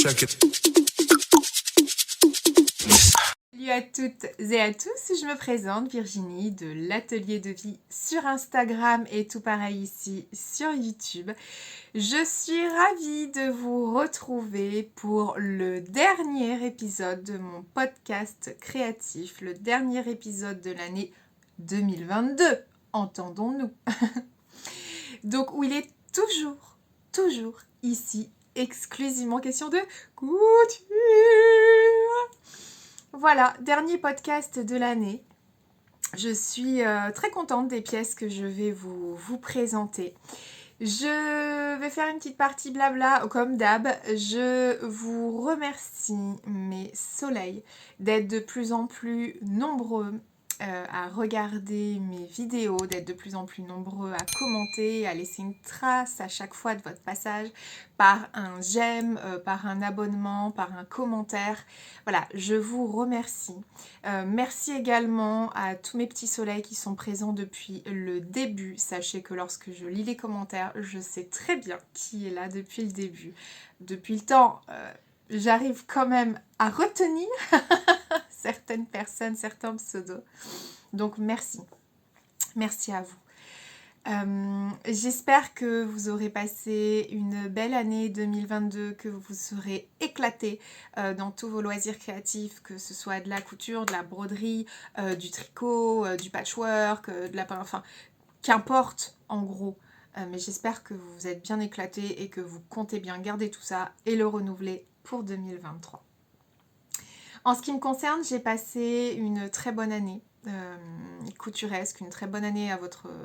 check it. Salut à toutes et à tous, je me présente Virginie de l'Atelier de Vie sur Instagram et tout pareil ici sur YouTube. Je suis ravie de vous retrouver pour le dernier épisode de mon podcast créatif, le dernier épisode de l'année 2022, entendons-nous. Donc où il est toujours ici, exclusivement question de couture. Voilà, dernier podcast de l'année. Je suis très contente des pièces que je vais vous présenter. Je vais faire une petite partie blabla comme d'hab. Je vous remercie mes soleils d'être de plus en plus nombreux à regarder mes vidéos, d'être de plus en plus nombreux à commenter, à laisser une trace à chaque fois de votre passage par un j'aime, par un abonnement, par un commentaire. Voilà, je vous remercie. Merci également à tous mes petits soleils qui sont présents depuis le début. Sachez que lorsque je lis les commentaires, je sais très bien qui est là depuis le début. Depuis le temps, j'arrive quand même à retenir certaines personnes, certains pseudos. Donc merci. Merci à vous. J'espère que vous aurez passé une belle année 2022, que vous serez éclatés dans tous vos loisirs créatifs, que ce soit de la couture, de la broderie, du tricot, du patchwork, de la enfin, qu'importe en gros. Mais j'espère que vous vous êtes bien éclatés et que vous comptez bien garder tout ça et le renouveler pour 2023. En ce qui me concerne, j'ai passé une très bonne année couturesque, une très bonne année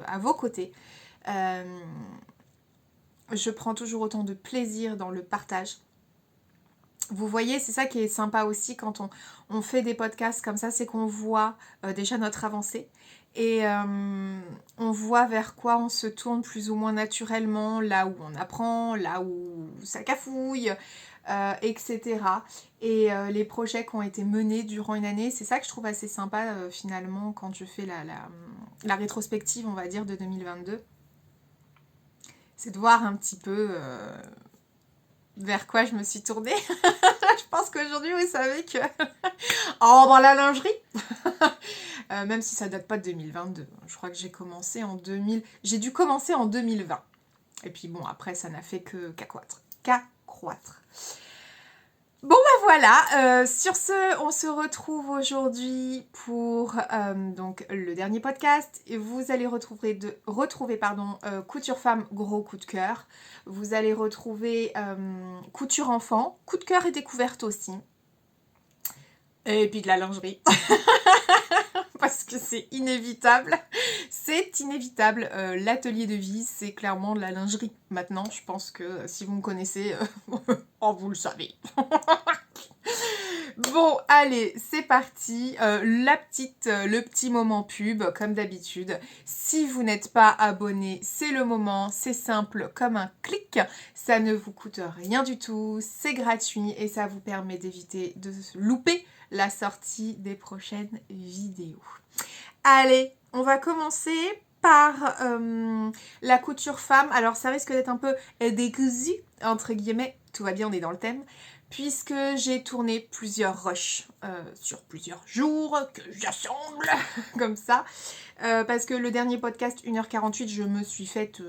à vos côtés. Je prends toujours autant de plaisir dans le partage. Vous voyez, c'est ça qui est sympa aussi quand on fait des podcasts comme ça, c'est qu'on voit déjà notre avancée et on voit vers quoi on se tourne plus ou moins naturellement, là où on apprend, là où ça cafouille, etc. Et les projets qui ont été menés durant une année, c'est ça que je trouve assez sympa finalement quand je fais la rétrospective, on va dire, de 2022. C'est de voir un petit peu vers quoi je me suis tournée. Je pense qu'aujourd'hui, vous savez que... oh, dans la lingerie même si ça date pas de 2022. Je crois que j'ai commencé en 2000... J'ai dû commencer en 2020. Et puis bon, après, ça n'a fait qu'accroître. Bon ben voilà, sur ce, on se retrouve aujourd'hui pour donc le dernier podcast. Et vous allez retrouver Couture Femme, gros coup de cœur. Vous allez retrouver Couture Enfant, coup de cœur et découverte aussi. Et puis de la lingerie. Parce que c'est inévitable. C'est inévitable. L'atelier de vie, c'est clairement de la lingerie. Maintenant, je pense que si vous me connaissez, oh, vous le savez. Bon, allez, c'est parti. Le petit moment pub, comme d'habitude. Si vous n'êtes pas abonné, c'est le moment. C'est simple comme un clic. Ça ne vous coûte rien du tout. C'est gratuit et ça vous permet d'éviter de louper la sortie des prochaines vidéos. Allez, on va commencer par la couture femme. Alors ça risque d'être un peu décousu, entre guillemets. Tout va bien, on est dans le thème. Puisque j'ai tourné plusieurs rushs sur plusieurs jours, que j'assemble comme ça. Parce que le dernier podcast, 1h48, je me suis faite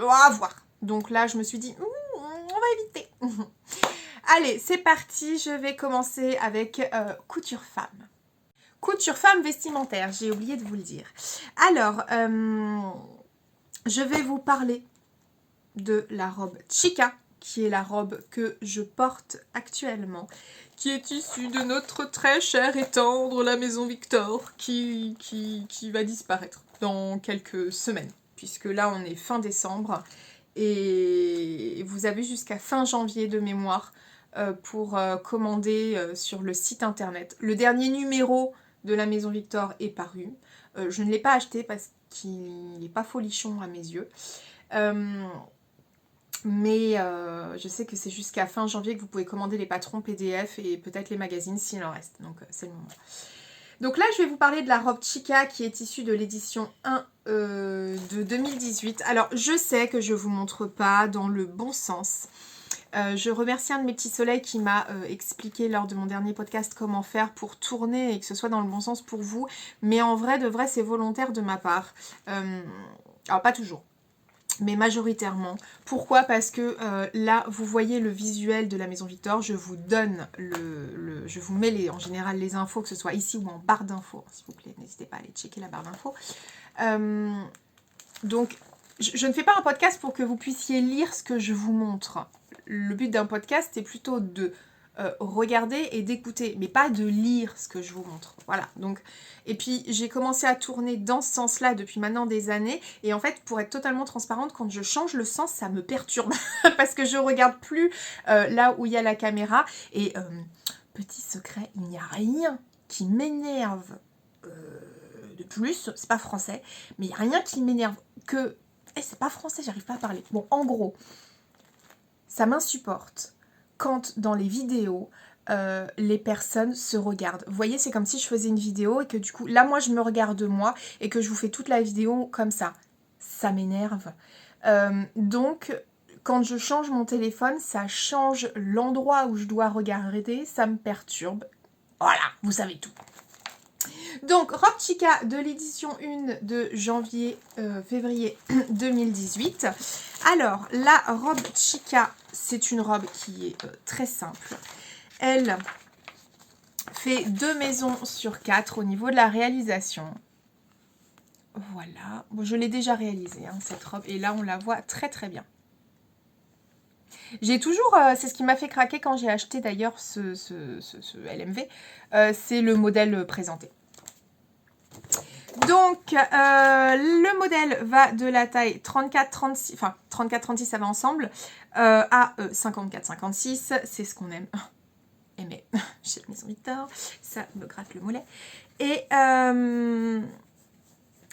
avoir. Donc là, je me suis dit, on va éviter. Allez, c'est parti, je vais commencer avec couture femme. Couture femme vestimentaire, j'ai oublié de vous le dire. Alors, je vais vous parler de la robe Chica, qui est la robe que je porte actuellement, qui est issue de notre très chère et tendre la Maison Victor, qui va disparaître dans quelques semaines, puisque là on est fin décembre, et vous avez jusqu'à fin janvier de mémoire pour commander sur le site internet. Le dernier numéro de la Maison Victor est paru. Je ne l'ai pas acheté parce qu'il n'est pas folichon à mes yeux. Mais je sais que c'est jusqu'à fin janvier que vous pouvez commander les patrons PDF et peut-être les magazines s'il en reste. Donc c'est le moment. Donc là, je vais vous parler de la robe Chica qui est issue de l'édition 1 de 2018. Alors, je sais que je ne vous montre pas dans le bon sens. Je remercie un de mes petits soleils qui m'a expliqué lors de mon dernier podcast comment faire pour tourner et que ce soit dans le bon sens pour vous. Mais en vrai, de vrai, c'est volontaire de ma part. Alors, pas toujours. Mais majoritairement. Pourquoi? Parce que là, vous voyez le visuel de la Maison Victor. Je vous donne je vous mets en général les infos, que ce soit ici ou en barre d'infos. S'il vous plaît, n'hésitez pas à aller checker la barre d'infos. Donc, je ne fais pas un podcast pour que vous puissiez lire ce que je vous montre. Le but d'un podcast est plutôt de regarder et d'écouter, mais pas de lire ce que je vous montre. Voilà. Donc, et puis, j'ai commencé à tourner dans ce sens-là depuis maintenant des années. Et en fait, pour être totalement transparente, quand je change le sens, ça me perturbe. Parce que je regarde plus là où il y a la caméra. Et petit secret, il n'y a rien qui m'énerve de plus. C'est pas français, mais il n'y a rien qui m'énerve que... c'est pas français, j'arrive pas à parler. Bon, en gros, ça m'insupporte quand dans les vidéos, les personnes se regardent. Vous voyez, c'est comme si je faisais une vidéo et que du coup, là, moi, je me regarde moi et que je vous fais toute la vidéo comme ça. Ça m'énerve. Donc, quand je change mon téléphone, ça change l'endroit où je dois regarder, ça me perturbe. Voilà, vous savez tout. Donc, robe Chica de l'édition 1 de février 2018. Alors, la robe Chica, c'est une robe qui est très simple. Elle fait 2 maisons sur 4 au niveau de la réalisation. Voilà. Bon, je l'ai déjà réalisée, hein, cette robe. Et là, on la voit très très bien. J'ai toujours... c'est ce qui m'a fait craquer quand j'ai acheté d'ailleurs ce LMV. C'est le modèle présenté. Donc, le modèle va de la taille 34-36, enfin 34-36 ça va ensemble, à 54-56, c'est ce qu'on aime aimer chez Maison Victor, ça me gratte le mollet. Et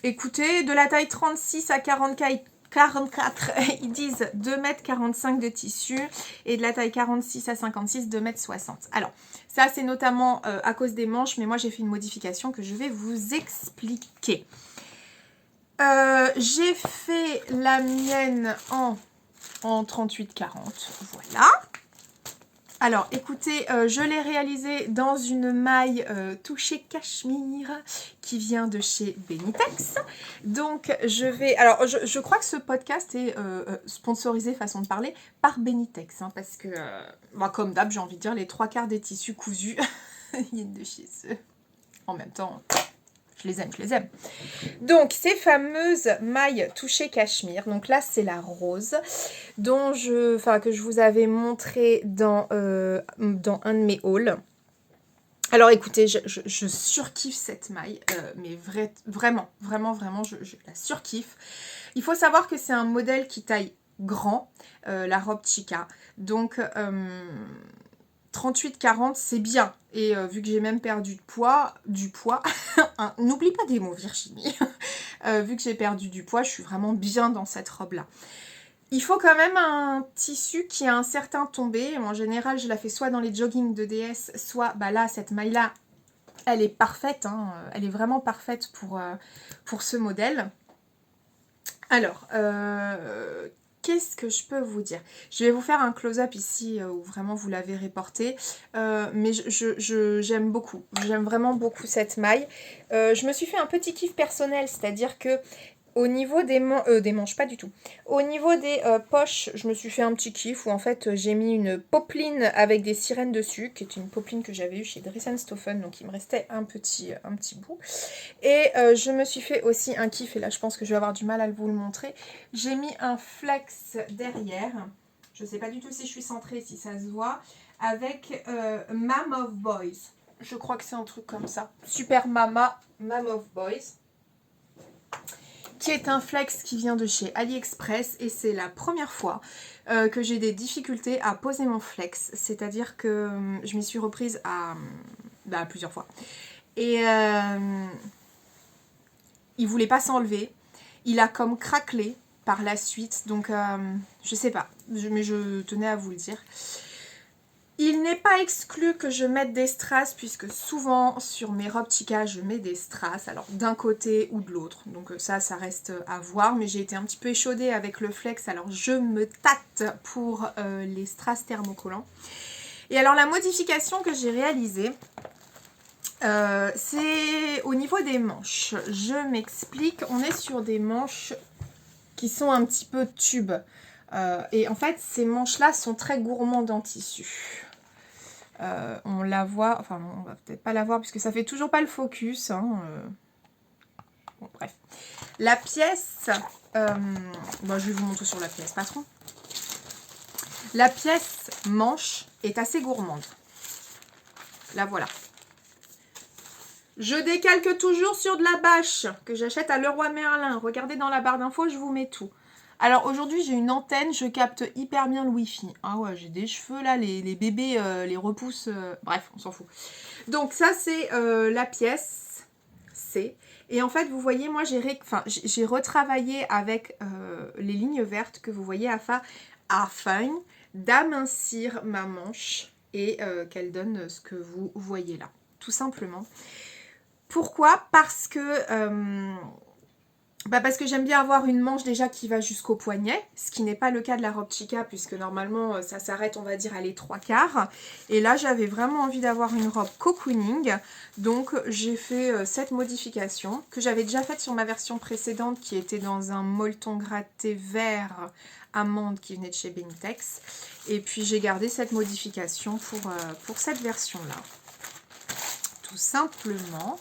écoutez, de la taille 36 à 44, ils disent 2,45 m de tissu, et de la taille 46 à 56, 2,60 m. Alors, ça c'est notamment à cause des manches, mais moi j'ai fait une modification que je vais vous expliquer. J'ai fait la mienne en 38-40, voilà. Alors, écoutez, je l'ai réalisée dans une maille touchée cachemire qui vient de chez Benitex. Donc, je vais... Alors, je crois que ce podcast est sponsorisé, façon de parler, par Benitex. Hein, parce que, bah, comme d'hab, j'ai envie de dire, les 3/4 des tissus cousus viennent de chez eux. En même temps... Je les aime. Donc, ces fameuses mailles touchées cachemire. Donc là, c'est la rose que je vous avais montré dans un de mes hauls. Alors, écoutez, je surkiffe cette maille. Mais vraiment, je la surkiffe. Il faut savoir que c'est un modèle qui taille grand, la robe Chica. Donc... 38-40, c'est bien. Et vu que j'ai même perdu du poids, hein, n'oublie pas des mots, Virginie. Vu que j'ai perdu du poids, je suis vraiment bien dans cette robe-là. Il faut quand même un tissu qui a un certain tombé. En général, je la fais soit dans les joggings de DS, soit bah là, cette maille-là, elle est parfaite. Hein, elle est vraiment parfaite pour ce modèle. Alors, qu'est-ce que je peux vous dire? Je vais vous faire un close-up ici où vraiment vous la verrez porter. Mais j'aime beaucoup. J'aime vraiment beaucoup cette maille. Je me suis fait un petit kiff personnel, c'est-à-dire que au niveau des manches, pas du tout. Au niveau des poches, je me suis fait un petit kiff où en fait j'ai mis une popeline avec des sirènes dessus, qui est une popeline que j'avais eue chez Dries & Stoffen, donc il me restait un petit bout. Et je me suis fait aussi un kiff, et là je pense que je vais avoir du mal à vous le montrer. J'ai mis un flex derrière, je sais pas du tout si je suis centrée, si ça se voit, avec Mom of Boys. Je crois que c'est un truc comme ça. Super Mama, Mom of Boys. Qui est un flex qui vient de chez AliExpress, et c'est la première fois que j'ai des difficultés à poser mon flex, c'est-à-dire que je m'y suis reprise à plusieurs fois et il voulait pas s'enlever, il a comme craquelé par la suite, donc je sais pas, mais je tenais à vous le dire. Il n'est pas exclu que je mette des strass puisque souvent sur mes robes Chica je mets des strass, alors d'un côté ou de l'autre, donc ça reste à voir, mais j'ai été un petit peu échaudée avec le flex, alors je me tâte pour les strass thermocollants. Et alors la modification que j'ai réalisée, c'est au niveau des manches. Je m'explique, on est sur des manches qui sont un petit peu tubes, et en fait ces manches là sont très gourmandes en tissu. On la voit, enfin on va peut-être pas la voir puisque ça fait toujours pas le focus, hein, bon, bref. La pièce, bon, je vais vous montrer sur la pièce patron. La pièce manche est assez gourmande. La voilà. Je décalque toujours sur de la bâche que j'achète à Leroy Merlin. Regardez dans la barre d'infos, je vous mets tout. Alors aujourd'hui j'ai une antenne, je capte hyper bien le wifi. Ah ouais, j'ai des cheveux là, les bébés les repoussent, bref, on s'en fout. Donc ça c'est la pièce C. Et en fait vous voyez, moi j'ai retravaillé avec les lignes vertes que vous voyez afin d'amincir ma manche et qu'elle donne ce que vous voyez là, tout simplement. Pourquoi? Parce que j'aime bien avoir une manche déjà qui va jusqu'au poignet, ce qui n'est pas le cas de la robe Chica puisque normalement ça s'arrête on va dire à les 3/4. Et là j'avais vraiment envie d'avoir une robe cocooning, donc j'ai fait cette modification que j'avais déjà faite sur ma version précédente qui était dans un molleton gratté vert amande qui venait de chez Benitex. Et puis j'ai gardé cette modification pour cette version là. Tout simplement.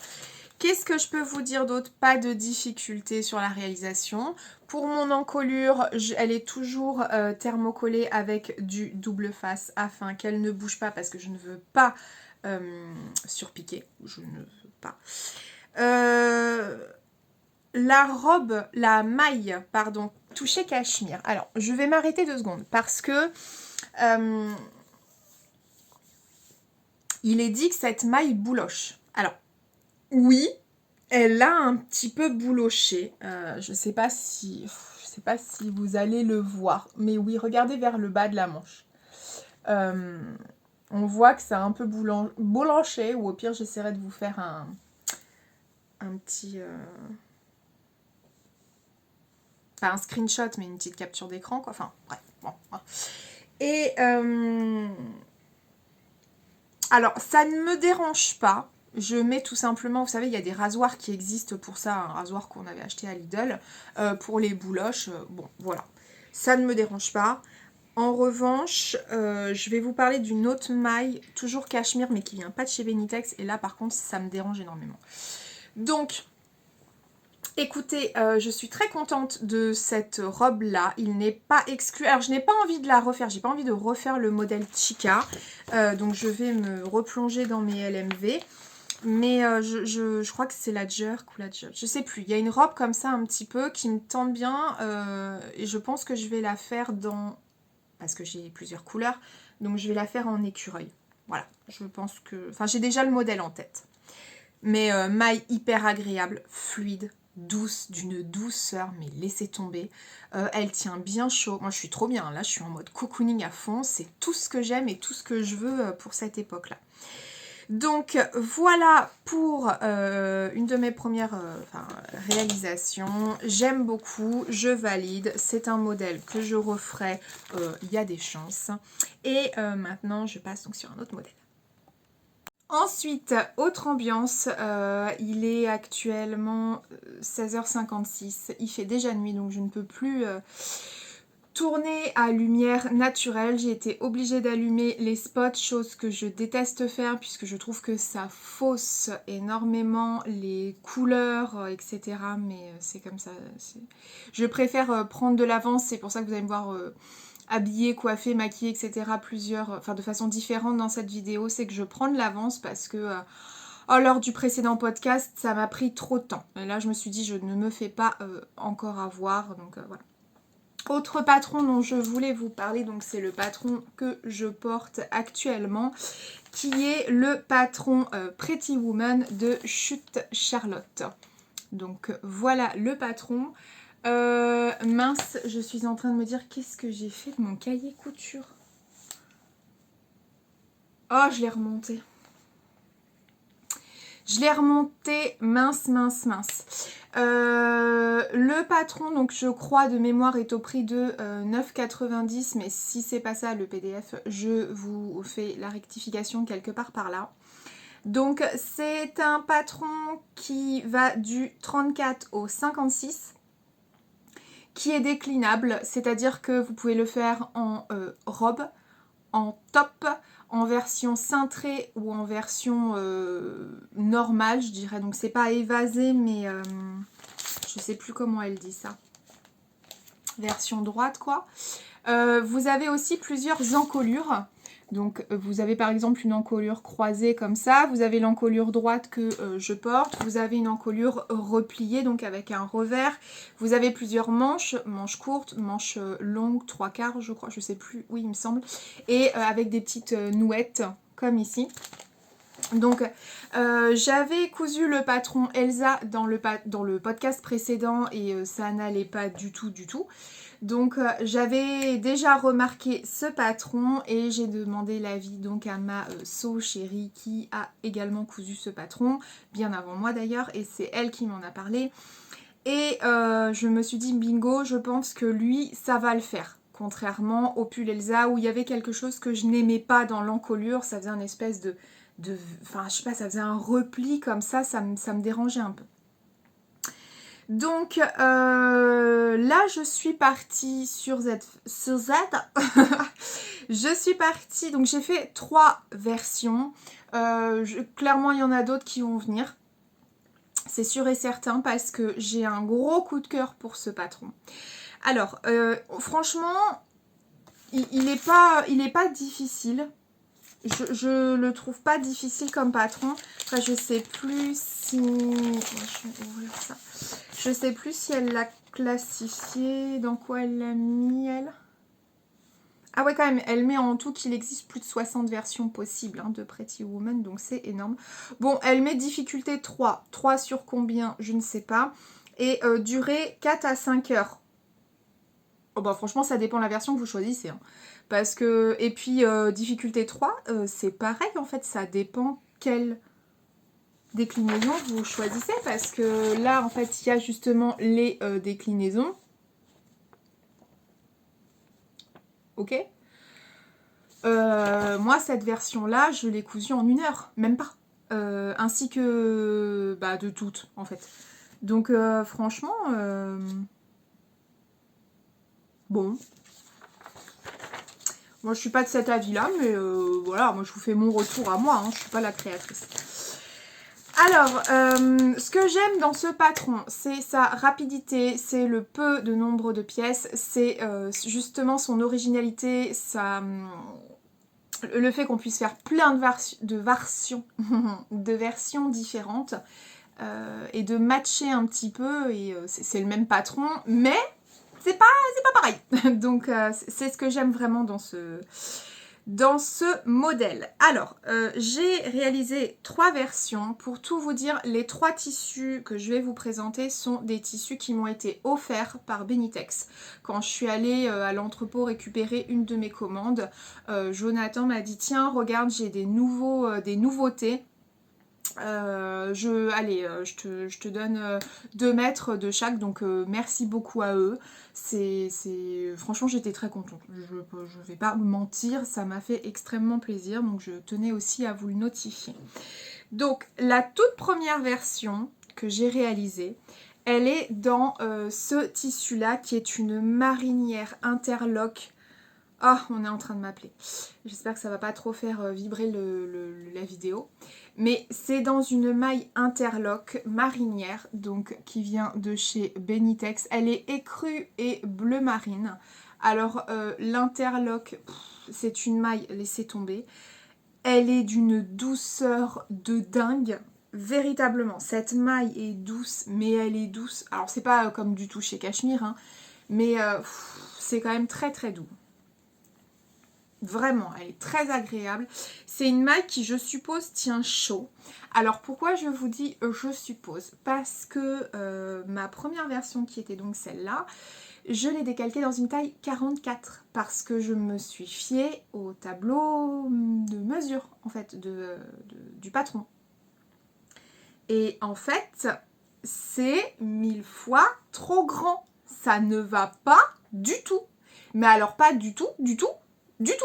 Qu'est-ce que je peux vous dire d'autre? Pas de difficulté sur la réalisation. Pour mon encolure, elle est toujours thermocollée avec du double face afin qu'elle ne bouge pas parce que je ne veux pas surpiquer. Je ne veux pas. La maille, pardon, touché cachemire. Alors, je vais m'arrêter 2 secondes parce que il est dit que cette maille bouloche. Alors, oui, elle a un petit peu bouloché. Je sais pas si vous allez le voir. Mais oui, regardez vers le bas de la manche. On voit que ça a un peu bouloché. Ou au pire, j'essaierai de vous faire un petit... pas un screenshot, mais une petite capture d'écran, quoi. Enfin, bref. Bon. Et... alors, ça ne me dérange pas. Je mets tout simplement, vous savez, il y a des rasoirs qui existent pour ça, un rasoir qu'on avait acheté à Lidl, pour les bouloches, bon, voilà. Ça ne me dérange pas. En revanche, je vais vous parler d'une autre maille, toujours cachemire, mais qui vient pas de chez Benitex, et là, par contre, ça me dérange énormément. Donc, écoutez, je suis très contente de cette robe-là. Il n'est pas exclu. Alors, je n'ai pas envie de la refaire. J'ai pas envie de refaire le modèle Chica. Donc, je vais me replonger dans mes LMV. Mais je crois que c'est la Jerk ou la Jerk. Je sais plus. Il y a une robe comme ça un petit peu qui me tente bien. Et je pense que je vais la faire dans... Parce que j'ai plusieurs couleurs. Donc, je vais la faire en écureuil. Voilà. Je pense que... Enfin, j'ai déjà le modèle en tête. Mais maille hyper agréable, fluide, douce, d'une douceur, mais laissez tomber. Elle tient bien chaud. Moi, je suis trop bien. Là, je suis en mode cocooning à fond. C'est tout ce que j'aime et tout ce que je veux pour cette époque-là. Donc, voilà pour une de mes premières réalisations. J'aime beaucoup, je valide. C'est un modèle que je referai. Il y a des chances. Et maintenant, je passe donc sur un autre modèle. Ensuite, autre ambiance, il est actuellement 16h56, il fait déjà nuit donc je ne peux plus tourner à lumière naturelle. J'ai été obligée d'allumer les spots, chose que je déteste faire puisque je trouve que ça fausse énormément les couleurs, etc. Mais c'est comme ça. Je préfère prendre de l'avance, c'est pour ça que vous allez me voir... habillée, coiffée, maquillée, etc. de façon différente dans cette vidéo, c'est que je prends de l'avance parce que lors du précédent podcast, ça m'a pris trop de temps. Et là, je me suis dit, je ne me fais pas encore avoir, donc voilà. Autre patron dont je voulais vous parler, donc c'est le patron que je porte actuellement, qui est le patron Pretty Woman de Chute Charlotte. Donc voilà le patron. Mince, je suis en train de me dire qu'est-ce que j'ai fait de mon cahier couture. Oh, je l'ai remonté. Je l'ai remonté, mince. Le patron, donc je crois de mémoire, est au prix de 9,90, mais si c'est pas ça le PDF, je vous fais la rectification quelque part par là. Donc c'est un patron qui va du 34 au 56, qui est déclinable, c'est-à-dire que vous pouvez le faire en robe, en top, en version cintrée ou en version normale, je dirais. Donc c'est pas évasé, mais je sais plus comment elle dit ça. Version droite, quoi. Vous avez aussi plusieurs encolures. Donc vous avez par exemple une encolure croisée comme ça, vous avez l'encolure droite que je porte, vous avez une encolure repliée, donc avec un revers, vous avez plusieurs manches, manches courtes, manches longues, 3/4 je crois, je sais plus, oui il me semble, et avec des petites nouettes comme ici. Donc j'avais cousu le patron Elsa dans le podcast précédent et ça n'allait pas du tout. Donc j'avais déjà remarqué ce patron et j'ai demandé l'avis donc à ma chérie qui a également cousu ce patron, bien avant moi d'ailleurs, et c'est elle qui m'en a parlé. Et je me suis dit bingo, je pense que lui ça va le faire. Contrairement au pull Elsa où il y avait quelque chose que je n'aimais pas dans l'encolure, ça faisait une espèce enfin je sais pas, ça faisait un repli comme ça me dérangeait un peu. Donc là je suis partie sur Z. Je suis partie, donc j'ai fait 3 versions. Clairement il y en a d'autres qui vont venir. C'est sûr et certain parce que j'ai un gros coup de cœur pour ce patron. Alors franchement il est pas difficile. Je le trouve pas difficile comme patron. Enfin, je sais plus si... Je vais ouvrir ça. Je sais plus si elle l'a classifié. Dans quoi elle l'a mis, elle? Ah ouais, quand même. Elle met en tout qu'il existe plus de 60 versions possibles de Pretty Woman. Donc, c'est énorme. Bon, elle met difficulté 3. 3 sur combien? Je ne sais pas. Et durée 4 à 5 heures. Oh bah franchement, ça dépend de la version que vous choisissez. Parce que... Et puis, difficulté 3, c'est pareil en fait. Ça dépend quelle déclinaison vous choisissez. Parce que là, en fait, il y a justement les déclinaisons. Ok. Moi, cette version-là, je l'ai cousue en 1 heure. Même pas. Ainsi que... Bah, de toutes, en fait. Donc, franchement... Bon... Moi, je suis pas de cet avis-là, mais voilà, moi, je vous fais mon retour à moi, je suis pas la créatrice. Alors, ce que j'aime dans ce patron, c'est sa rapidité, c'est le peu de nombre de pièces, c'est justement son originalité, le fait qu'on puisse faire plein de versions différentes et de matcher un petit peu, et c'est le même patron, mais... c'est pas pareil. Donc c'est ce que j'aime vraiment dans ce modèle. Alors j'ai réalisé 3 versions. Pour tout vous dire, les 3 tissus que je vais vous présenter sont des tissus qui m'ont été offerts par Benitex. Quand je suis allée à l'entrepôt récupérer une de mes commandes, Jonathan m'a dit tiens regarde, j'ai des nouveautés. Je te donne 2 mètres de chaque, donc merci beaucoup à eux. Franchement, j'étais très contente. Je vais pas mentir, ça m'a fait extrêmement plaisir, donc je tenais aussi à vous le notifier. Donc, la toute première version que j'ai réalisée, elle est dans ce tissu-là, qui est une marinière interlock. Ah, on est en train de m'appeler. J'espère que ça va pas trop faire vibrer la vidéo. Mais c'est dans une maille interlock marinière, donc qui vient de chez Benitex. Elle est écrue et bleu marine. Alors l'interlock, c'est une maille, laissez tomber. Elle est d'une douceur de dingue. Véritablement, cette maille est douce, mais elle est douce. Alors c'est pas comme du tout chez Cachemire, mais c'est quand même très très doux. Vraiment, elle est très agréable. C'est une maille qui, je suppose, tient chaud. Alors, pourquoi je vous dis je suppose? Parce que ma première version, qui était donc celle-là, je l'ai décalquée dans une taille 44 parce que je me suis fiée au tableau de mesure, en fait, du patron. Et en fait, c'est 1000 fois trop grand. Ça ne va pas du tout. Mais alors pas du tout, du tout, du tout.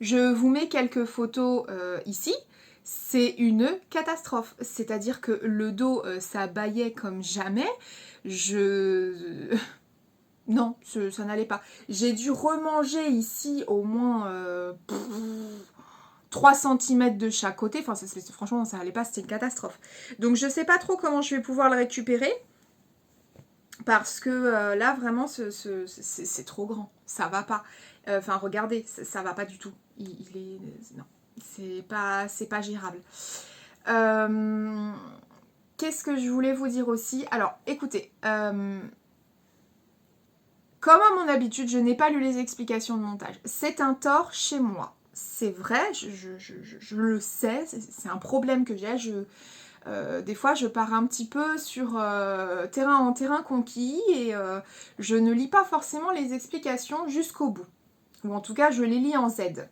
Je vous mets quelques photos ici. C'est une catastrophe. C'est-à-dire que le dos, ça bâillait comme jamais. Non, ça n'allait pas. J'ai dû remanger ici au moins 3 cm de chaque côté. Enfin, franchement, ça n'allait pas, c'était une catastrophe. Donc, je ne sais pas trop comment je vais pouvoir le récupérer. Parce que là, vraiment, c'est trop grand. Ça va pas. Enfin, regardez, ça va pas du tout. Il est... Non, c'est pas gérable. Qu'est-ce que je voulais vous dire aussi? Alors, écoutez, comme à mon habitude, je n'ai pas lu les explications de montage. C'est un tort chez moi. C'est vrai, je le sais, c'est un problème que j'ai. Des fois, je pars un petit peu sur terrain en terrain conquis et je ne lis pas forcément les explications jusqu'au bout. Ou en tout cas, je les lis en Z.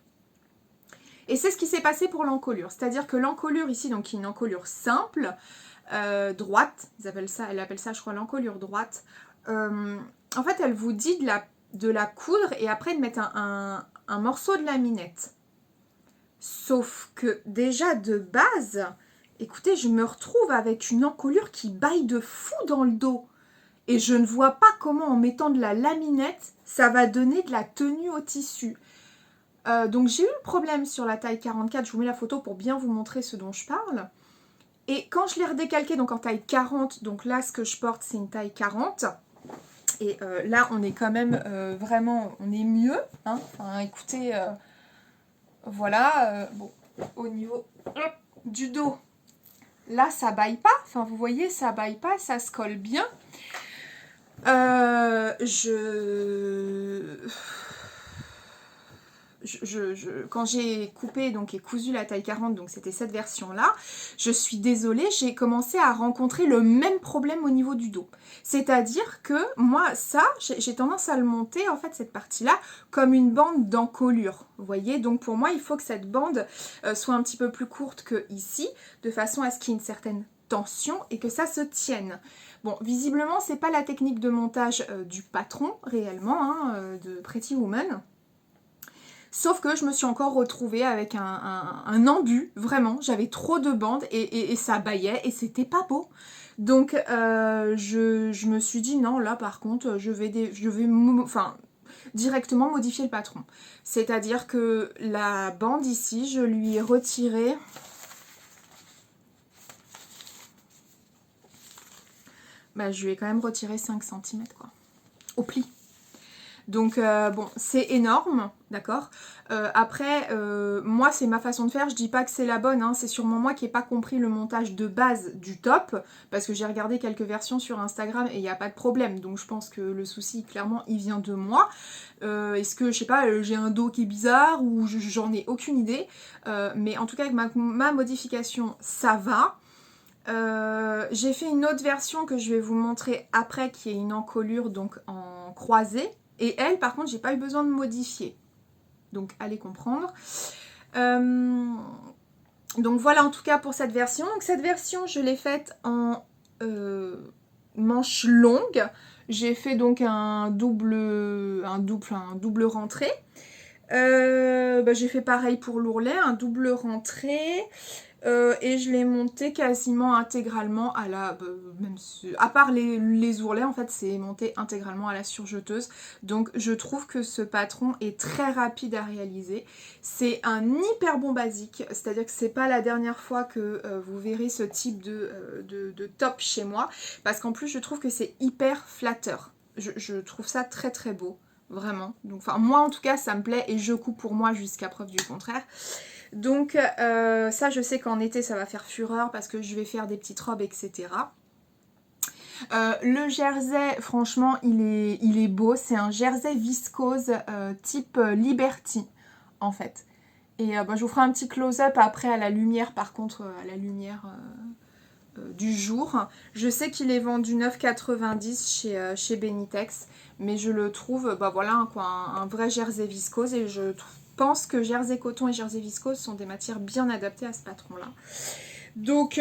Et c'est ce qui s'est passé pour l'encolure. C'est-à-dire que l'encolure ici, donc qui est une encolure simple, droite, elle appelle ça, je crois, l'encolure droite. En fait, elle vous dit de la coudre et après de mettre un morceau de laminette. Sauf que déjà de base, écoutez, je me retrouve avec une encolure qui baille de fou dans le dos. Et je ne vois pas comment en mettant de la laminette, ça va donner de la tenue au tissu. Donc j'ai eu le problème sur la taille 44, je vous mets la photo pour bien vous montrer ce dont je parle. Et quand je l'ai redécalqué, donc en taille 40, donc là ce que je porte c'est une taille 40. Et là on est quand même vraiment, on est mieux. Hein. Enfin, écoutez, voilà, bon, au niveau du dos, là ça baille pas. Enfin vous voyez, ça baille pas, ça se colle bien. Quand j'ai coupé donc, et cousu la taille 40, donc c'était cette version-là, je suis désolée, j'ai commencé à rencontrer le même problème au niveau du dos. C'est-à-dire que moi, ça, j'ai tendance à le monter, en fait, cette partie-là, comme une bande d'encolure. Vous voyez, donc pour moi, il faut que cette bande soit un petit peu plus courte que ici, de façon à ce qu'il y ait une certaine tension et que ça se tienne. Bon, visiblement, c'est pas la technique de montage du patron, réellement, hein, de Pretty Woman. Sauf que je me suis encore retrouvée avec un embu, vraiment. J'avais trop de bandes et ça baillait et c'était pas beau. Donc je me suis dit non, là par contre, je vais directement modifier le patron. C'est-à-dire que la bande ici, je lui ai retiré... je lui ai quand même retiré 5 cm quoi, au pli. Donc bon, c'est énorme, d'accord. Après, moi c'est ma façon de faire, je dis pas que c'est la bonne, hein, c'est sûrement moi qui n'ai pas compris le montage de base du top, parce que j'ai regardé quelques versions sur Instagram et il n'y a pas de problème, donc je pense que le souci, clairement, il vient de moi. Est-ce que, je sais pas, j'ai un dos qui est bizarre ou j'en ai aucune idée, mais en tout cas avec ma modification, ça va. J'ai fait une autre version que je vais vous montrer après, qui est une encolure donc en croisée. Et elle, par contre, j'ai pas eu besoin de modifier. Donc, allez comprendre. Donc, voilà en tout cas pour cette version. Donc, cette version, je l'ai faite en manche longue. J'ai fait donc un double rentré. J'ai fait pareil pour l'ourlet, un double rentré. Et je l'ai monté quasiment intégralement à la... à part les ourlets, en fait, c'est monté intégralement à la surjeteuse. Donc, je trouve que ce patron est très rapide à réaliser. C'est un hyper bon basique, c'est-à-dire que c'est pas la dernière fois que vous verrez ce type de top chez moi, parce qu'en plus, je trouve que c'est hyper flatteur. Je trouve ça très très beau, vraiment. Donc, enfin, moi, en tout cas, ça me plaît et je coupe pour moi jusqu'à preuve du contraire. Donc ça, je sais qu'en été, ça va faire fureur parce que je vais faire des petites robes, etc. Le jersey, franchement, il est beau. C'est un jersey viscose type Liberty en fait. Et je vous ferai un petit close-up après à la lumière, par contre, à la lumière du jour. Je sais qu'il est vendu 9,90 chez Benitex, mais je le trouve, voilà, un vrai jersey viscose, et je pense que jersey coton et jersey viscose sont des matières bien adaptées à ce patron-là. Donc,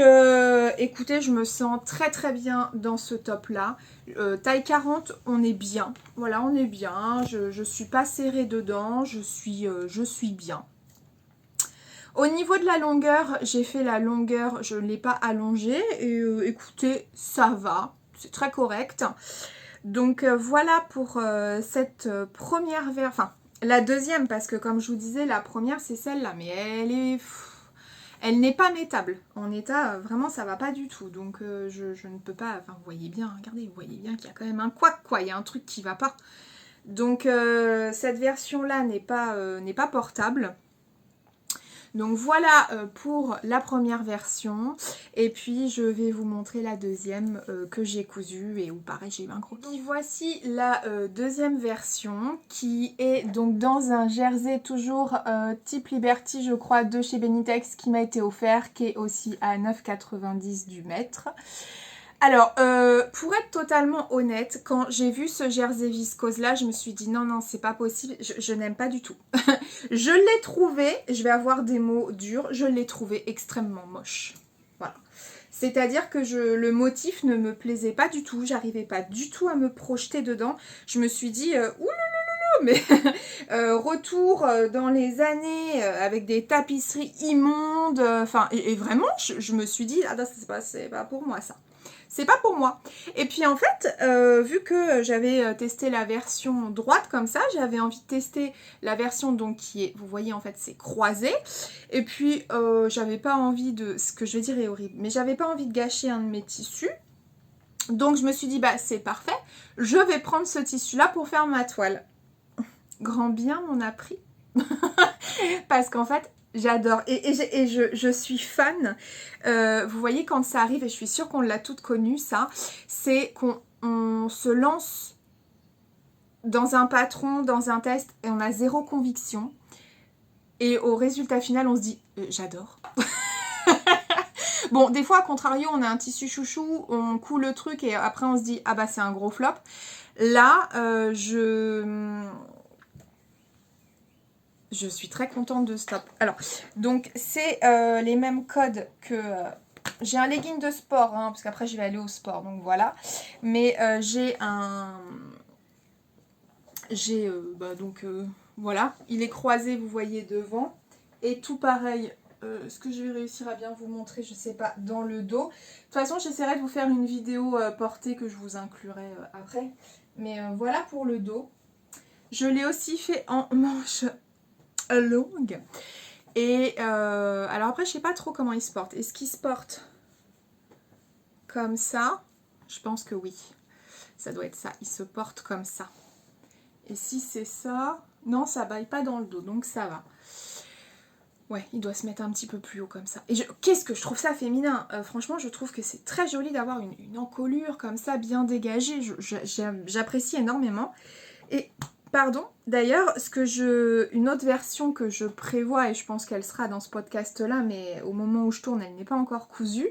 écoutez, je me sens très très bien dans ce top-là. Taille 40, on est bien. Voilà, on est bien. Je suis pas serrée dedans. Je suis bien. Au niveau de la longueur, j'ai fait la longueur, je ne l'ai pas allongée. Et écoutez, ça va. C'est très correct. Donc, voilà pour cette première version. Enfin, la deuxième, parce que comme je vous disais, la première, c'est celle-là. Mais elle n'est pas métable. En état, vraiment, ça va pas du tout. Donc, je ne peux pas... Enfin, vous voyez bien, regardez, vous voyez bien qu'il y a quand même un couac, quoi. Il y a un truc qui va pas. Donc, cette version-là n'est pas portable. Donc voilà pour la première version. Et puis je vais vous montrer la deuxième que j'ai cousue et où pareil j'ai eu un gros kiff. Voici la deuxième version qui est donc dans un jersey toujours type Liberty je crois de chez Benitex qui m'a été offert, qui est aussi à 9,90 du mètre. Alors, pour être totalement honnête, quand j'ai vu ce jersey viscose là, je me suis dit non, c'est pas possible, je n'aime pas du tout. Je l'ai trouvé, je vais avoir des mots durs, je l'ai trouvé extrêmement moche. Voilà. C'est-à-dire que le motif ne me plaisait pas du tout, j'arrivais pas du tout à me projeter dedans. Je me suis dit, mais retour dans les années avec des tapisseries immondes, enfin, et vraiment, je me suis dit, ah non, c'est pas pour moi ça. C'est pas pour moi. Et puis en fait, vu que j'avais testé la version droite comme ça, j'avais envie de tester la version donc qui est, vous voyez en fait c'est croisé. Et puis j'avais pas envie de, ce que je vais dire est horrible, mais j'avais pas envie de gâcher un de mes tissus. Donc je me suis dit bah c'est parfait, je vais prendre ce tissu là pour faire ma toile. Grand bien m'en a pris. Parce qu'en fait, j'adore. Et je suis fan. Vous voyez, quand ça arrive, et je suis sûre qu'on l'a toutes connu, ça, c'est qu'on se lance dans un patron, dans un test, et on a zéro conviction. Et au résultat final, on se dit, j'adore. Bon, des fois, à contrario, on a un tissu chouchou, on coud le truc, et après, on se dit, ah bah, c'est un gros flop. Là, je suis très contente de ce top. Alors, donc, c'est les mêmes codes que... j'ai un legging de sport, hein, parce qu'après, je vais aller au sport, donc voilà. Mais j'ai un... voilà, il est croisé, vous voyez, devant. Et tout pareil, est-ce que je vais réussir à bien vous montrer, je sais pas, dans le dos. De toute façon, j'essaierai de vous faire une vidéo portée que je vous inclurai après. Mais voilà pour le dos. Je l'ai aussi fait en manche longue. Et alors après, je sais pas trop comment il se porte. Est-ce qu'il se porte comme ça? Je pense que oui. Ça doit être ça. Il se porte comme ça. Et si c'est ça... Non, ça baille pas dans le dos, donc ça va. Ouais, il doit se mettre un petit peu plus haut comme ça. Et qu'est-ce que je trouve ça féminin. Franchement, je trouve que c'est très joli d'avoir une encolure comme ça, bien dégagée. J'apprécie énormément. Et... Pardon, d'ailleurs, une autre version que je prévois, et je pense qu'elle sera dans ce podcast-là, mais au moment où je tourne, elle n'est pas encore cousue,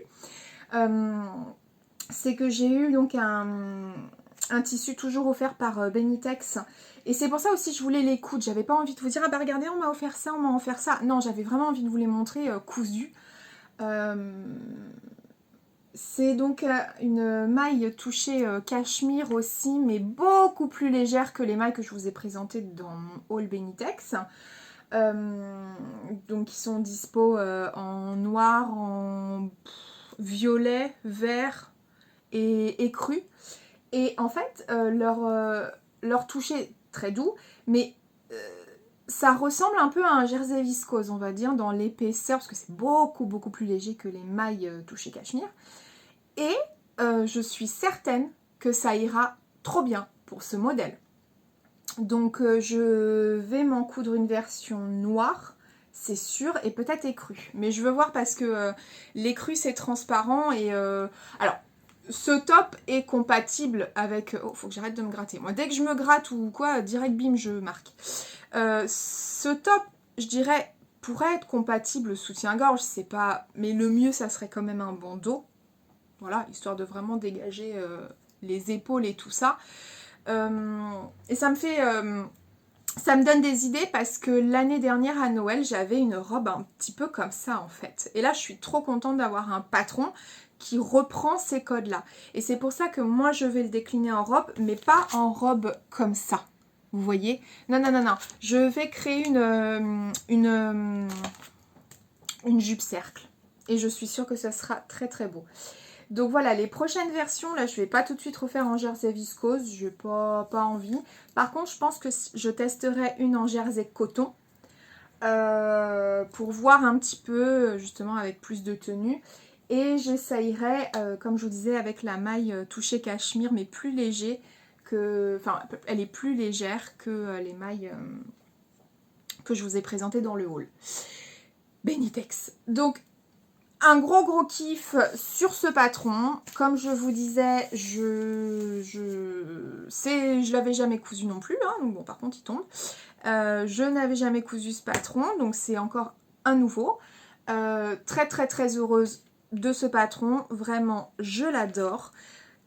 c'est que j'ai eu donc un tissu toujours offert par Benitex, et c'est pour ça aussi que je voulais les coudre. J'avais pas envie de vous dire, ah bah regardez, on m'a offert ça, on m'a offert ça. Non, j'avais vraiment envie de vous les montrer cousus. C'est donc une maille touchée cachemire aussi, mais beaucoup plus légère que les mailles que je vous ai présentées dans mon haul Benitex. Donc ils sont dispo en noir, en violet, vert et cru. Et en fait, leur toucher très doux, mais ça ressemble un peu à un jersey viscose, on va dire, dans l'épaisseur, parce que c'est beaucoup plus léger que les mailles touchées cachemire. Et je suis certaine que ça ira trop bien pour ce modèle. Donc je vais m'en coudre une version noire, c'est sûr, et peut-être écrue. Mais je veux voir parce que l'écrue c'est transparent et... alors, ce top est compatible avec... Oh, faut que j'arrête de me gratter. Moi, dès que je me gratte ou quoi, direct bim, je marque. Ce top je dirais, pourrait être compatible soutien-gorge, c'est pas... Mais le mieux, ça serait quand même un bandeau. Voilà, histoire de vraiment dégager les épaules et tout ça. Et ça me fait... ça me donne des idées parce que l'année dernière à Noël, j'avais une robe un petit peu comme ça en fait. Et là, je suis trop contente d'avoir un patron qui reprend ces codes-là. Et c'est pour ça que moi, je vais le décliner en robe, mais pas en robe comme ça. Vous voyez? Non, non, non, non. Je vais créer une jupe cercle. Et je suis sûre que ça sera très très beau. Donc voilà, les prochaines versions, là, je vais pas tout de suite refaire en jersey viscose, je n'ai pas envie. Par contre, je pense que je testerai une en jersey coton pour voir un petit peu, justement, avec plus de tenue. Et j'essayerai, comme je vous disais, avec la maille touchée cachemire, mais plus léger que... Enfin, elle est plus légère que les mailles que je vous ai présentées dans le haul. Benitex. Donc, un gros kiff sur ce patron. Comme je vous disais, je l'avais jamais cousu non plus. Hein, donc bon, par contre, il tombe. Je n'avais jamais cousu ce patron. Donc c'est encore un nouveau. Très heureuse de ce patron. Vraiment, je l'adore.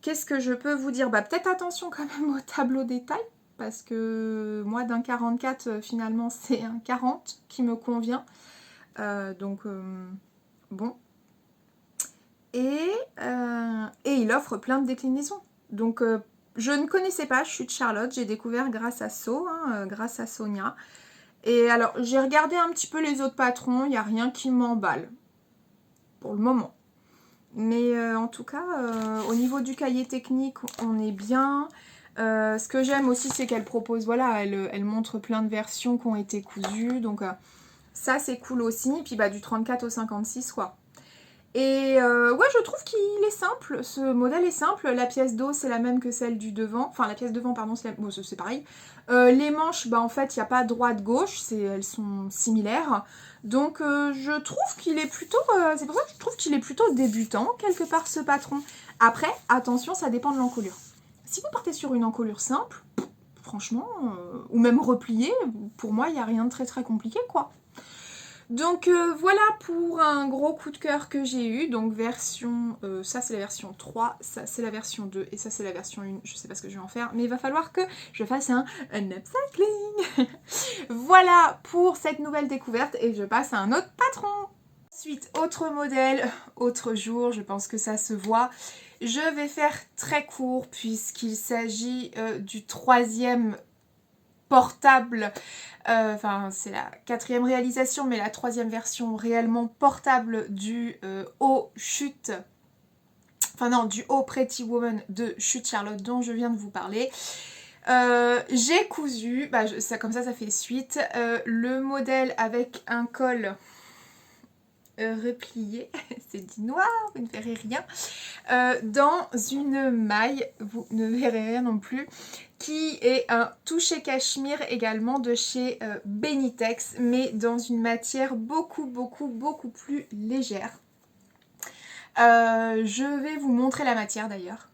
Qu'est-ce que je peux vous dire? Bah, peut-être attention quand même au tableau détail. Parce que moi, d'un 44, finalement, c'est un 40 qui me convient. Bon. Et il offre plein de déclinaisons. Donc, je ne connaissais pas Chute Charlotte. J'ai découvert grâce à grâce à Sonia. Et alors, j'ai regardé un petit peu les autres patrons. Il n'y a rien qui m'emballe. Pour le moment. Mais en tout cas, au niveau du cahier technique, on est bien. Ce que j'aime aussi, c'est qu'elle propose, voilà, elle montre plein de versions qui ont été cousues. Donc, ça, c'est cool aussi. Et puis, bah, du 34 au 56, quoi. Et ouais, je trouve qu'il est simple, ce modèle est simple, la pièce d'eau c'est la même que celle du devant, enfin la pièce devant pardon, c'est pareil. Les manches, bah en fait il n'y a pas droite-gauche, elles sont similaires, donc je trouve qu'il est plutôt, c'est pour ça que je trouve qu'il est plutôt débutant quelque part ce patron. Après, attention, ça dépend de l'encolure. Si vous partez sur une encolure simple, franchement, ou même repliée, pour moi il n'y a rien de très compliqué quoi. Donc voilà pour un gros coup de cœur que j'ai eu. Donc version, ça c'est la version 3, ça c'est la version 2 et ça c'est la version 1. Je sais pas ce que je vais en faire, mais il va falloir que je fasse un upcycling. Voilà pour cette nouvelle découverte et je passe à un autre patron. Ensuite, autre modèle, autre jour, je pense que ça se voit. Je vais faire très court puisqu'il s'agit du troisième portable, enfin c'est la 4e réalisation mais la 3e version réellement portable du haut chute, enfin non, du haut Pretty Woman de Chute Charlotte dont je viens de vous parler. J'ai cousu, bah, comme ça fait suite, le modèle avec un col replié, c'est dit noir, vous ne verrez rien, dans une maille, vous ne verrez rien non plus, qui est un touché cachemire également de chez Benitex, mais dans une matière beaucoup plus légère. Je vais vous montrer la matière d'ailleurs.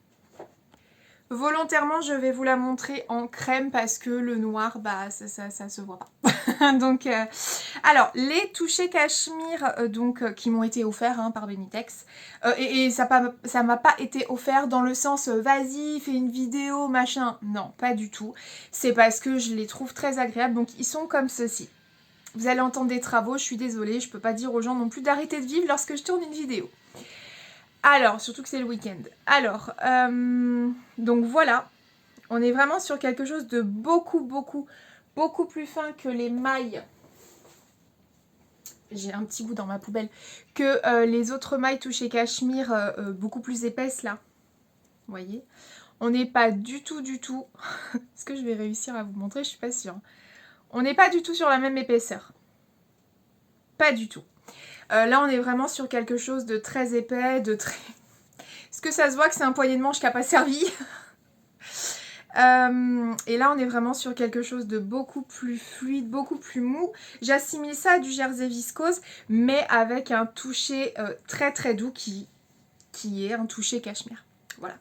Volontairement, je vais vous la montrer en crème parce que le noir, bah ça se voit pas. Donc, alors, les touchés cachemire qui m'ont été offerts par Benitex. Et ça m'a pas été offert dans le sens vas-y, fais une vidéo, machin. Non, pas du tout. C'est parce que je les trouve très agréables. Donc, ils sont comme ceci. Vous allez entendre des travaux, je suis désolée. Je peux pas dire aux gens non plus d'arrêter de vivre lorsque je tourne une vidéo. Alors, surtout que c'est le week-end. Alors, donc voilà, on est vraiment sur quelque chose de beaucoup plus fin que les mailles. J'ai un petit bout dans ma poubelle. Que les autres mailles touchées cachemire, beaucoup plus épaisses là. Vous voyez? On n'est pas du tout. Est-ce que je vais réussir à vous montrer? Je suis pas sûre. On n'est pas du tout sur la même épaisseur. Pas du tout. Là, on est vraiment sur quelque chose de très épais, de très... Est-ce que ça se voit que c'est un poignet de manche qui n'a pas servi? Et là, on est vraiment sur quelque chose de beaucoup plus fluide, beaucoup plus mou. J'assimile ça à du jersey viscose, mais avec un toucher très doux qui est un toucher cachemire. Voilà.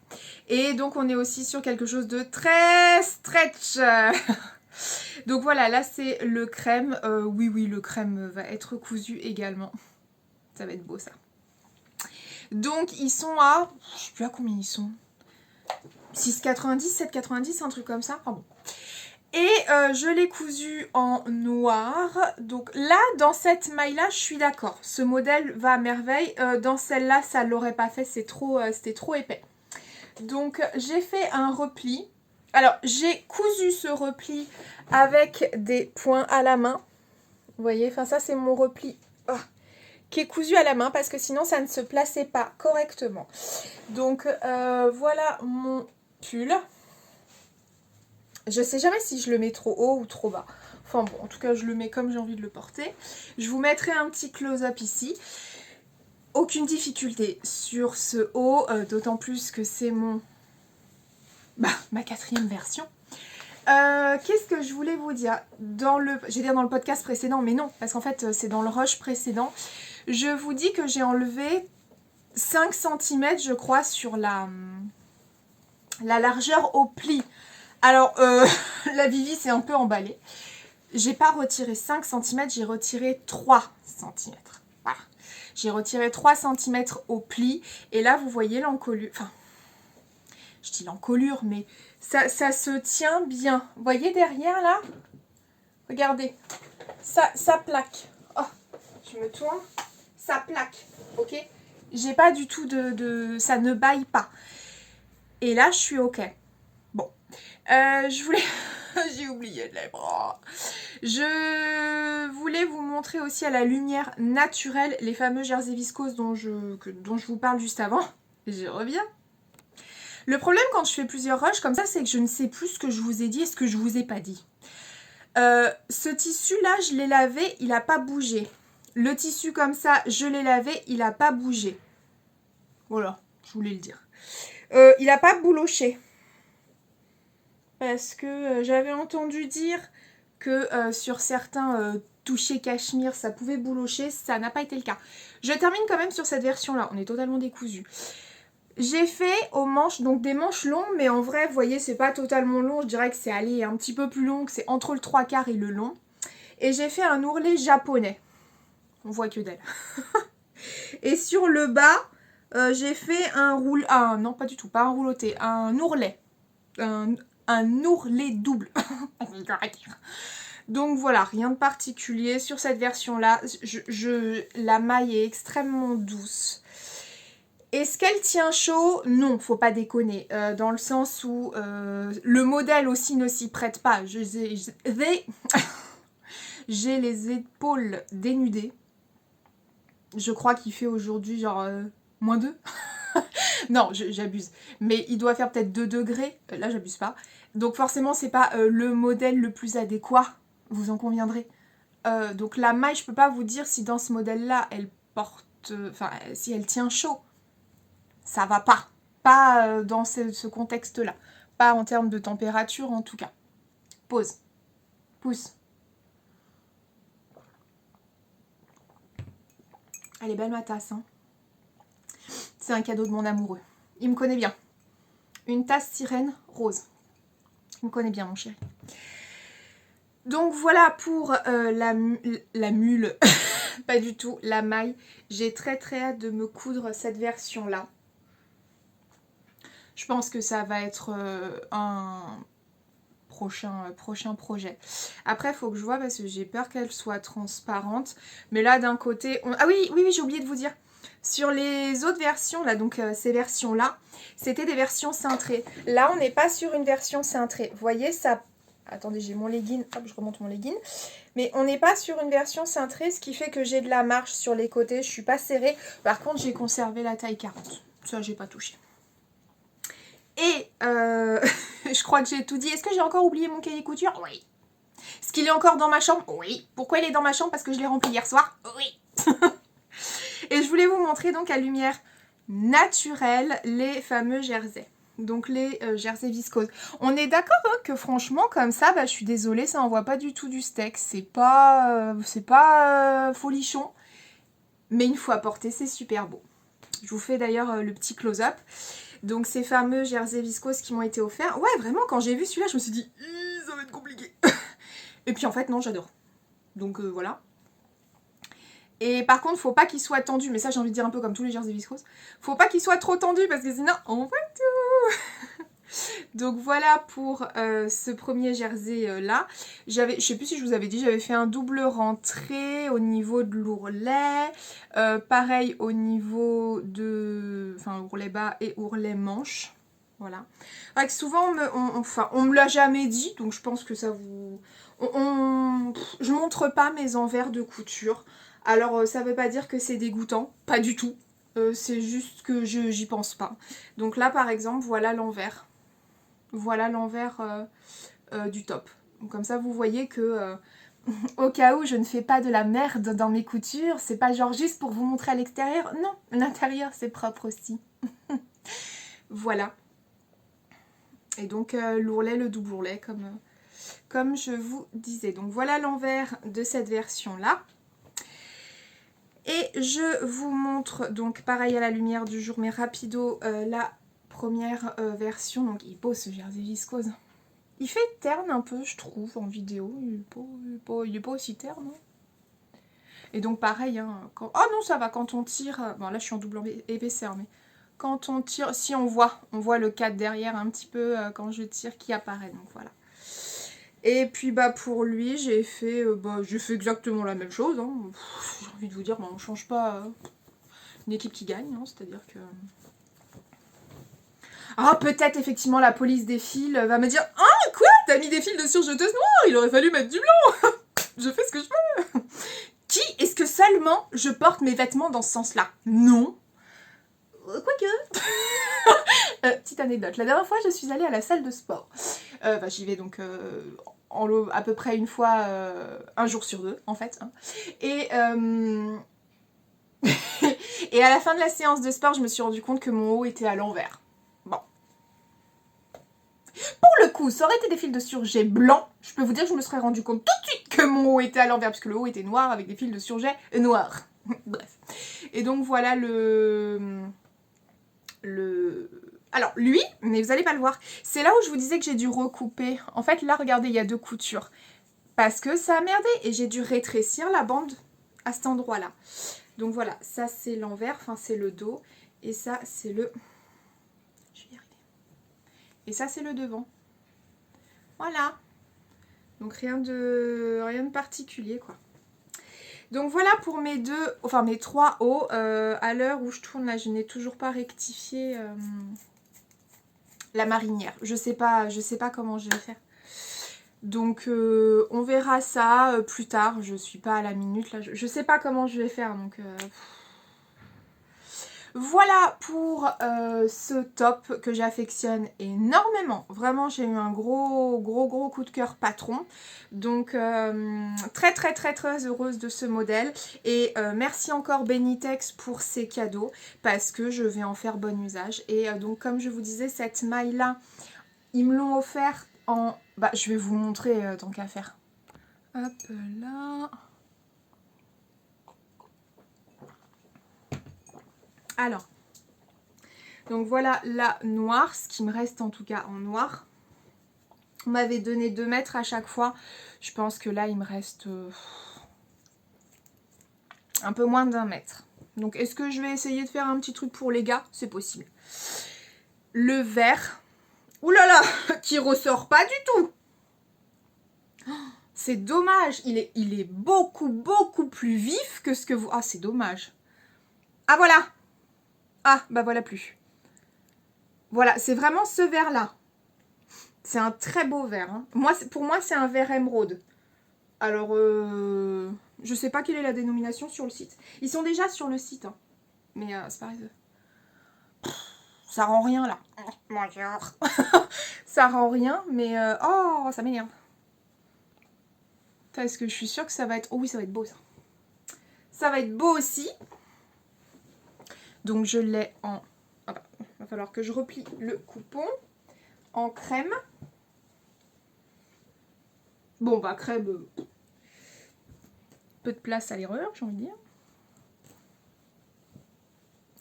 Et donc, on est aussi sur quelque chose de très stretch. Donc voilà, là c'est le crème. Oui, le crème va être cousu également. Ça va être beau ça. Donc ils sont à... Je sais plus à combien ils sont. 6,90, 7,90, un truc comme ça. Enfin bon. Et je l'ai cousu en noir. Donc là, dans cette maille-là, je suis d'accord. Ce modèle va à merveille. Dans celle-là, ça ne l'aurait pas fait. C'était trop épais. Donc j'ai fait un repli. Alors j'ai cousu ce repli avec des points à la main. Vous voyez, enfin ça c'est mon repli qui est cousu à la main parce que sinon ça ne se plaçait pas correctement. Donc voilà mon pull. Je sais jamais si je le mets trop haut ou trop bas. Enfin bon, en tout cas je le mets comme j'ai envie de le porter. Je vous mettrai un petit close-up ici. Aucune difficulté sur ce haut, d'autant plus que c'est ma 4e version. Qu'est-ce que je voulais vous dire j'ai dit dans le podcast précédent, mais non, parce qu'en fait c'est dans le rush précédent. Je vous dis que j'ai enlevé 5 cm je crois sur la largeur au pli. Alors la Vivi s'est un peu emballée. J'ai pas retiré 5 cm, j'ai retiré 3 cm. Voilà. J'ai retiré 3 cm au pli. Et là vous voyez l'encolure. Enfin, je dis l'encolure, mais ça se tient bien. Vous voyez derrière là? Regardez. Ça plaque. Oh, je me tourne. Ça plaque. Ok? J'ai pas du tout ça ne baille pas. Et là, je suis ok. Bon. Je voulais... J'ai oublié de les bras. Je voulais vous montrer aussi à la lumière naturelle les fameux jersey viscose dont je vous parle juste avant. J'y reviens. Le problème quand je fais plusieurs rushs comme ça, c'est que je ne sais plus ce que je vous ai dit et ce que je vous ai pas dit. Ce tissu là, je l'ai lavé, il n'a pas bougé. Le tissu comme ça, je l'ai lavé, il n'a pas bougé. Voilà, je voulais le dire. Il n'a pas bouloché. Parce que j'avais entendu dire que sur certains touchés cachemire, ça pouvait boulocher. Ça n'a pas été le cas. Je termine quand même sur cette version-là. On est totalement décousu. J'ai fait aux manches, donc des manches longues, mais en vrai, vous voyez, c'est pas totalement long. Je dirais que c'est allé un petit peu plus long, que c'est entre le 3/4 et le long. Et j'ai fait un ourlet japonais. On voit que dalle. Et sur le bas, j'ai fait non, pas du tout, pas un rouloté, un ourlet. Un ourlet double. Donc voilà, rien de particulier. Sur cette version-là, la maille est extrêmement douce. Est-ce qu'elle tient chaud? Non, faut pas déconner. Dans le sens où le modèle aussi ne s'y prête pas. J'ai les épaules dénudées. Je crois qu'il fait aujourd'hui genre -2. Non, j'abuse. Mais il doit faire peut-être 2 degrés. Là, j'abuse pas. Donc forcément, c'est pas le modèle le plus adéquat. Vous en conviendrez. Donc la maille, je peux pas vous dire si dans ce modèle-là, elle porte... Enfin, si elle tient chaud. Ça va pas. Pas dans ce contexte-là. Pas en termes de température, en tout cas. Pause. Pouce. Elle est belle ma tasse, hein. C'est un cadeau de mon amoureux. Il me connaît bien. Une tasse sirène rose. Il me connaît bien, mon chéri. Donc voilà pour la mule. Pas du tout, la maille. J'ai très hâte de me coudre cette version-là. Je pense que ça va être un prochain projet. Après, il faut que je vois parce que j'ai peur qu'elle soit transparente. Mais là, d'un côté... Ah oui, j'ai oublié de vous dire. Sur les autres versions, là, donc ces versions-là, c'était des versions cintrées. Là, on n'est pas sur une version cintrée. Vous voyez, ça... Attendez, j'ai mon legging. Hop, je remonte mon legging. Mais on n'est pas sur une version cintrée, ce qui fait que j'ai de la marge sur les côtés. Je suis pas serrée. Par contre, j'ai conservé la taille 40. Ça, j'ai pas touché. Et je crois que j'ai tout dit. Est-ce que j'ai encore oublié mon cahier couture? Oui. Est-ce qu'il est encore dans ma chambre? Oui. Pourquoi il est dans ma chambre? Parce que je l'ai rempli hier soir? Oui. Et je voulais vous montrer donc à lumière naturelle les fameux jerseys. Donc les jerseys viscose. On est d'accord hein, que franchement comme ça, je suis désolée, ça envoie pas du tout du steak. C'est pas folichon. Mais une fois porté, c'est super beau. Je vous fais d'ailleurs le petit close-up. Donc ces fameux jerseys viscose qui m'ont été offerts. Ouais, vraiment, quand j'ai vu celui-là, je me suis dit, ça va être compliqué. Et puis en fait, non, j'adore. Donc voilà. Et par contre, faut pas qu'il soit tendu, mais ça j'ai envie de dire un peu comme tous les jerseys viscose. Faut pas qu'il soit trop tendu parce que sinon on voit tout. Donc voilà pour ce premier jersey là. Je sais plus si je vous avais dit, j'avais fait un double rentré au niveau de l'ourlet. Pareil au niveau de... Enfin, ourlet bas et ourlet manche. Voilà. Avec souvent, on me l'a jamais dit, donc je pense que ça vous... Je montre pas mes envers de couture. Alors, ça veut pas dire que c'est dégoûtant, pas du tout. C'est juste que j'y pense pas. Donc là, par exemple, voilà l'envers. Voilà l'envers du top. Donc, comme ça, vous voyez que au cas où je ne fais pas de la merde dans mes coutures, c'est pas genre juste pour vous montrer à l'extérieur. Non, l'intérieur, c'est propre aussi. Voilà. Et donc, l'ourlet, le double ourlet, comme je vous disais. Donc, voilà l'envers de cette version-là. Et je vous montre, donc pareil à la lumière du jour, mais rapido, la première version. Donc il est beau ce jersey viscose. Il fait terne un peu, je trouve, en vidéo. Il est pas aussi terne. Hein. Et donc pareil, hein, quand... Oh non, ça va, quand on tire... Bon là je suis en double épaisseur, mais quand on tire... Si on voit le cadre derrière un petit peu quand je tire qui apparaît, donc voilà. Et puis bah pour lui j'ai fait exactement la même chose. Hein. J'ai envie de vous dire, on change pas une équipe qui gagne, hein, c'est-à-dire que... Ah peut-être effectivement la police des fils va me dire « Ah quoi, t'as mis des fils de surjeteuse noire, il aurait fallu mettre du blanc. Je fais ce que je veux. » Qui est-ce que seulement je porte mes vêtements dans ce sens-là? Non. Quoique. Petite anecdote, la dernière fois je suis allée à la salle de sport. J'y vais donc à peu près une fois, un jour sur deux en fait. Hein. Et, et à la fin de la séance de sport, je me suis rendu compte que mon haut était à l'envers. Bon. Pour le coup, ça aurait été des fils de surjet blancs, je peux vous dire que je me serais rendu compte tout de suite que mon haut était à l'envers, puisque le haut était noir avec des fils de surjet noirs. Bref. Et donc voilà Alors lui, mais vous allez pas le voir, c'est là où je vous disais que j'ai dû recouper. En fait là regardez, il y a deux coutures. Parce que ça a merdé et j'ai dû rétrécir la bande à cet endroit là. Donc voilà, ça c'est l'envers, enfin c'est le dos. Et ça c'est le... Je vais y arriver. Et ça c'est le devant. Voilà. Donc rien de particulier quoi. Donc voilà pour mes mes trois hauts. À l'heure où je tourne là, je n'ai toujours pas rectifié la marinière. Je sais pas comment je vais faire. Donc on verra ça plus tard. Je suis pas à la minute là. Je sais pas comment je vais faire. Donc voilà pour ce top que j'affectionne énormément. Vraiment, j'ai eu un gros coup de cœur patron. Donc, très heureuse de ce modèle. Et merci encore Benitex pour ces cadeaux parce que je vais en faire bon usage. Et donc, comme je vous disais, cette maille-là, ils me l'ont offert en... je vais vous montrer tant qu'à faire. Hop là... Alors, donc voilà la noire, ce qui me reste en tout cas en noir. On m'avait donné 2 mètres à chaque fois. Je pense que là, il me reste un peu moins d'1 mètre. Donc, est-ce que je vais essayer de faire un petit truc pour les gars? C'est possible. Le vert, oulala, qui ressort pas du tout. C'est dommage. Il est beaucoup plus vif que ce que vous... Ah, c'est dommage. Ah, voilà. Ah, bah voilà plus. Voilà, c'est vraiment ce vert-là. C'est un très beau vert. Hein. Pour moi, c'est un vert émeraude. Alors, je sais pas quelle est la dénomination sur le site. Ils sont déjà sur le site. Hein. Mais c'est pareil. Ça rend rien, là. Bonjour. Ça rend rien, mais... oh, ça m'énerve. Parce que je suis sûre que ça va être... Oh oui, ça va être beau, ça. Ça va être beau aussi. Donc, je l'ai en... Ah bah, va falloir que je replie le coupon. En crème. Bon, bah, crème... peu de place à l'erreur, j'ai envie de dire.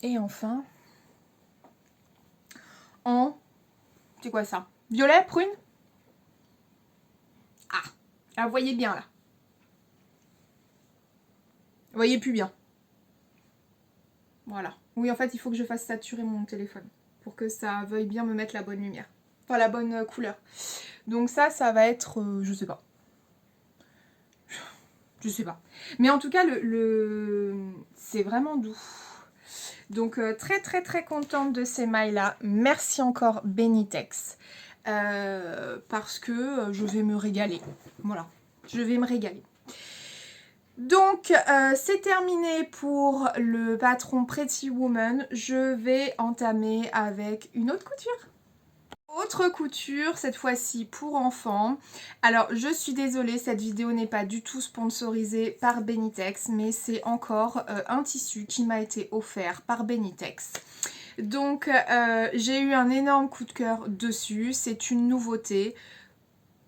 Et enfin... en... C'est quoi ça? Violet, prune? Ah, Là, vous voyez bien, là. Vous voyez plus bien. Voilà. Oui, en fait, il faut que je fasse saturer mon téléphone pour que ça veuille bien me mettre la bonne lumière. Enfin, la bonne couleur. Donc ça va être... je sais pas. Je sais pas. Mais en tout cas, c'est vraiment doux. Donc très très très contente de ces mailles-là. Merci encore Benitex. Parce que je vais me régaler. Voilà. Je vais me régaler. Donc, c'est terminé pour le patron Pretty Woman. Je vais entamer avec une autre couture. Autre couture, cette fois-ci pour enfants. Alors, je suis désolée, cette vidéo n'est pas du tout sponsorisée par Benitex, mais c'est encore un tissu qui m'a été offert par Benitex. Donc, j'ai eu un énorme coup de cœur dessus. C'est une nouveauté.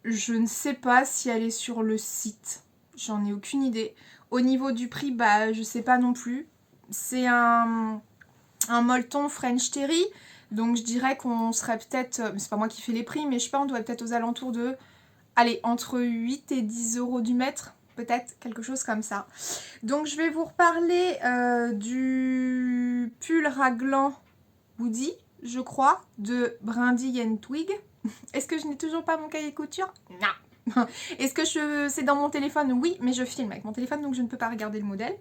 Je ne sais pas si elle est sur le site. J'en ai aucune idée. Au niveau du prix, bah je sais pas non plus. C'est un molleton French Terry. Donc je dirais qu'on serait peut-être... C'est pas moi qui fais les prix, mais je sais pas, on doit peut-être aux alentours de... Allez, entre 8 et 10 euros du mètre. Peut-être, quelque chose comme ça. Donc je vais vous reparler du pull raglan Woody, je crois, de Brindille and Twig. Est-ce que je n'ai toujours pas mon cahier couture? Non. Est-ce que c'est dans mon téléphone? Oui, mais je filme avec mon téléphone, donc je ne peux pas regarder le modèle.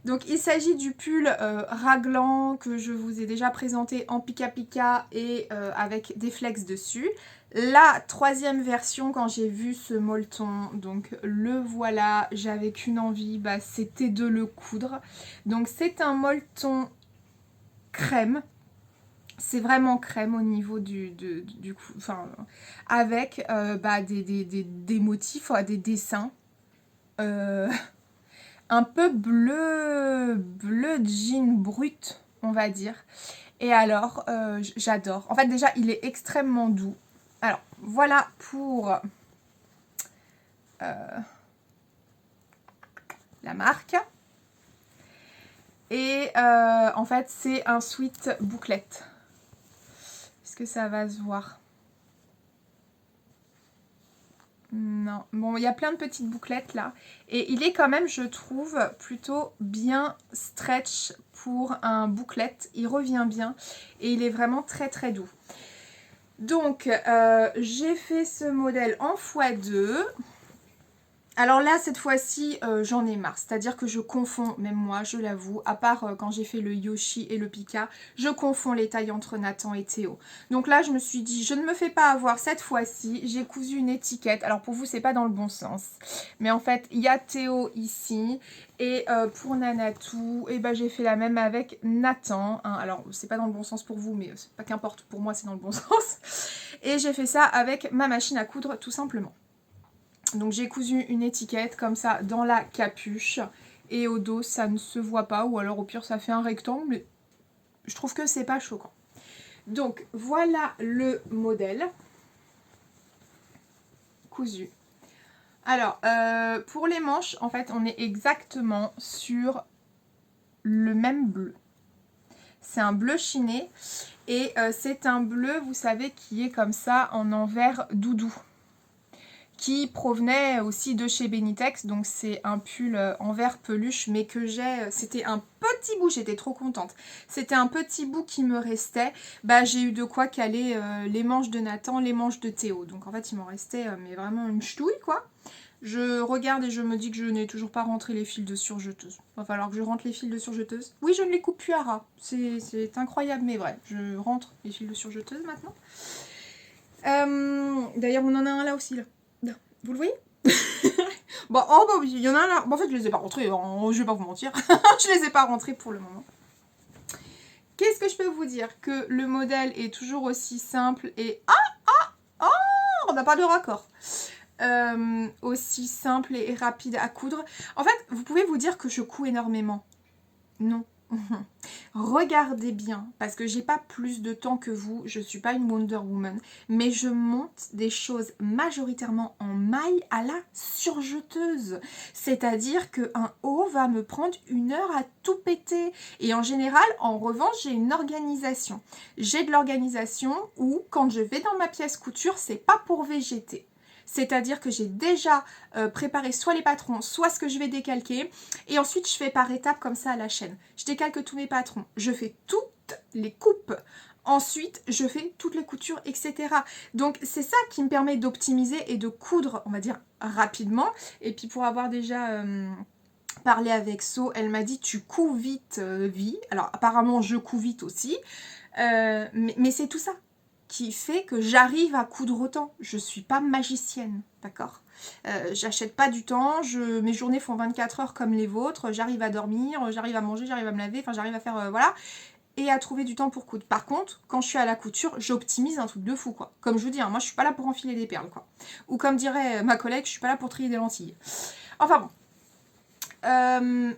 Donc il s'agit du pull raglan que je vous ai déjà présenté en pika-pika et avec des flex dessus. La troisième version, quand j'ai vu ce molleton, donc le voilà, j'avais qu'une envie, bah, c'était de le coudre. Donc c'est un molleton crème. C'est vraiment crème au niveau du enfin, avec bah, des motifs, des dessins un peu bleu jean brut, on va dire. Et alors, j'adore. En fait, déjà, il est extrêmement doux. Alors, voilà pour la marque. Et en fait, c'est un sweat bouclette. Est-ce que ça va se voir? Non. Bon, il y a plein de petites bouclettes là. Et il est quand même, je trouve, plutôt bien stretch pour un bouclette. Il revient bien et il est vraiment très très doux. Donc, j'ai fait ce modèle en x2. Alors là, cette fois-ci, j'en ai marre. C'est-à-dire que je confonds, même moi, je l'avoue, à part quand j'ai fait le Yoshi et le Pika, je confonds les tailles entre Nathan et Théo. Donc là, je me suis dit, je ne me fais pas avoir cette fois-ci. J'ai cousu une étiquette. Alors pour vous, c'est pas dans le bon sens. Mais en fait, il y a Théo ici. Et pour Nanatou, et ben, j'ai fait la même avec Nathan. Hein. Alors, c'est pas dans le bon sens pour vous, mais pas qu'importe. Pour moi, c'est dans le bon sens. Et j'ai fait ça avec ma machine à coudre, tout simplement. Donc j'ai cousu une étiquette comme ça dans la capuche et au dos ça ne se voit pas, ou alors au pire ça fait un rectangle, mais je trouve que c'est pas choquant. Donc voilà le modèle cousu. Alors pour les manches, en fait on est exactement sur le même bleu. C'est un bleu chiné et c'est un bleu, vous savez, qui est comme ça en envers doudou, qui provenait aussi de chez Benitex. Donc c'est un pull en vert peluche, mais que j'ai, c'était un petit bout, j'étais trop contente. C'était un petit bout qui me restait. Bah j'ai eu de quoi caler les manches de Nathan, les manches de Théo. Donc en fait il m'en restait mais vraiment une ch'touille quoi. Je regarde et je me dis que je n'ai toujours pas rentré les fils de surjeteuse. Il va falloir que je rentre les fils de surjeteuse. Oui, je ne les coupe plus à ras. C'est incroyable, mais vrai. Je rentre les fils de surjeteuse maintenant. D'ailleurs, on en a un là aussi, là. Vous le voyez? Bon, oh, bah oui, il y en a un là. Bon, en fait, je les ai pas rentrés. Je vais pas vous mentir. Je les ai pas rentrés pour le moment. Qu'est-ce que je peux vous dire? Que le modèle est toujours aussi simple et... on n'a pas de raccord. Aussi simple et rapide à coudre. En fait, vous pouvez vous dire que je couds énormément. Non. Regardez bien, parce que j'ai pas plus de temps que vous, je suis pas une Wonder Woman, mais je monte des choses majoritairement en maille à la surjeteuse. C'est-à-dire qu'un haut va me prendre 1 heure à tout péter. Et en général, en revanche, j'ai une organisation. J'ai de l'organisation où, quand je vais dans ma pièce couture, c'est pas pour végéter. C'est-à-dire que j'ai déjà préparé soit les patrons, soit ce que je vais décalquer. Et ensuite, je fais par étapes comme ça à la chaîne. Je décalque tous mes patrons. Je fais toutes les coupes. Ensuite, je fais toutes les coutures, etc. Donc, c'est ça qui me permet d'optimiser et de coudre, on va dire, rapidement. Et puis, pour avoir déjà parlé avec So, elle m'a dit, tu couds vite, vie. Alors, apparemment, je couds vite aussi. Mais c'est tout ça qui fait que j'arrive à coudre autant. Je suis pas magicienne, d'accord? J'achète pas du temps, mes journées font 24 heures comme les vôtres, j'arrive à dormir, j'arrive à manger, j'arrive à me laver, enfin j'arrive à faire, voilà, et à trouver du temps pour coudre. Par contre, quand je suis à la couture, j'optimise un truc de fou, quoi. Comme je vous dis, hein, moi je suis pas là pour enfiler des perles, quoi. Ou comme dirait ma collègue, je suis pas là pour trier des lentilles. Enfin bon.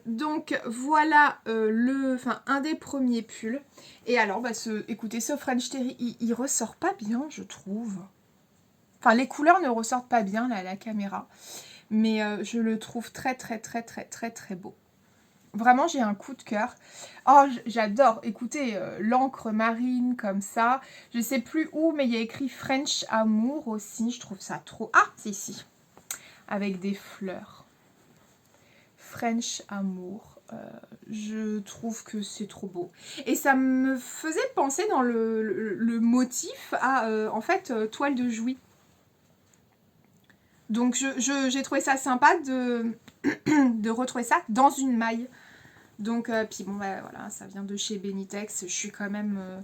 Donc voilà un des premiers pulls. Et alors, écoutez, ce French Terry, il ressort pas bien, je trouve. Enfin, les couleurs ne ressortent pas bien là, à la caméra. Mais je le trouve très beau. Vraiment, j'ai un coup de cœur. Oh, j'adore. Écoutez, l'encre marine comme ça. Je sais plus où, mais il y a écrit French Amour aussi. Je trouve ça trop... Ah, c'est ici. Avec des fleurs. French Amour. Je trouve que c'est trop beau. Et ça me faisait penser dans le motif à, en fait, toile de Jouy. Donc, j'ai trouvé ça sympa de retrouver ça dans une maille. Donc, puis bon, voilà, ça vient de chez Benitex. Je suis quand même...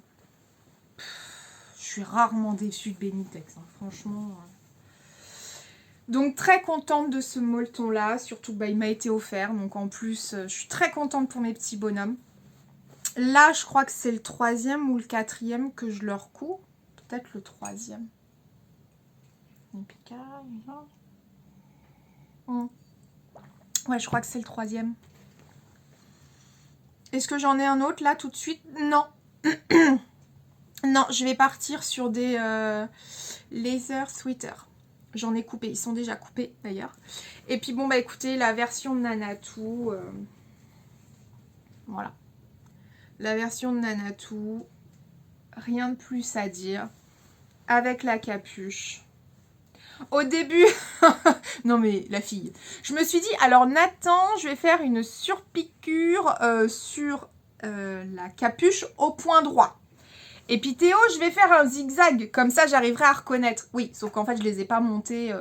je suis rarement déçue de Benitex, hein, franchement... Donc très contente de ce molleton là, surtout il m'a été offert, donc en plus je suis très contente pour mes petits bonhommes. Là je crois que c'est le 3e ou le 4e que je leur couds, peut-être le 3e. Ouais, je crois que c'est le 3e. Est-ce que j'en ai un autre là tout de suite? Non. Non, je vais partir sur des laser sweaters. J'en ai coupé, ils sont déjà coupés d'ailleurs. Et puis bon, écoutez, la version de Nanatou. Voilà. La version de Nanatou. Rien de plus à dire. Avec la capuche. Au début... non mais la fille. Je me suis dit, alors Nathan, je vais faire une surpiqûre sur la capuche au point droit. Et puis Théo, je vais faire un zigzag, comme ça j'arriverai à reconnaître. Oui, sauf qu'en fait je les ai pas montés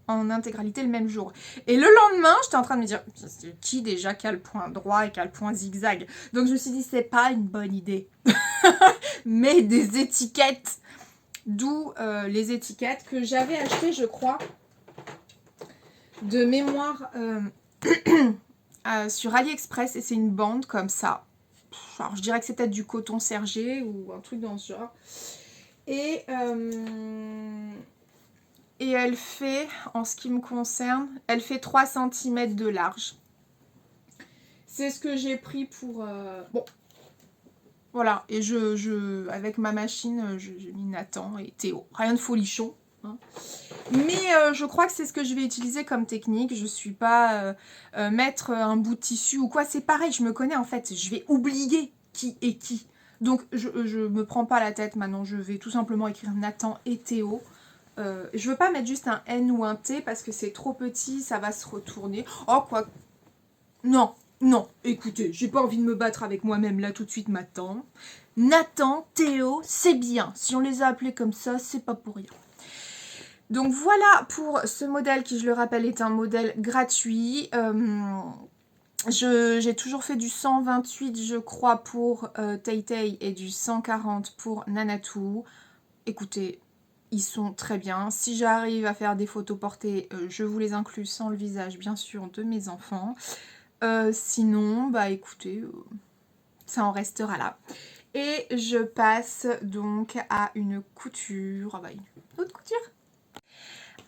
en intégralité le même jour. Et le lendemain, j'étais en train de me dire, c'est qui déjà qui a le point droit et qui a le point zigzag? Donc je me suis dit, c'est pas une bonne idée. Mais des étiquettes, d'où les étiquettes que j'avais achetées, je crois, de mémoire sur AliExpress. Et c'est une bande comme ça. Alors, je dirais que c'est peut-être du coton sergé ou un truc dans ce genre. Et elle fait, en ce qui me concerne, elle fait 3 cm de large. C'est ce que j'ai pris pour... bon, voilà. Et avec ma machine, j'ai mis Nathan et Théo. Rien de folichon. Hein. Mais je crois que c'est ce que je vais utiliser comme technique. Je ne suis pas mettre un bout de tissu ou quoi. C'est pareil, je me connais en fait. Je vais oublier qui est qui. Donc je me prends pas la tête maintenant. Je vais tout simplement écrire Nathan et Théo. Je veux pas mettre juste un N ou un T parce que c'est trop petit. Ça va se retourner. Oh quoi. Non, non. Écoutez, j'ai pas envie de me battre avec moi-même là tout de suite maintenant. Nathan, Théo, c'est bien. Si on les a appelés comme ça, c'est pas pour rien. Donc voilà pour ce modèle qui, je le rappelle, est un modèle gratuit. J'ai toujours fait du 128, je crois, pour Tay Tay et du 140 pour Nanatou. Écoutez, ils sont très bien. Si j'arrive à faire des photos portées, je vous les inclus sans le visage, bien sûr, de mes enfants. Sinon, écoutez, ça en restera là. Et je passe donc à une couture. Une autre couture.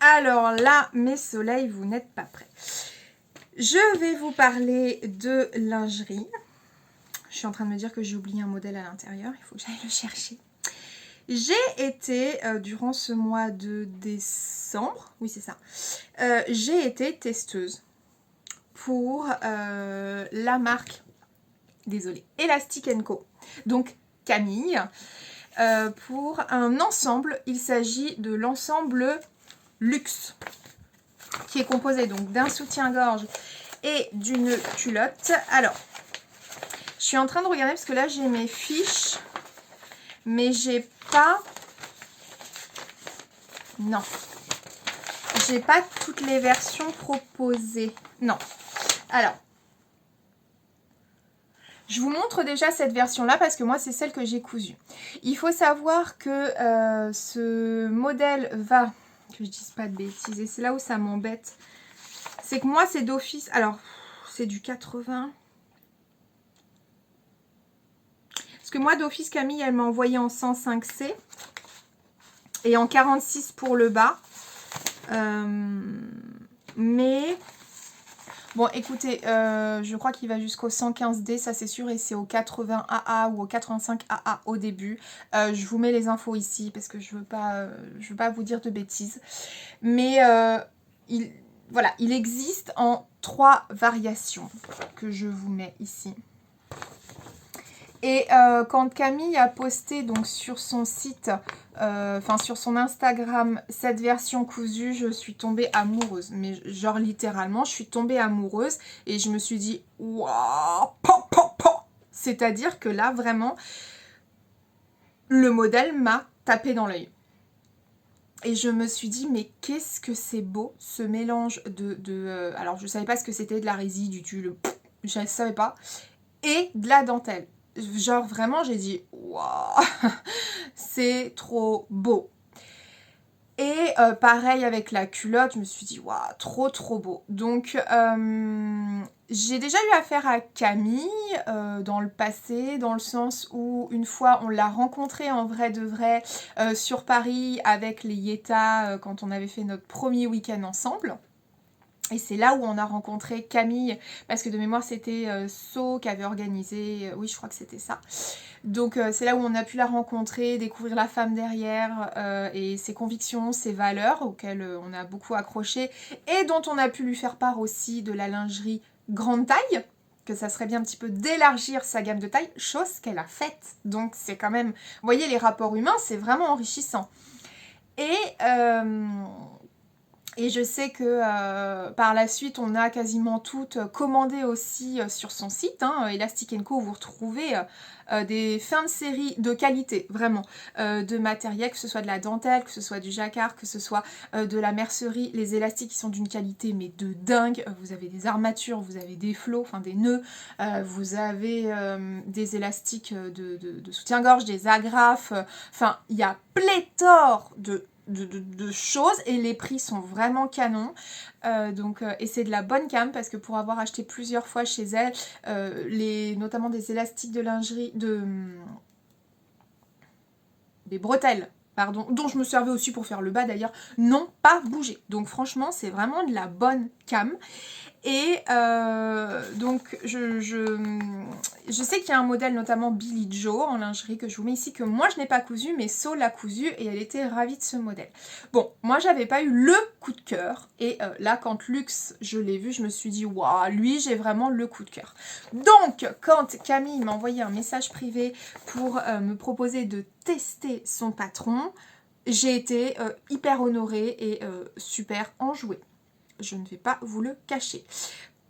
Alors là, mes soleils, vous n'êtes pas prêts. Je vais vous parler de lingerie. Je suis en train de me dire que j'ai oublié un modèle à l'intérieur. Il faut que j'aille le chercher. J'ai été, durant ce mois de décembre, oui c'est ça, j'ai été testeuse pour la marque, désolée, Elastic & Co. Donc Camille, pour un ensemble. Il s'agit de l'ensemble luxe, qui est composé donc d'un soutien-gorge et d'une culotte. Alors, je suis en train de regarder parce que là j'ai mes fiches, mais j'ai pas... Non. J'ai pas toutes les versions proposées. Non. Alors, je vous montre déjà cette version-là parce que moi, c'est celle que j'ai cousue. Il faut savoir que ce modèle va... Que je dise pas de bêtises. Et c'est là où ça m'embête. C'est que moi, c'est d'office... Alors, c'est du 80... Parce que moi, d'office, Camille, elle m'a envoyé en 105C. Et en 46 pour le bas. Mais... Bon, écoutez, je crois qu'il va jusqu'au 115D, ça c'est sûr, et c'est au 80 AA ou au 85 AA au début. Je vous mets les infos ici parce que je veux pas vous dire de bêtises. Mais voilà, il existe en 3 variations que je vous mets ici. Et quand Camille a posté donc sur son site, sur son Instagram, cette version cousue, je suis tombée amoureuse. Mais genre littéralement, je suis tombée amoureuse et je me suis dit, waouh, c'est-à-dire que là, vraiment, le modèle m'a tapé dans l'œil. Et je me suis dit, mais qu'est-ce que c'est beau, ce mélange de alors, je ne savais pas ce que c'était, de la résille, du tulle, je ne savais pas, et de la dentelle. Genre vraiment j'ai dit waouh, c'est trop beau. Et pareil avec la culotte, je me suis dit waouh, trop beau. Donc j'ai déjà eu affaire à Camille dans le passé, dans le sens où une fois on l'a rencontrée en vrai de vrai sur Paris avec les Yeta quand on avait fait notre premier week-end ensemble. Et c'est là où on a rencontré Camille, parce que de mémoire c'était So qui avait organisé, oui je crois que c'était ça. Donc c'est là où on a pu la rencontrer, découvrir la femme derrière et ses convictions, ses valeurs auxquelles on a beaucoup accroché et dont on a pu lui faire part aussi de la lingerie grande taille, que ça serait bien un petit peu d'élargir sa gamme de taille, chose qu'elle a faite. Donc c'est quand même, vous voyez les rapports humains, c'est vraiment enrichissant. Et je sais que par la suite, on a quasiment toutes commandé aussi sur son site, Elastic & Co, où vous retrouvez des fins de série de qualité, vraiment, de matériel, que ce soit de la dentelle, que ce soit du jacquard, que ce soit de la mercerie, les élastiques qui sont d'une qualité mais de dingue, vous avez des armatures, vous avez des flots, enfin des nœuds, vous avez des élastiques de soutien-gorge, des agrafes, enfin il y a pléthore de choses et les prix sont vraiment canons et c'est de la bonne cam parce que pour avoir acheté plusieurs fois chez elle notamment des élastiques de lingerie des bretelles pardon, dont je me servais aussi pour faire le bas d'ailleurs, n'ont pas bougé. Donc franchement c'est vraiment de la bonne cam. Et donc je sais qu'il y a un modèle notamment Billy Joe en lingerie que je vous mets ici, que moi je n'ai pas cousu mais So l'a cousu et elle était ravie de ce modèle. Bon, moi j'avais pas eu le coup de cœur et là quand Luxe je l'ai vu, je me suis dit waouh, lui j'ai vraiment le coup de cœur. Donc quand Camille m'a envoyé un message privé pour me proposer de tester son patron, j'ai été hyper honorée et super enjouée. Je ne vais pas vous le cacher.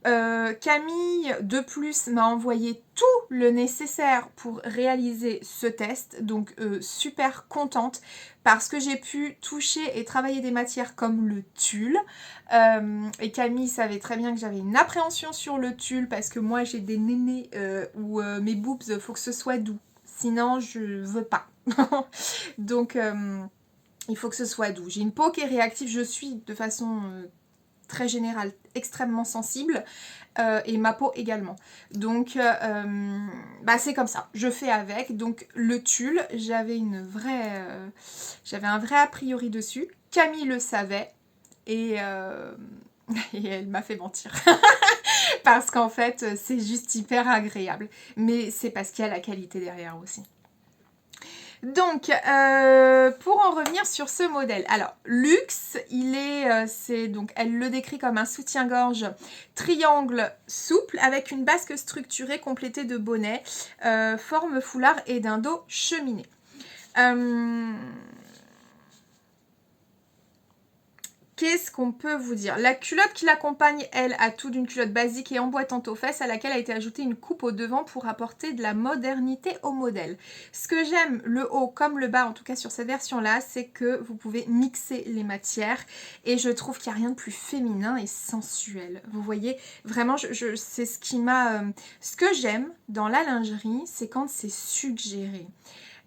Camille, de plus, m'a envoyé tout le nécessaire pour réaliser ce test. Donc, super contente parce que j'ai pu toucher et travailler des matières comme le tulle. Et Camille savait très bien que j'avais une appréhension sur le tulle parce que moi, j'ai des nénés où mes boobs, il faut que ce soit doux. Sinon, je veux pas. Donc, il faut que ce soit doux. J'ai une peau qui est réactive. Je suis de façon... très générale, extrêmement sensible et ma peau également. Donc c'est comme ça, je fais avec. Donc le tulle, j'avais un vrai a priori dessus. Camille le savait et elle m'a fait mentir. Parce qu'en fait, c'est juste hyper agréable. Mais c'est parce qu'il y a la qualité derrière aussi. Donc, pour en revenir sur ce modèle, alors Luxe, donc elle le décrit comme un soutien-gorge triangle souple avec une basque structurée complétée de bonnets, forme foulard et d'un dos cheminé. Qu'est-ce qu'on peut vous dire? La culotte qui l'accompagne, elle, a tout d'une culotte basique et emboîtante aux fesses à laquelle a été ajoutée une coupe au devant pour apporter de la modernité au modèle. Ce que j'aime, le haut comme le bas, en tout cas sur cette version-là, c'est que vous pouvez mixer les matières et je trouve qu'il n'y a rien de plus féminin et sensuel. Vous voyez, vraiment, c'est ce qui m'a... ce que j'aime dans la lingerie, c'est quand c'est suggéré.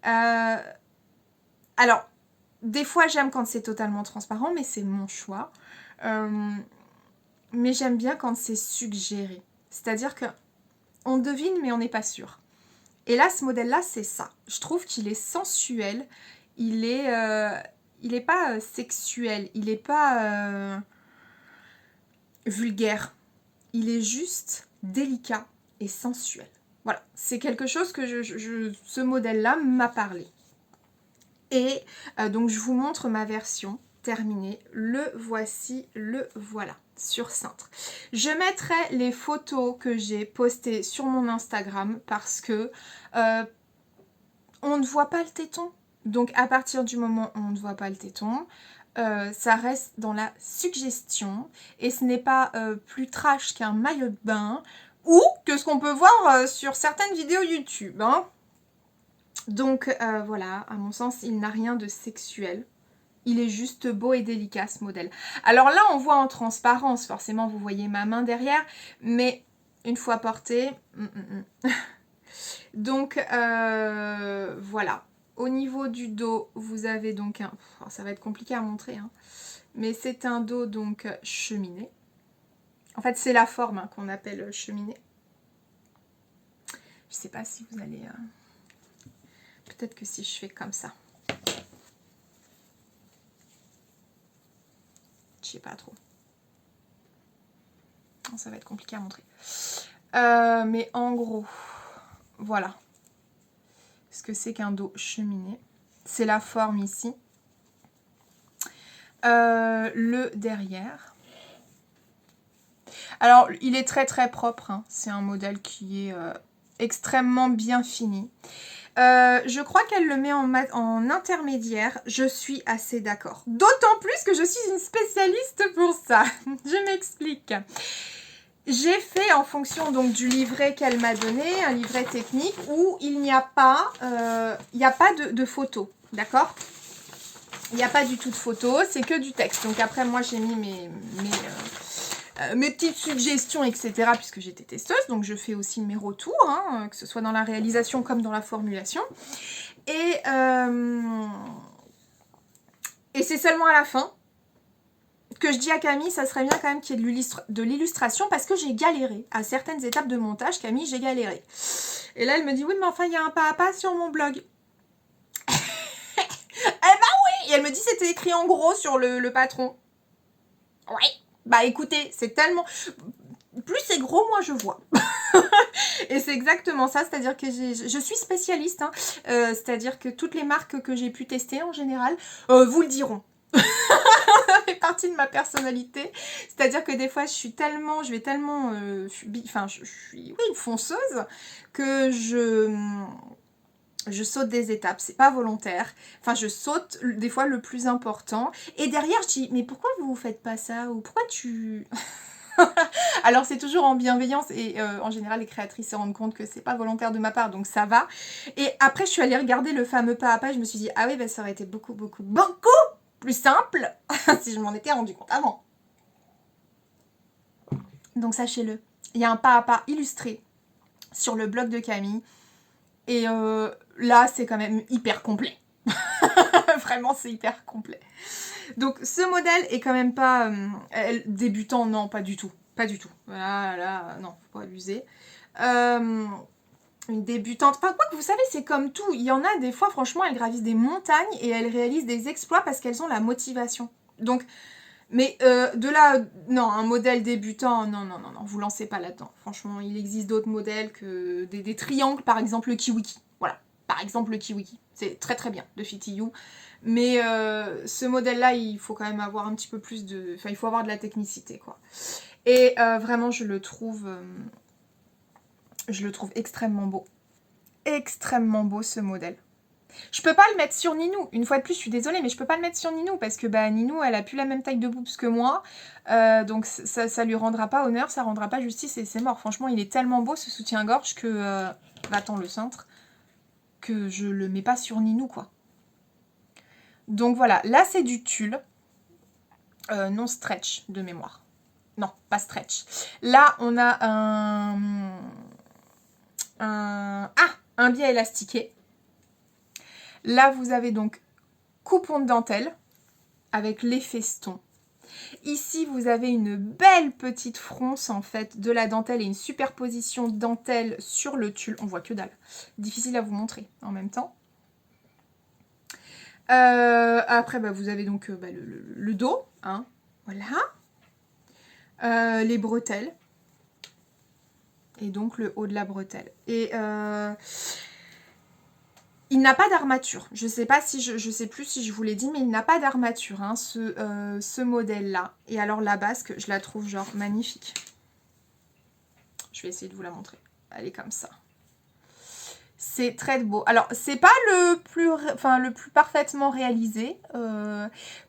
Alors... Des fois, j'aime quand c'est totalement transparent, mais c'est mon choix. Mais j'aime bien quand c'est suggéré. C'est-à-dire que on devine, mais on n'est pas sûr. Et là, ce modèle-là, c'est ça. Je trouve qu'il est sensuel. Il est pas sexuel. Il n'est pas vulgaire. Il est juste délicat et sensuel. Voilà. C'est quelque chose que ce modèle-là m'a parlé. Et donc je vous montre ma version terminée. Le voici, le voilà, sur cintre. Je mettrai les photos que j'ai postées sur mon Instagram parce que on ne voit pas le téton. Donc à partir du moment où on ne voit pas le téton, ça reste dans la suggestion et ce n'est pas plus trash qu'un maillot de bain ou que ce qu'on peut voir sur certaines vidéos YouTube, hein. Donc voilà, à mon sens, il n'a rien de sexuel. Il est juste beau et délicat ce modèle. Alors là, on voit en transparence, forcément vous voyez ma main derrière, mais une fois porté... Donc voilà. Au niveau du dos, vous avez donc un... ça va être compliqué à montrer, hein. Mais c'est un dos donc cheminé. En fait, c'est la forme hein, qu'on appelle cheminée. Je sais pas si vous allez... Peut-être que si je fais comme ça. Je sais pas trop. Ça va être compliqué à montrer. Mais en gros, voilà. Ce que c'est qu'un dos cheminé. C'est la forme ici. Le derrière. Alors, il est très très propre. Hein. C'est un modèle qui est extrêmement bien fini. Je crois qu'elle le met en intermédiaire. Je suis assez d'accord. D'autant plus que je suis une spécialiste pour ça. Je m'explique. J'ai fait en fonction donc du livret qu'elle m'a donné, un livret technique où il n'y a pas, de photos, d'accord? Il n'y a pas du tout de photos, c'est que du texte. Donc après, moi, j'ai mis mes petites suggestions, etc. puisque j'étais testeuse, donc je fais aussi mes retours, hein, que ce soit dans la réalisation comme dans la formulation. Et c'est seulement à la fin que je dis à Camille, ça serait bien quand même qu'il y ait de l'illustration parce que j'ai galéré. À certaines étapes de montage, Camille, j'ai galéré. Et là, elle me dit, oui, mais enfin, il y a un pas à pas sur mon blog. Eh ben oui. Et elle me dit, c'était écrit en gros sur le patron. Oui. Bah écoutez, c'est tellement... Plus c'est gros, moins je vois. Et c'est exactement ça, c'est-à-dire que je suis spécialiste, hein, c'est-à-dire que toutes les marques que j'ai pu tester en général, vous le diront. Ça fait partie de ma personnalité, c'est-à-dire que des fois je suis tellement, je suis une fonceuse que je saute des étapes, c'est pas volontaire, enfin je saute des fois le plus important et derrière je dis mais pourquoi vous faites pas ça ou pourquoi tu... Alors c'est toujours en bienveillance et en général les créatrices se rendent compte que c'est pas volontaire de ma part donc ça va. Et après je suis allée regarder le fameux pas à pas et je me suis dit ah oui bah, ça aurait été beaucoup plus simple si je m'en étais rendu compte avant. Donc sachez-le, il y a un pas à pas illustré sur le blog de Camille et là c'est quand même hyper complet. Vraiment c'est hyper complet. Donc ce modèle est quand même pas débutant, non pas du tout. Pas du tout. Là, non, faut pas abuser. Une débutante, enfin quoi que vous savez, c'est comme tout. Il y en a des fois, franchement, elles gravissent des montagnes et elles réalisent des exploits parce qu'elles ont la motivation. Donc, mais de là, non, un modèle débutant, non, vous lancez pas là-dedans. Franchement, il existe d'autres modèles que des triangles, par exemple le Kiwiki. Voilà, par exemple le Kiwiki. C'est très très bien de Fitty You. Mais ce modèle-là, il faut quand même avoir un petit peu plus de... Enfin, il faut avoir de la technicité, quoi. Et vraiment, je le trouve extrêmement beau. Extrêmement beau, ce modèle. Je peux pas le mettre sur Ninou. Une fois de plus, je suis désolée, mais je peux pas le mettre sur Ninou parce que bah, Ninou, elle a plus la même taille de boobs que moi. Donc ça lui rendra pas honneur, ça rendra pas justice et c'est mort. Franchement, il est tellement beau ce soutien-gorge que... bah, attends, le cintre. Que je le mets pas sur Ninou, quoi. Donc voilà, là c'est du tulle. Non stretch de mémoire. Non, pas stretch. Là, on a un biais élastiqué. Là, vous avez donc coupon de dentelle avec les festons. Ici, vous avez une belle petite fronce en fait de la dentelle et une superposition dentelle sur le tulle. On voit que dalle. Difficile à vous montrer en même temps. Après, bah, vous avez donc bah, le dos. Hein, voilà. Les bretelles. Et donc le haut de la bretelle. Et il n'a pas d'armature. Je sais pas si je sais plus si je vous l'ai dit, mais il n'a pas d'armature, hein, ce modèle-là. Et alors la basque, je la trouve genre magnifique. Je vais essayer de vous la montrer. Elle est comme ça. C'est très beau. Alors, c'est pas le plus parfaitement réalisé,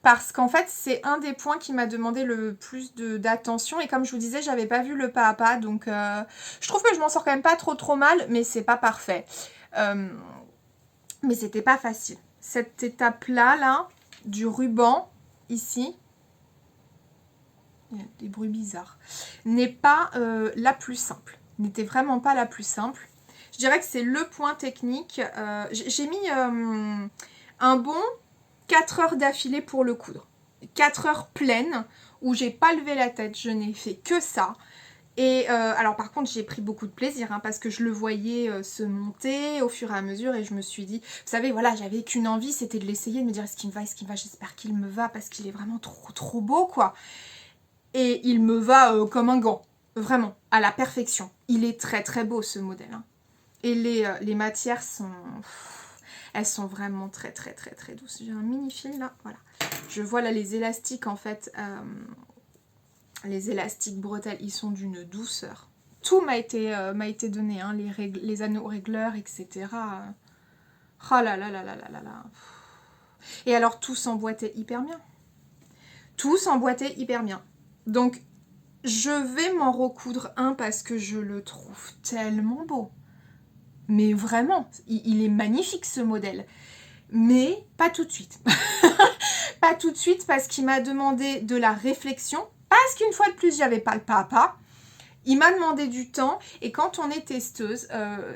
parce qu'en fait, c'est un des points qui m'a demandé le plus d'attention. Et comme je vous disais, j'avais pas vu le pas à pas, donc je trouve que je m'en sors quand même pas trop mal, mais c'est pas parfait. Mais c'était pas facile. Cette étape-là, là, du ruban, ici, il y a des bruits bizarres, n'est pas la plus simple. N'était vraiment pas la plus simple. Je dirais que c'est le point technique. J'ai mis un bon 4 heures d'affilée pour le coudre. 4 heures pleines où j'ai pas levé la tête. Je n'ai fait que ça. Et alors par contre j'ai pris beaucoup de plaisir hein, parce que je le voyais se monter au fur et à mesure et je me suis dit, vous savez voilà, j'avais qu'une envie, c'était de l'essayer, de me dire est-ce qu'il me va, j'espère qu'il me va parce qu'il est vraiment trop beau quoi. Et il me va comme un gant, vraiment, à la perfection. Il est très beau ce modèle. Hein. Et les matières sont... Elles sont vraiment très douces. J'ai un mini fil là, voilà. Je vois là les élastiques en fait. Les élastiques bretelles, ils sont d'une douceur. Tout m'a été donné, hein, les anneaux régleurs, etc. Oh là là là là là là là. Et alors tout s'emboîtait hyper bien. Tout s'emboîtait hyper bien. Donc je vais m'en recoudre un parce que je le trouve tellement beau. Mais vraiment, il est magnifique ce modèle. Mais pas tout de suite. Pas tout de suite parce qu'il m'a demandé de la réflexion. Parce qu'une fois de plus, j'avais pas le pas à pas. Il m'a demandé du temps. Et quand on est testeuse,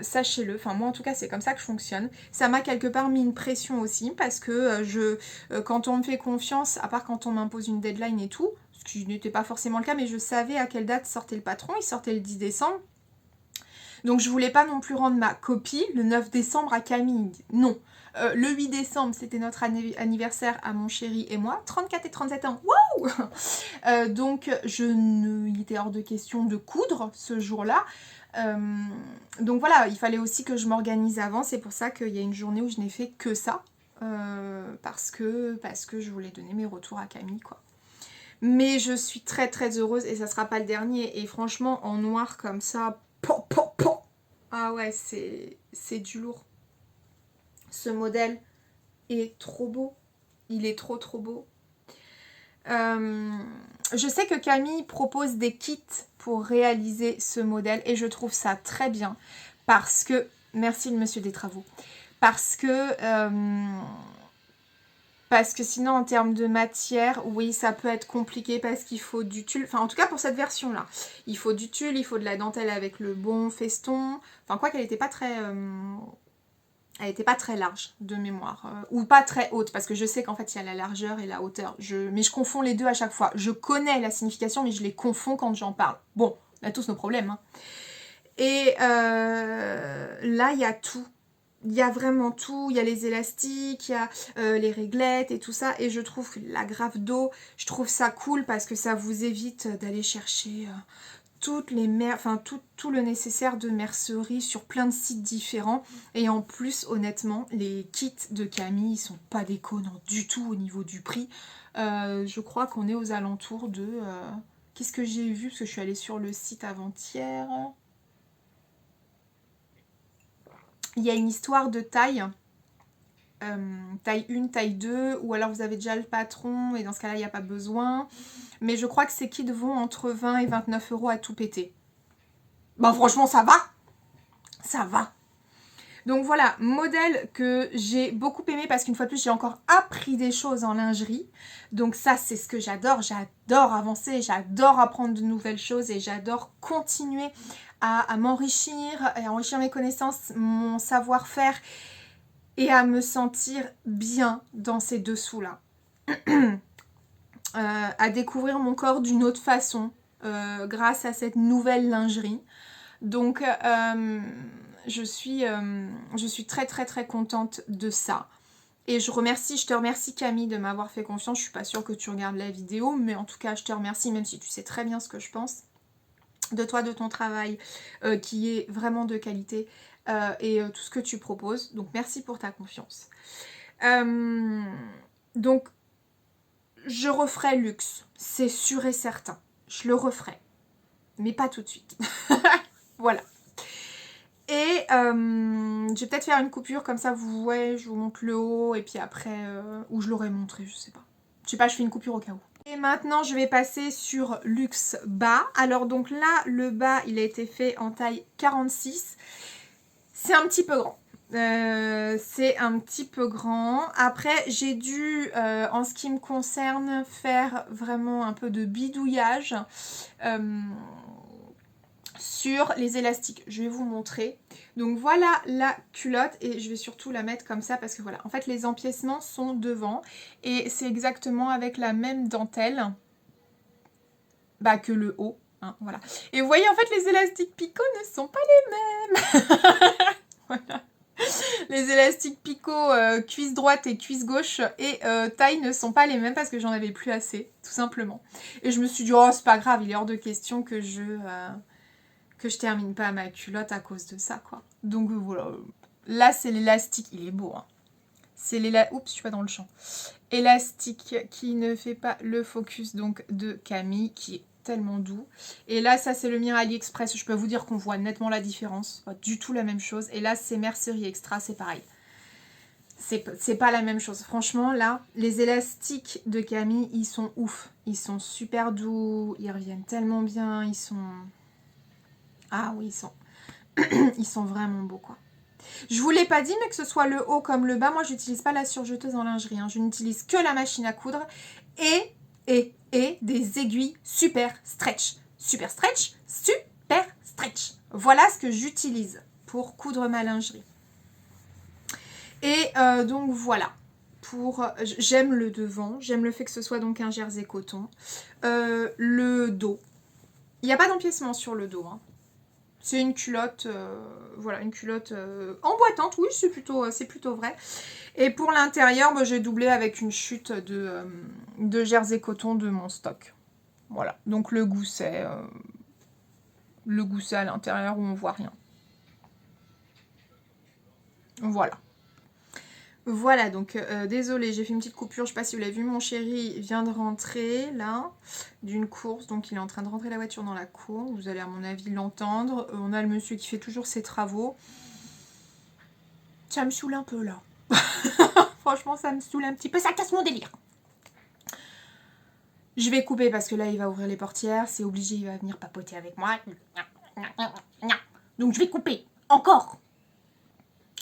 sachez-le, enfin moi en tout cas c'est comme ça que je fonctionne. Ça m'a quelque part mis une pression aussi. Parce que quand on me fait confiance, à part quand on m'impose une deadline et tout, ce qui n'était pas forcément le cas, mais je savais à quelle date sortait le patron. Il sortait le 10 décembre. Donc je voulais pas non plus rendre ma copie le 9 décembre à Camille. Non. Le 8 décembre, c'était notre anniversaire à mon chéri et moi. 34 et 37 ans. Wouh Donc il était hors de question de coudre ce jour-là. Donc voilà, il fallait aussi que je m'organise avant. C'est pour ça qu'il y a une journée où je n'ai fait que ça. Parce que je voulais donner mes retours à Camille, quoi. Mais je suis très heureuse et ça sera pas le dernier. Et franchement, en noir comme ça... Ah ouais, c'est du lourd. Ce modèle est trop beau. Il est trop beau. Je sais que Camille propose des kits pour réaliser ce modèle et je trouve ça très bien parce que... Merci le monsieur des travaux. Parce que sinon en termes de matière, oui ça peut être compliqué parce qu'il faut du tulle, enfin en tout cas pour cette version là, il faut du tulle, il faut de la dentelle avec le bon feston, enfin quoi qu'elle n'était pas très... elle n'était pas très large de mémoire, ou pas très haute, parce que je sais qu'en fait il y a la largeur et la hauteur, mais je confonds les deux à chaque fois. Je connais la signification mais je les confonds quand j'en parle. Bon, on a tous nos problèmes. Hein. Et là il y a tout. Il y a vraiment tout, il y a les élastiques, il y a les réglettes et tout ça. Et je trouve que la graffe d'eau, je trouve ça cool parce que ça vous évite d'aller chercher toutes les tout le nécessaire de mercerie sur plein de sites différents. Et en plus, honnêtement, les kits de Camille, ils sont pas déconnants du tout au niveau du prix. Je crois qu'on est aux alentours de... Qu'est-ce que j'ai vu? Parce que je suis allée sur le site avant-hier... Il y a une histoire de taille. taille 1, taille 2, ou alors vous avez déjà le patron et dans ce cas-là, il n'y a pas besoin. Mais je crois que ces kits vont entre 20 et 29 € à tout péter. Bah franchement, ça va. Ça va. Donc voilà, modèle que j'ai beaucoup aimé parce qu'une fois de plus, j'ai encore appris des choses en lingerie. Donc ça, c'est ce que j'adore. J'adore avancer, j'adore apprendre de nouvelles choses et j'adore continuer à m'enrichir, à enrichir mes connaissances, mon savoir-faire et à me sentir bien dans ces dessous-là. À découvrir mon corps d'une autre façon grâce à cette nouvelle lingerie. Donc, je suis très très très contente de ça. Et je te remercie Camille de m'avoir fait confiance. Je suis pas sûre que tu regardes la vidéo, mais en tout cas, je te remercie, même si tu sais très bien ce que je pense de toi, de ton travail, qui est vraiment de qualité, et tout ce que tu proposes. Donc, merci pour ta confiance. Donc, je referai luxe, c'est sûr et certain. Je le referai, mais pas tout de suite. Voilà. Et je vais peut-être faire une coupure comme ça, vous voyez, je vous montre le haut et puis après, ou je l'aurais montré, je sais pas. Je sais pas, je fais une coupure au cas où. Et maintenant, je vais passer sur luxe bas. Alors donc là, le bas, il a été fait en taille 46. C'est un petit peu grand. C'est un petit peu grand. Après, j'ai dû, en ce qui me concerne, faire vraiment un peu de bidouillage sur les élastiques. Je vais vous montrer. Donc voilà la culotte et je vais surtout la mettre comme ça parce que voilà, en fait les empiècements sont devant et c'est exactement avec la même dentelle que le haut. Hein, voilà. Et vous voyez en fait les élastiques picots ne sont pas les mêmes. Voilà. Les élastiques picots cuisse droite et cuisse gauche et taille ne sont pas les mêmes parce que j'en avais plus assez, tout simplement. Et je me suis dit, oh c'est pas grave, il est hors de question que je termine pas ma culotte à cause de ça, quoi. Donc voilà. Là, c'est l'élastique. Il est beau, hein. C'est l'élastique... Oups, je suis pas dans le champ. Élastique qui ne fait pas le focus, donc, de Camille, qui est tellement doux. Et là, ça, c'est le mien AliExpress. Je peux vous dire qu'on voit nettement la différence. Pas du tout la même chose. Et là, c'est Mercerie Extra, c'est pareil. C'est pas la même chose. Franchement, là, les élastiques de Camille, ils sont ouf. Ils sont super doux. Ils reviennent tellement bien. Ils sont... Ah oui, ils sont vraiment beaux, quoi. Je vous l'ai pas dit, mais que ce soit le haut comme le bas, moi, j'utilise pas la surjeteuse en lingerie. Hein. Je n'utilise que la machine à coudre et des aiguilles super stretch. Super stretch, super stretch. Voilà ce que j'utilise pour coudre ma lingerie. Et donc, voilà. J'aime le devant. J'aime le fait que ce soit donc un jersey coton. Le dos. Il n'y a pas d'empiècement sur le dos, hein. C'est une culotte, voilà, une culotte emboîtante, oui, c'est plutôt vrai. Et pour l'intérieur, moi, j'ai doublé avec une chute de jersey coton de mon stock. Voilà, donc le gousset à l'intérieur où on voit rien. Voilà. Voilà, donc désolée, j'ai fait une petite coupure, je sais pas si vous l'avez vu, mon chéri vient de rentrer, là, d'une course, donc il est en train de rentrer la voiture dans la cour, vous allez à mon avis l'entendre. On a le monsieur qui fait toujours ses travaux. Ça me saoule un peu, là. Franchement, ça me saoule un petit peu, ça casse mon délire. Je vais couper parce que là, il va ouvrir les portières, c'est obligé, il va venir papoter avec moi. Donc je vais couper, encore.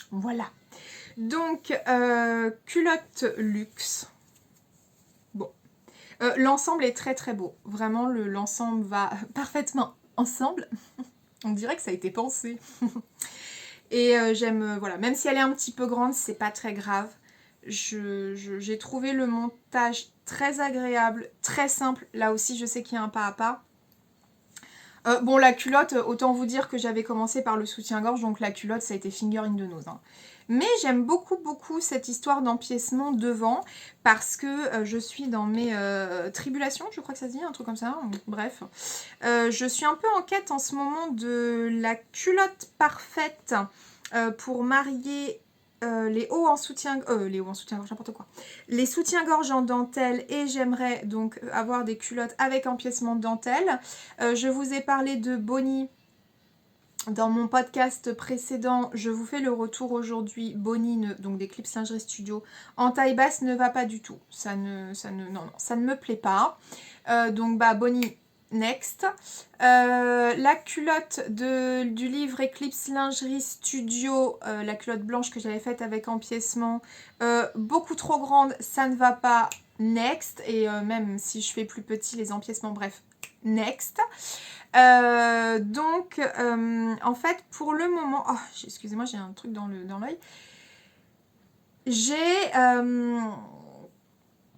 Voilà. Donc, culotte luxe. Bon. L'ensemble est très très beau. Vraiment, l'ensemble va parfaitement ensemble. On dirait que ça a été pensé. Et j'aime, voilà, même si elle est un petit peu grande, c'est pas très grave. J'ai trouvé le montage très agréable, très simple. Là aussi, je sais qu'il y a un pas à pas. Bon, la culotte, autant vous dire que j'avais commencé par le soutien-gorge, donc la culotte, ça a été finger in the nose. Hein. Mais j'aime beaucoup, beaucoup cette histoire d'empiècement devant, parce que je suis dans mes tribulations, je crois que ça se dit, un truc comme ça, bref. Je suis un peu en quête en ce moment de la culotte parfaite pour marier les hauts en soutien-gorge, n'importe quoi. Les soutiens-gorge en dentelle et j'aimerais donc avoir des culottes avec empiècement de dentelle. Je vous ai parlé de Bonnie Dans mon podcast précédent, je vous fais le retour aujourd'hui. Bonnie, donc des Clips Lingerie Studio, en taille basse ne va pas du tout. Non, ça ne me plaît pas. Donc Bonnie, next. La culotte du livre Eclipse Lingerie Studio, la culotte blanche que j'avais faite avec empiècement, beaucoup trop grande, ça ne va pas. Next. Et même si je fais plus petit les empiècements, bref, next. En fait, pour le moment... Oh, excusez-moi, j'ai un truc dans l'œil.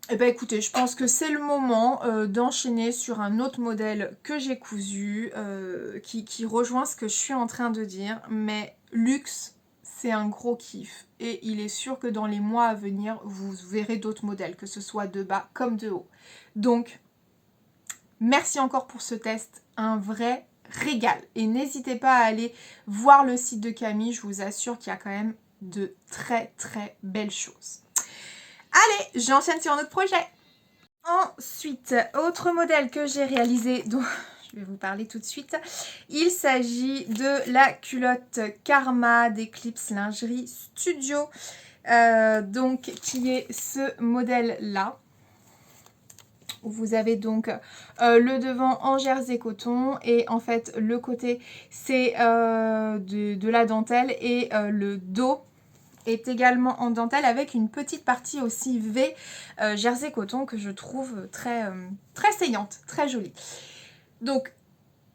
Écoutez, je pense que c'est le moment d'enchaîner sur un autre modèle que j'ai cousu, qui rejoint ce que je suis en train de dire. Mais luxe, c'est un gros kiff. Et il est sûr que dans les mois à venir, vous verrez d'autres modèles, que ce soit de bas comme de haut. Donc, merci encore pour ce test, un vrai régal. Et n'hésitez pas à aller voir le site de Camille, je vous assure qu'il y a quand même de très très belles choses. Allez, j'enchaîne sur un autre projet. Ensuite, autre modèle que j'ai réalisé, dont je vais vous parler tout de suite. Il s'agit de la culotte Karma d'Eclipse Lingerie Studio, qui est ce modèle-là. Vous avez donc le devant en jersey coton et en fait le côté c'est de la dentelle et le dos est également en dentelle avec une petite partie aussi V jersey coton que je trouve très saillante, très jolie. Donc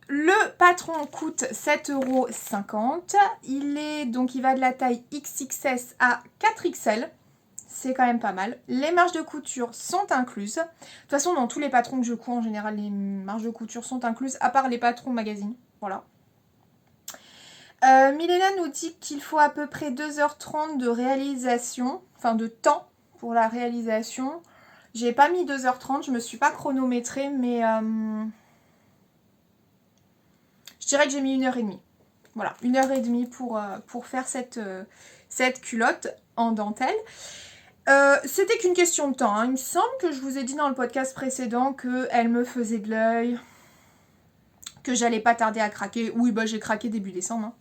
le patron coûte 7,50 €. Il va de la taille XXS à 4XL. C'est quand même pas mal. Les marges de couture sont incluses. De toute façon, dans tous les patrons que je couds, en général, les marges de couture sont incluses, à part les patrons magazine. Voilà. Milena nous dit qu'il faut à peu près 2h30 de réalisation, enfin de temps pour la réalisation. J'ai pas mis 2h30, je me suis pas chronométrée, mais je dirais que j'ai mis 1h30. Voilà, 1h30 pour faire cette culotte en dentelle. C'était qu'une question de temps, hein. Il me semble que je vous ai dit dans le podcast précédent qu'elle me faisait de l'œil, que j'allais pas tarder à craquer. Oui, j'ai craqué début décembre, hein.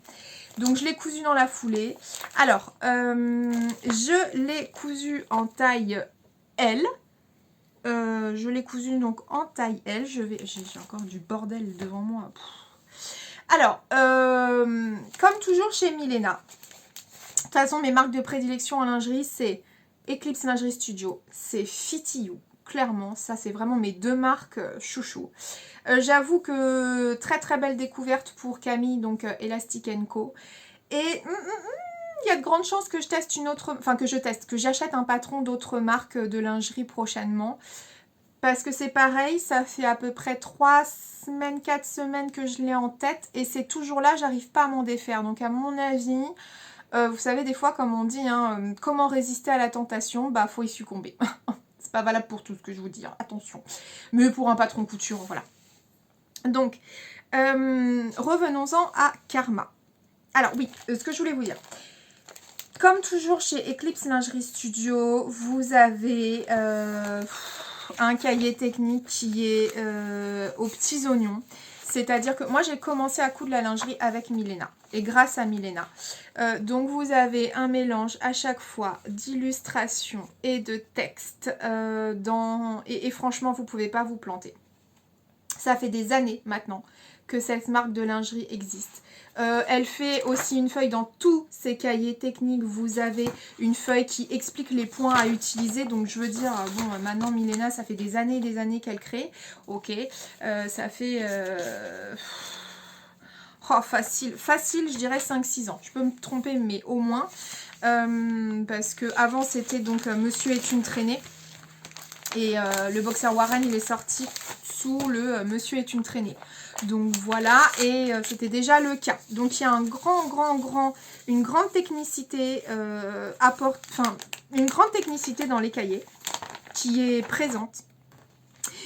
Donc je l'ai cousu dans la foulée. Alors, je l'ai cousu en taille L. Je l'ai cousu donc en taille L. J'ai encore du bordel devant moi. Alors, comme toujours chez Milena, de toute façon mes marques de prédilection en lingerie, c'est Eclipse Lingerie Studio, c'est Fitty You. Clairement, ça c'est vraiment mes deux marques chouchou. J'avoue que très très belle découverte pour Camille, donc Elastic & Co. Et il y a de grandes chances que je teste que j'achète un patron d'autres marques de lingerie prochainement. Parce que c'est pareil, ça fait à peu près 3 semaines, 4 semaines que je l'ai en tête. Et c'est toujours là, j'arrive pas à m'en défaire. Donc à mon avis... vous savez, des fois, comme on dit, hein, comment résister à la tentation, faut y succomber. C'est pas valable pour tout ce que je vous dis, hein, attention. Mais pour un patron couture, voilà. Donc, revenons-en à Karma. Alors oui, ce que je voulais vous dire. Comme toujours chez Eclipse Lingerie Studio, vous avez un cahier technique qui est aux petits oignons. C'est-à-dire que moi, j'ai commencé à coudre la lingerie avec Milena. Et grâce à Milena. Donc, vous avez un mélange à chaque fois d'illustrations et de textes. Et franchement, vous ne pouvez pas vous planter. Ça fait des années maintenant que cette marque de lingerie existe. Elle fait aussi une feuille dans tous ses cahiers techniques. Vous avez une feuille qui explique les points à utiliser. Donc je veux dire, bon, maintenant Milena, ça fait des années et des années qu'elle crée. Ok, ça fait... facile, je dirais 5-6 ans. Je peux me tromper, mais au moins. Parce que avant c'était donc Monsieur est une traînée. Et le boxer Warren, il est sorti sous le Monsieur est une traînée. Donc voilà, et c'était déjà le cas. Donc il y a une grande technicité une grande technicité dans les cahiers qui est présente.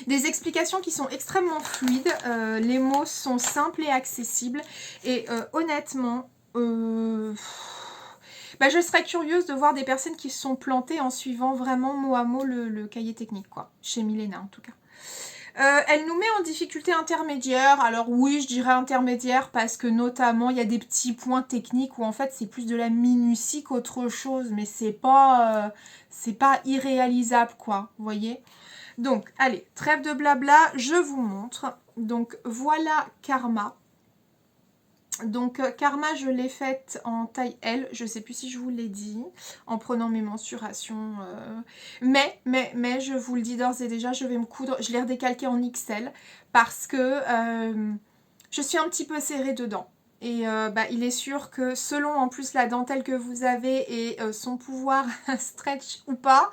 Des explications qui sont extrêmement fluides, les mots sont simples et accessibles. Et honnêtement, je serais curieuse de voir des personnes qui se sont plantées en suivant vraiment mot à mot le cahier technique, quoi. Chez Milena en tout cas. Elle nous met en difficulté intermédiaire. Alors oui, je dirais intermédiaire parce que notamment il y a des petits points techniques où en fait c'est plus de la minutie qu'autre chose, mais c'est pas irréalisable quoi, vous voyez. Donc allez, trêve de blabla, je vous montre. Donc voilà Karma. Donc Karma, je l'ai faite en taille L, je sais plus si je vous l'ai dit, en prenant mes mensurations. Mais, je vous le dis d'ores et déjà, je vais me coudre, je l'ai redécalqué en XL parce que je suis un petit peu serrée dedans. Et il est sûr que selon en plus la dentelle que vous avez et son pouvoir stretch ou pas,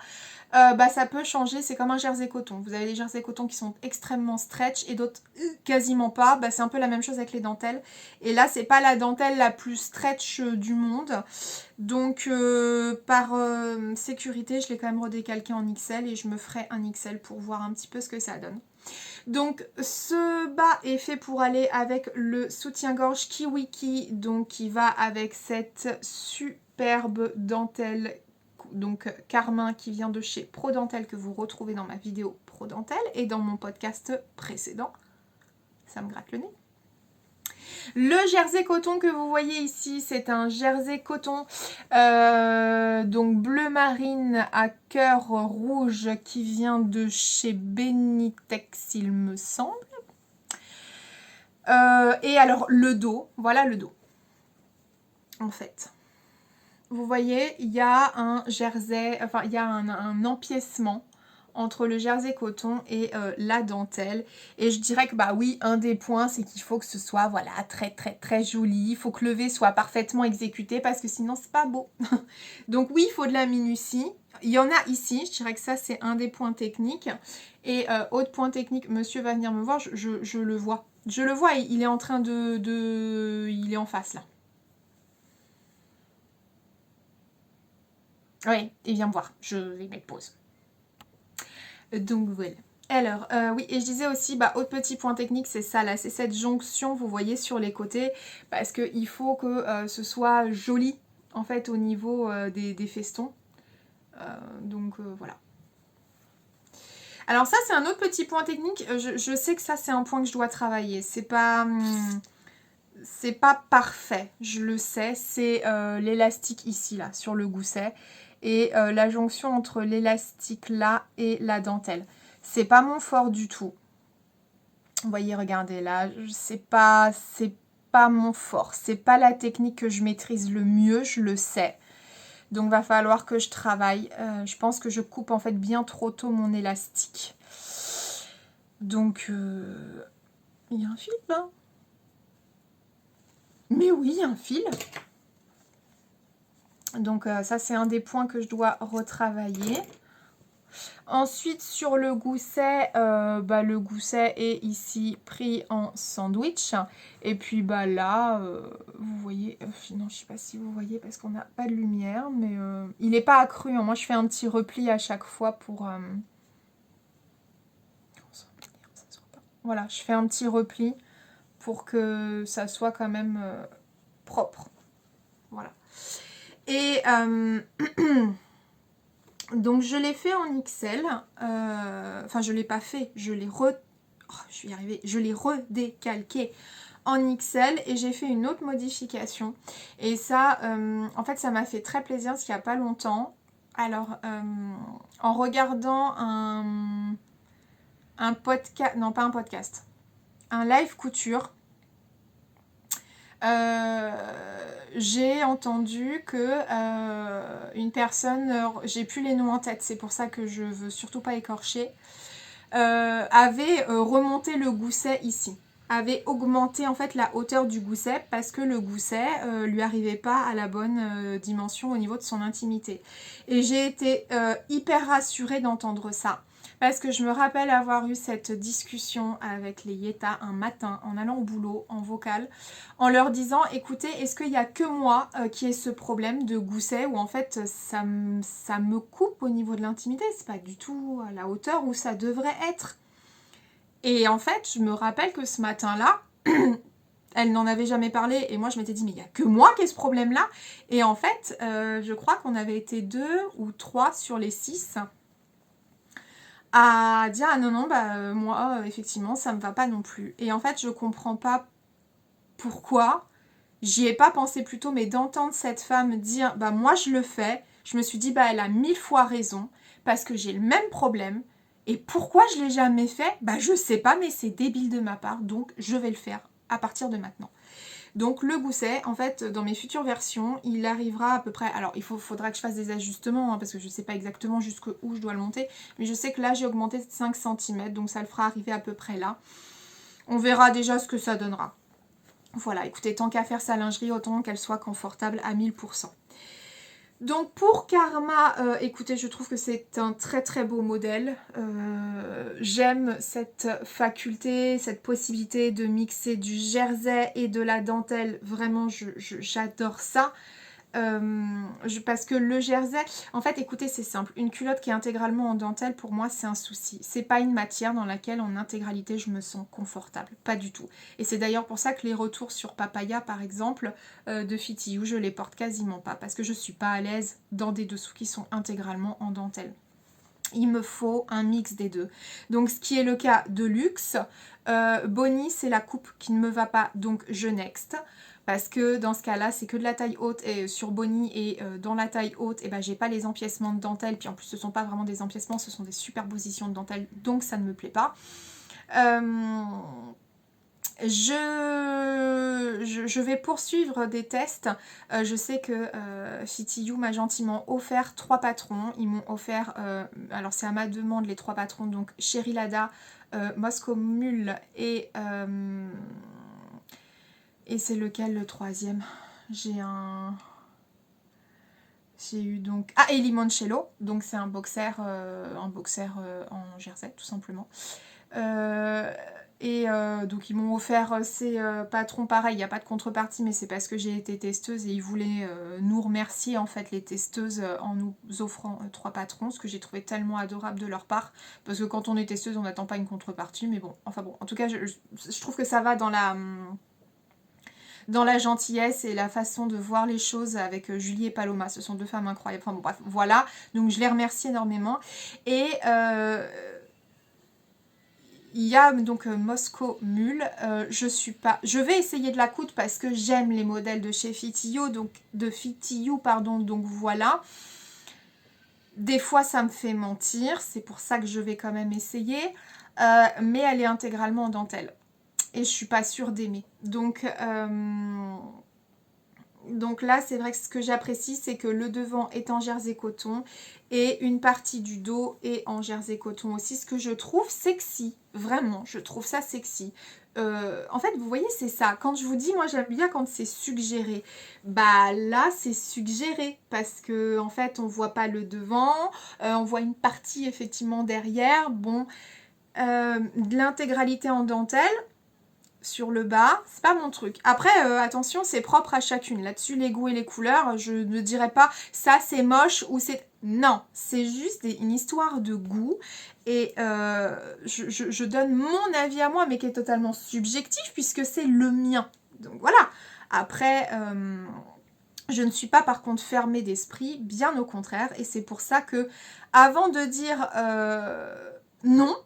ça peut changer, c'est comme un jersey coton. Vous avez des jersey coton qui sont extrêmement stretch et d'autres quasiment pas. C'est un peu la même chose avec les dentelles. Et là, c'est pas la dentelle la plus stretch du monde. Donc, par sécurité, je l'ai quand même redécalqué en XL et je me ferai un XL pour voir un petit peu ce que ça donne. Donc, ce bas est fait pour aller avec le soutien-gorge Kiwiki, donc qui va avec cette superbe dentelle donc Carmin qui vient de chez ProDentelle que vous retrouvez dans ma vidéo ProDentelle et dans mon podcast précédent. Ça me gratte le nez. Le jersey coton que vous voyez ici, c'est un jersey coton donc bleu marine à cœur rouge qui vient de chez Benitex, il me semble. Et alors le dos, voilà le dos. En fait. Vous voyez, il y a un jersey, enfin il y a un empiècement entre le jersey coton et la dentelle. Et je dirais que oui, un des points, c'est qu'il faut que ce soit voilà très très très joli. Il faut que le V soit parfaitement exécuté parce que sinon c'est pas beau. Donc oui, il faut de la minutie. Il y en a ici, je dirais que ça c'est un des points techniques. Et autre point technique, monsieur va venir me voir, je le vois. Je le vois, il est en train il est en face là. Oui, il vient me voir. Je vais mettre pause. Donc voilà. Alors, oui, et je disais aussi, autre petit point technique, c'est ça là, c'est cette jonction, vous voyez, sur les côtés, parce qu'il faut que ce soit joli, en fait, au niveau des festons. Donc, voilà. Alors ça, c'est un autre petit point technique. Je sais que ça, c'est un point que je dois travailler. C'est pas parfait, je le sais. C'est l'élastique ici, là, sur le gousset. Et la jonction entre l'élastique là et la dentelle. C'est pas mon fort du tout. Vous voyez, regardez là, c'est pas mon fort. C'est pas la technique que je maîtrise le mieux, je le sais. Donc va falloir que je travaille. Je pense que je coupe en fait bien trop tôt mon élastique. Donc il y a un fil là. Mais oui, il y a un fil. Donc ça c'est un des points que je dois retravailler. Ensuite sur le gousset, le gousset est ici pris en sandwich. Et puis là, vous voyez, non je sais pas si vous voyez parce qu'on n'a pas de lumière, mais il n'est pas accru. Hein. Moi je fais un petit repli à chaque fois pour... Voilà, je fais un petit repli pour que ça soit quand même propre. Voilà. Et donc je l'ai fait en XL. Enfin, je ne l'ai pas fait. Je l'ai je l'ai redécalqué en XL et j'ai fait une autre modification. Et ça, en fait, ça m'a fait très plaisir parce qu'il n'y a pas longtemps. Alors, en regardant un podcast, non pas un podcast, un live couture, j'ai entendu que une personne, j'ai plus les noms en tête, c'est pour ça que je veux surtout pas écorcher, avait remonté le gousset ici, avait augmenté en fait la hauteur du gousset parce que le gousset lui arrivait pas à la bonne dimension au niveau de son intimité. Et j'ai été hyper rassurée d'entendre ça. Parce que je me rappelle avoir eu cette discussion avec les Yeta un matin en allant au boulot en vocal, en leur disant écoutez, est-ce qu'il n'y a que moi qui ai ce problème de gousset où en fait ça me coupe au niveau de l'intimité, c'est pas du tout à la hauteur où ça devrait être. Et en fait, je me rappelle que ce matin-là, elle n'en avait jamais parlé et moi je m'étais dit mais il n'y a que moi qui ai ce problème-là. Et en fait, je crois qu'on avait été 2 ou 3 sur les 6 à dire ah non non bah moi effectivement ça me va pas non plus. Et en fait je comprends pas pourquoi j'y ai pas pensé plus tôt, mais d'entendre cette femme dire bah moi je le fais, je me suis dit bah elle a 1000 fois raison parce que j'ai le même problème. Et pourquoi je l'ai jamais fait? Bah je sais pas, mais c'est débile de ma part, donc je vais le faire à partir de maintenant. Donc le gousset, en fait, dans mes futures versions, il arrivera à peu près... Alors, faudra que je fasse des ajustements, hein, parce que je ne sais pas exactement jusqu'où je dois le monter. Mais je sais que là, j'ai augmenté de 5 cm, donc ça le fera arriver à peu près là. On verra déjà ce que ça donnera. Voilà, écoutez, tant qu'à faire sa lingerie, autant qu'elle soit confortable à 1000%. Donc pour Karma, écoutez, je trouve que c'est un très très beau modèle. J'aime cette faculté, cette possibilité de mixer du jersey et de la dentelle. Vraiment, j'adore ça. Parce que le jersey, en fait, écoutez, c'est simple. Une culotte qui est intégralement en dentelle, pour moi, c'est un souci. C'est pas une matière dans laquelle, en intégralité, je me sens confortable. Pas du tout. Et c'est d'ailleurs pour ça que les retours sur Papaya, par exemple, de Fit You, je les porte quasiment pas. Parce que je suis pas à l'aise dans des dessous qui sont intégralement en dentelle. Il me faut un mix des deux. Donc, ce qui est le cas de Luxe. Bonnie, c'est la coupe qui ne me va pas, donc je next. Parce que dans ce cas-là, c'est que de la taille haute et sur Bonnie et dans la taille haute, et ben j'ai pas les empiècements de dentelle. Puis en plus, ce sont pas vraiment des empiècements, ce sont des superpositions de dentelle, donc ça ne me plaît pas. Je vais poursuivre des tests. Je sais que Fit You m'a gentiment offert 3 patrons. Ils m'ont offert, alors c'est à ma demande les 3 patrons, donc Chéri Lada, Moscow Mule et c'est lequel le troisième? J'ai eu donc... Ah, et Limoncello, donc c'est un boxer en jersey, tout simplement. Donc ils m'ont offert ces patrons pareil, il n'y a pas de contrepartie, mais c'est parce que j'ai été testeuse et ils voulaient nous remercier en fait les testeuses en nous offrant 3 patrons, ce que j'ai trouvé tellement adorable de leur part, parce que quand on est testeuse on n'attend pas une contrepartie, mais bon, enfin bon, en tout cas je trouve que ça va dans la gentillesse et la façon de voir les choses avec Julie et Paloma. Ce sont 2 femmes incroyables. Enfin bon, bref, voilà. Donc je les remercie énormément. Et il y a donc Moscow Mule. Je vais essayer de la coudre parce que j'aime les modèles de chez Fit You, donc donc voilà. Des fois, ça me fait mentir. C'est pour ça que je vais quand même essayer. Mais elle est intégralement en dentelle. Et je suis pas sûre d'aimer. Donc là, c'est vrai que ce que j'apprécie, c'est que le devant est en jersey coton et une partie du dos est en jersey coton aussi, ce que je trouve sexy. Vraiment, je trouve ça sexy. En fait, vous voyez, c'est ça. Quand je vous dis, moi, j'aime bien quand c'est suggéré. Bah là, c'est suggéré parce que en fait, on voit pas le devant, on voit une partie effectivement derrière. Bon, de l'intégralité en dentelle. Sur le bas, c'est pas mon truc. Après, attention, c'est propre à chacune. Là-dessus, les goûts et les couleurs, je ne dirais pas ça c'est moche ou c'est... Non, c'est juste une histoire de goût. Et je donne mon avis à moi, mais qui est totalement subjectif puisque c'est le mien. Donc voilà. Après, je ne suis pas par contre fermée d'esprit, bien au contraire. Et c'est pour ça que, avant de dire non,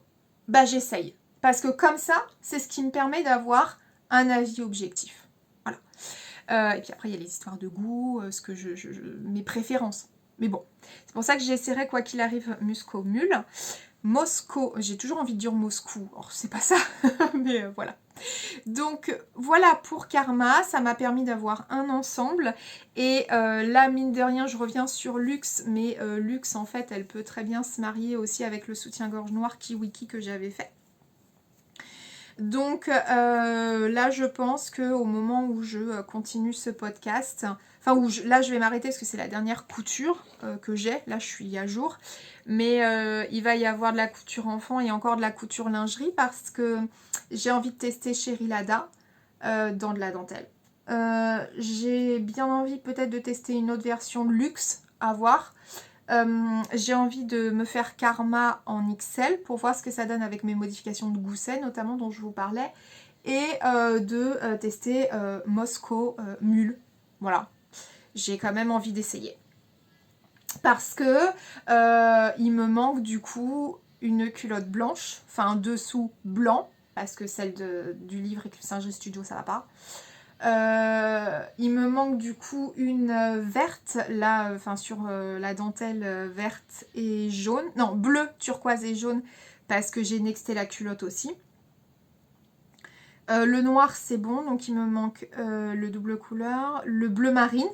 bah j'essaye. Parce que comme ça, c'est ce qui me permet d'avoir un avis objectif. Voilà. Et puis après, il y a les histoires de goût, mes préférences. Mais bon, c'est pour ça que j'essaierai, quoi qu'il arrive, Moscow Mule. Moscow, j'ai toujours envie de dire Moscou. Or, c'est pas ça, mais voilà. Donc voilà pour Karma, ça m'a permis d'avoir un ensemble. Et là, mine de rien, je reviens sur Luxe, mais Luxe, en fait, elle peut très bien se marier aussi avec le soutien-gorge noir Kiwiki que j'avais fait. Donc là, je pense qu'au moment où je continue ce podcast, enfin là je vais m'arrêter parce que c'est la dernière couture que j'ai, là je suis à jour, mais il va y avoir de la couture enfant et encore de la couture lingerie parce que j'ai envie de tester Chéri Lada dans de la dentelle. J'ai bien envie peut-être de tester une autre version Luxe, à voir. J'ai envie de me faire Karma en XL pour voir ce que ça donne avec mes modifications de gousset notamment dont je vous parlais et de tester Moscow Mule. Voilà, j'ai quand même envie d'essayer parce que il me manque du coup une culotte blanche, enfin un dessous blanc, parce que celle du livre et que le Singerie Studio, ça va pas. Il me manque du coup une verte, là, enfin sur la dentelle verte et jaune. Non, bleu, turquoise et jaune, parce que j'ai nexté la culotte aussi. Le noir, c'est bon, donc il me manque le double couleur. Le bleu marine,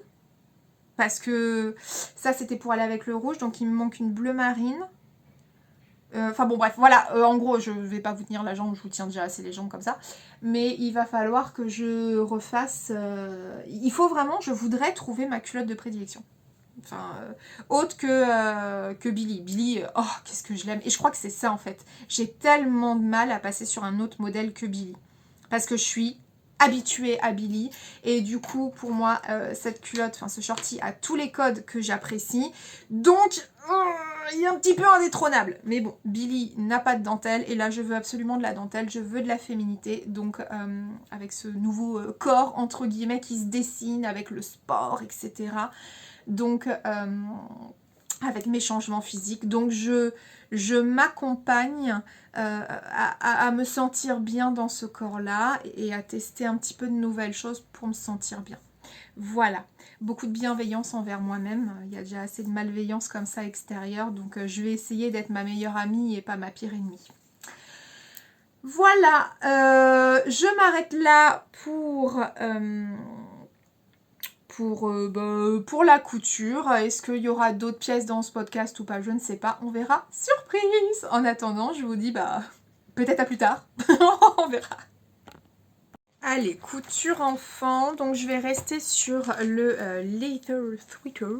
parce que ça, c'était pour aller avec le rouge, donc il me manque une bleu marine. Enfin bon bref, voilà, en gros je vais pas vous tenir la jambe, je vous tiens déjà assez les jambes comme ça, mais il va falloir que je refasse, il faut vraiment, je voudrais trouver ma culotte de prédilection. Enfin, autre que Billy. Billy, oh qu'est-ce que je l'aime, et je crois que c'est ça en fait, j'ai tellement de mal à passer sur un autre modèle que Billy, parce que je suis habituée à Billy, et du coup pour moi cette culotte, enfin ce shorty a tous les codes que j'apprécie, donc il est un petit peu indétrônable. Mais bon, Billy n'a pas de dentelle, et là je veux absolument de la dentelle, je veux de la féminité, donc avec ce nouveau corps entre guillemets qui se dessine avec le sport, etc. Donc avec mes changements physiques, donc je m'accompagne à me sentir bien dans ce corps-là et à tester un petit peu de nouvelles choses pour me sentir bien. Voilà, beaucoup de bienveillance envers moi-même, il y a déjà assez de malveillance comme ça extérieure, donc je vais essayer d'être ma meilleure amie et pas ma pire ennemie. Voilà, je m'arrête là pour la couture. Est-ce qu'il y aura d'autres pièces dans ce podcast ou pas? Je ne sais pas, on verra. Surprise! En attendant, je vous dis peut-être à plus tard. On verra. Allez, couture enfant. Donc je vais rester sur le Leather Sweater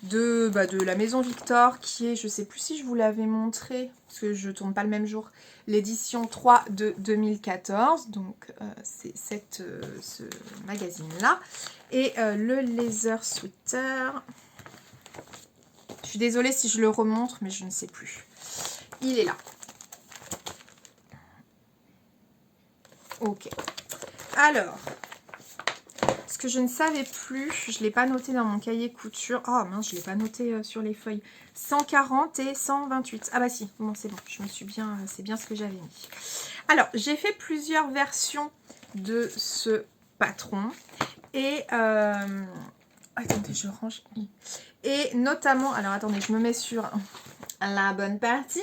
de la Maison Victor, qui est, je sais plus si je vous l'avais montré, parce que je tourne pas le même jour, l'édition 3 de 2014. Donc c'est ce magazine-là. Et le Leather Sweater. Je suis désolée si je le remontre, mais je ne sais plus. Il est là. Ok. Alors, ce que je ne savais plus, je ne l'ai pas noté dans mon cahier couture. Oh mince, je ne l'ai pas noté sur les feuilles. 140 et 128. Ah bah si, bon c'est bon, je me suis bien, c'est bien ce que j'avais mis. Alors, j'ai fait plusieurs versions de ce patron. Et, attendez, je range. Et notamment, alors attendez, je me mets sur la bonne partie.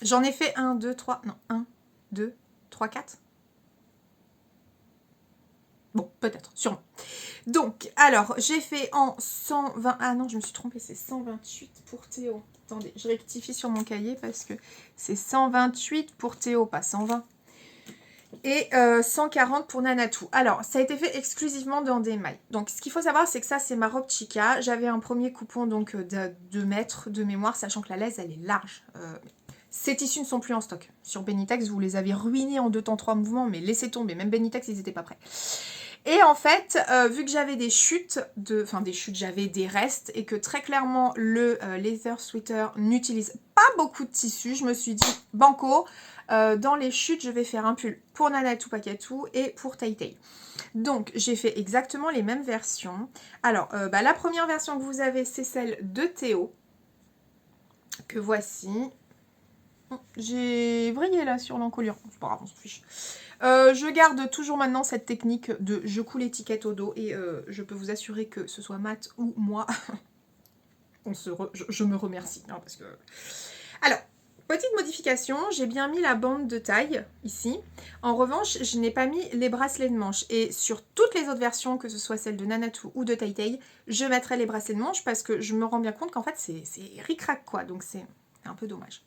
J'en ai fait 1, 2, 3, non, 1, 2, 3, 4. Bon, peut-être, sûrement. Donc, alors, j'ai fait en 120... Ah non, je me suis trompée, c'est 128 pour Théo. Attendez, je rectifie sur mon cahier parce que c'est 128 pour Théo, pas 120. Et 140 pour Nanatou. Alors, ça a été fait exclusivement dans des mailles. Donc, ce qu'il faut savoir, c'est que ça, c'est ma robe Chica. J'avais un premier coupon donc de 2 mètres de mémoire, sachant que la laisse, elle est large. Ces tissus ne sont plus en stock. Sur Benitex, vous les avez ruinés en 2 temps 3 mouvements, mais laissez tomber. Même Benitex, ils n'étaient pas prêts. Et en fait, vu que j'avais des chutes, j'avais des restes, et que très clairement, le Leather Sweater n'utilise pas beaucoup de tissu, je me suis dit, banco, dans les chutes, je vais faire un pull pour Nanatou Pakatou et pour Tai Tai. Donc, j'ai fait exactement les mêmes versions. Alors, la première version que vous avez, c'est celle de Théo, que voici. J'ai vrillé là sur l'encolure, c'est pas grave, on s'en fiche. Je garde toujours maintenant cette technique de je coule l'étiquette au dos, et je peux vous assurer que ce soit Matt ou moi, je me remercie. Hein, parce que... Alors, petite modification, j'ai bien mis la bande de taille ici. En revanche, je n'ai pas mis les bracelets de manche. Et sur toutes les autres versions, que ce soit celle de Nanatou ou de Tai Tai, je mettrai les bracelets de manche parce que je me rends bien compte qu'en fait c'est ric-rac quoi, donc c'est un peu dommage.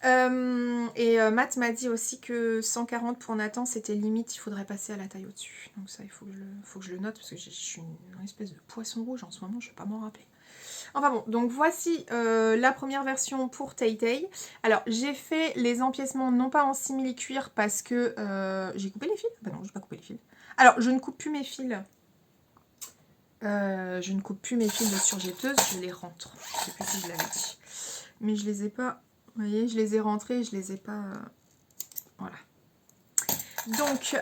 Matt m'a dit aussi que 140 pour Nathan c'était limite, il faudrait passer à la taille au-dessus. Donc ça il faut que je le note parce que je suis une espèce de poisson rouge en ce moment, je ne vais pas m'en rappeler. Enfin bon, donc voici la première version pour Tai Tai. Alors j'ai fait les empiècements non pas en simili-cuir parce que j'ai coupé les fils. Bah non, je n'ai pas coupé les fils. Alors je ne coupe plus mes fils. Je ne coupe plus mes fils de surjetteuse, je les rentre. Je sais plus si je l'avais dit. Mais je les ai pas... Vous voyez, je les ai rentrés, je les ai pas... Voilà. Donc,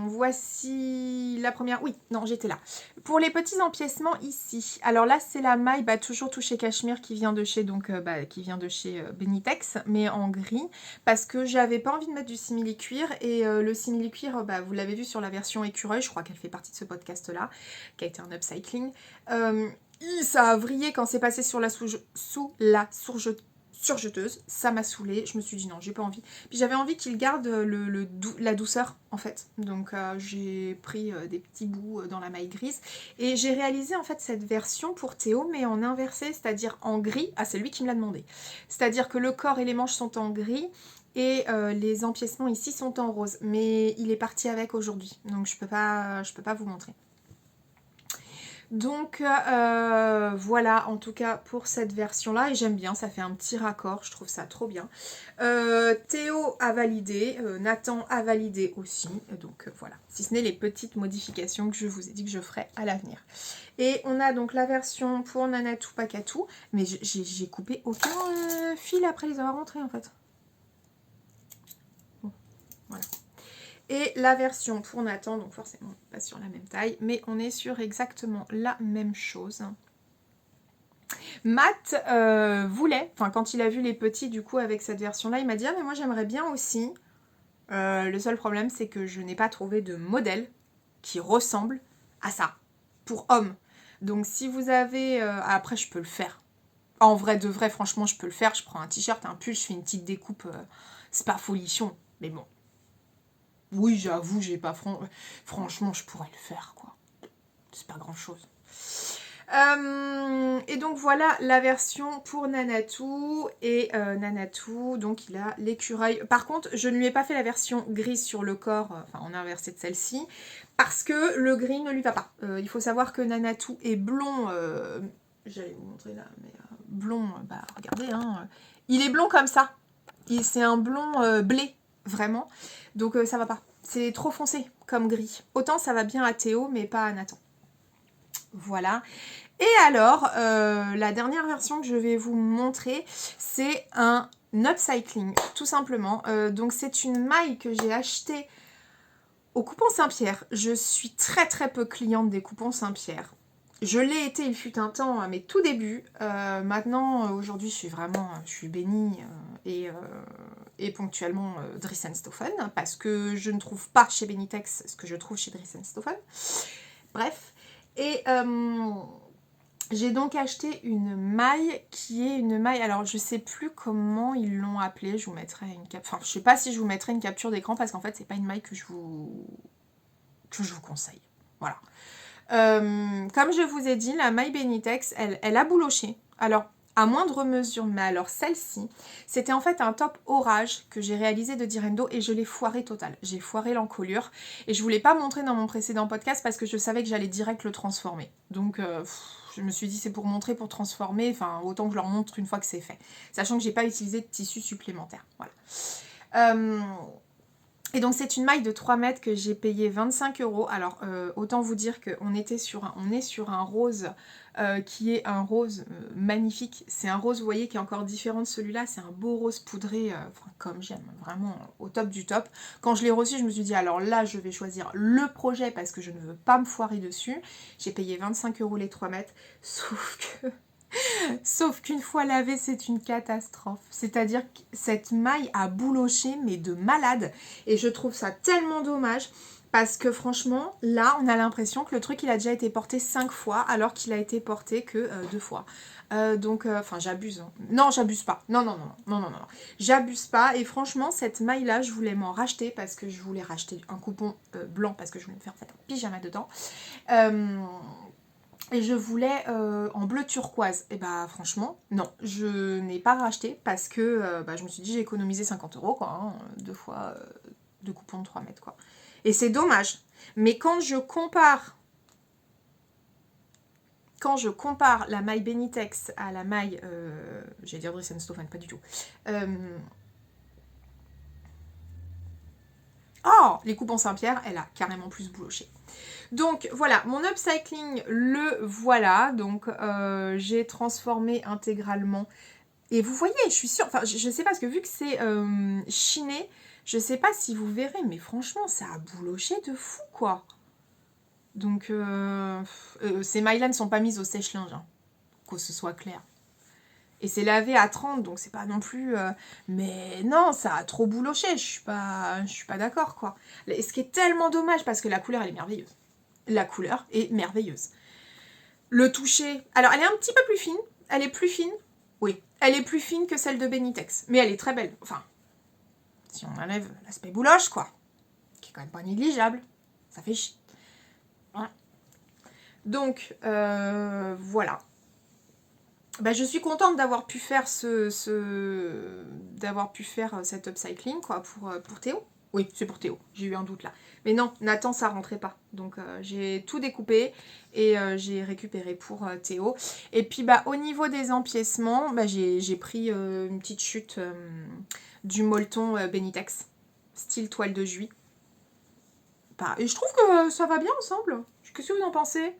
voici la première. Oui, non, j'étais là. Pour les petits empiècements ici. Alors là, c'est la maille, toujours touché cachemire qui vient de chez, Benitex, mais en gris. Parce que j'avais pas envie de mettre du simili-cuir. Et le simili-cuir, vous l'avez vu sur la version écureuil. Je crois qu'elle fait partie de ce podcast-là, qui a été un upcycling. Ça a vrillé quand c'est passé sous la surjeteuse, ça m'a saoulée, je me suis dit non, j'ai pas envie. Puis j'avais envie qu'il garde la douceur en fait, donc j'ai pris des petits bouts dans la maille grise et j'ai réalisé en fait cette version pour Théo mais en inversé, c'est-à-dire en gris. Ah, c'est lui qui me l'a demandé, c'est-à-dire que le corps et les manches sont en gris et les empiècements ici sont en rose, mais il est parti avec aujourd'hui, donc je peux pas vous montrer. Donc voilà en tout cas pour cette version là et j'aime bien, ça fait un petit raccord, je trouve ça trop bien. Théo a validé, Nathan a validé aussi, donc voilà, si ce n'est les petites modifications que je vous ai dit que je ferai à l'avenir. Et on a donc la version pour Nanatou Pakatou, mais j'ai coupé aucun fil après les avoir montrés en fait. Bon, voilà. Et la version pour Nathan, donc forcément pas sur la même taille, mais on est sur exactement la même chose. Matt voulait, enfin quand il a vu les petits du coup avec cette version-là, il m'a dit « Ah mais moi j'aimerais bien aussi ». Le seul problème c'est que je n'ai pas trouvé de modèle qui ressemble à ça, pour homme. Donc si vous avez... après je peux le faire. En vrai de vrai, franchement je peux le faire. Je prends un t-shirt, un pull, je fais une petite découpe. C'est pas folichon, mais bon. Oui, j'avoue, j'ai pas franchement, je pourrais le faire, quoi. C'est pas grand-chose. Et donc voilà la version pour Nanatou. Et Nanatou, donc il a l'écureuil. Par contre, je ne lui ai pas fait la version grise sur le corps, enfin on a inversé de celle-ci, parce que le gris ne lui va pas. Il faut savoir que Nanatou est blond, j'allais vous montrer là, mais blond, regardez, hein, il est blond comme ça. C'est un blond blé, vraiment. Donc ça va pas. C'est trop foncé comme gris. Autant ça va bien à Théo, mais pas à Nathan. Voilà. Et alors, la dernière version que je vais vous montrer, c'est un upcycling, tout simplement. Donc c'est une maille que j'ai achetée au Coupon Saint-Pierre. Je suis très très peu cliente des Coupons Saint-Pierre. Je l'ai été, il fut un temps à mes tout débuts. Maintenant, aujourd'hui, je suis bénie et ponctuellement Dries & Stoffen, parce que je ne trouve pas chez Benitex ce que je trouve chez Dries & Stoffen. Bref. Et j'ai donc acheté une maille qui est une maille, alors je sais plus comment ils l'ont appelée, je vous mettrai une capture, enfin je sais pas si je vous mettrai une capture d'écran parce qu'en fait c'est pas une maille que je vous conseille. Voilà. Comme je vous ai dit, la maille Benitex, elle a bouloché. Alors, à moindre mesure, mais alors celle-ci, c'était en fait un top orage que j'ai réalisé de Direndo et je l'ai foiré total. J'ai foiré l'encolure et je voulais pas montrer dans mon précédent podcast parce que je savais que j'allais direct le transformer. Donc, je me suis dit c'est pour montrer, pour transformer, enfin autant que je leur montre une fois que c'est fait. Sachant que j'ai pas utilisé de tissu supplémentaire. Voilà. Et donc c'est une maille de 3 mètres que j'ai payé 25 €. Alors autant vous dire qu'on est sur un rose qui est un rose magnifique. C'est un rose, vous voyez, qui est encore différent de celui-là. C'est un beau rose poudré, comme j'aime, vraiment au top du top. Quand je l'ai reçu, je me suis dit alors là je vais choisir le projet parce que je ne veux pas me foirer dessus. J'ai payé 25 € les 3 mètres, sauf qu'une fois lavée, c'est une catastrophe. C'est-à-dire que cette maille a bouloché, mais de malade. Et je trouve ça tellement dommage. Parce que franchement, là, on a l'impression que le truc, il a déjà été porté 5 fois, alors qu'il a été porté que 2 fois. Enfin, j'abuse. Hein. Non, j'abuse pas. Non. J'abuse pas. Et franchement, cette maille-là, je voulais m'en racheter parce que je voulais racheter un coupon blanc parce que je voulais me faire un pyjama dedans. Et je voulais en bleu turquoise. Et bah franchement, non, je n'ai pas racheté parce que je me suis dit j'ai économisé 50 € quoi, hein, 2 fois 2 coupons de 3 mètres quoi. Et c'est dommage. Mais quand je compare la maille Benitex à la maille, j'allais dire Dries & Stoffen, pas du tout. Oh, les coupons Saint-Pierre, elle a carrément plus bouloché. Donc voilà, mon upcycling, le voilà. Donc j'ai transformé intégralement. Et vous voyez, je suis sûre, enfin je sais pas, parce que vu que c'est chiné, Je sais pas si vous verrez, mais franchement, ça a bouloché de fou, quoi. Donc, ces mailles-là ne sont pas mises au sèche-linge, hein, que ce soit clair. Et c'est lavé à 30, donc c'est pas non plus... Mais non, ça a trop bouloché, je suis pas d'accord, quoi. Et ce qui est tellement dommage, parce que la couleur, elle est merveilleuse. La couleur est merveilleuse. Le toucher... Alors, elle est un petit peu plus fine. Elle est plus fine. Oui, elle est plus fine que celle de Benitex. Mais elle est très belle. Enfin, si on enlève l'aspect bouloche, quoi. Qui est quand même pas négligeable. Ça fait chier. Voilà. Donc, voilà. Bah, je suis contente d'avoir pu faire d'avoir pu faire cet upcycling, quoi, pour Théo. Oui, c'est pour Théo, j'ai eu un doute là. Mais non, Nathan, ça rentrait pas. Donc j'ai tout découpé et j'ai récupéré pour Théo. Et puis bah au niveau des empiècements, bah, j'ai pris une petite chute du molleton Benitex, style toile de Juillet. Bah, et je trouve que ça va bien ensemble. Qu'est-ce que vous en pensez?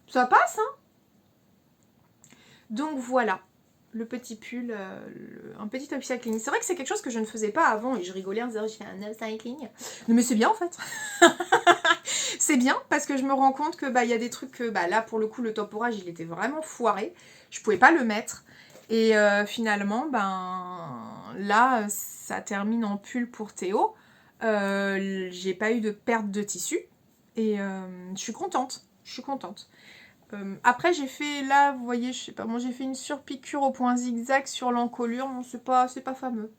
Ça passe, hein? Donc voilà, le petit pull, un petit upcycling. C'est vrai que c'est quelque chose que je ne faisais pas avant et je rigolais en disant je fais un upcycling. Mais c'est bien en fait. C'est bien parce que je me rends compte que bah il y a des trucs que bah là pour le coup le tempourage il était vraiment foiré. Je pouvais pas le mettre. Et finalement, ben là ça termine en pull pour Théo. J'ai pas eu de perte de tissu. Et je suis contente. Je suis contente. Après j'ai fait là, vous voyez, je sais pas, moi j'ai fait une surpiqûre au point zigzag sur l'encolure, bon, c'est pas fameux.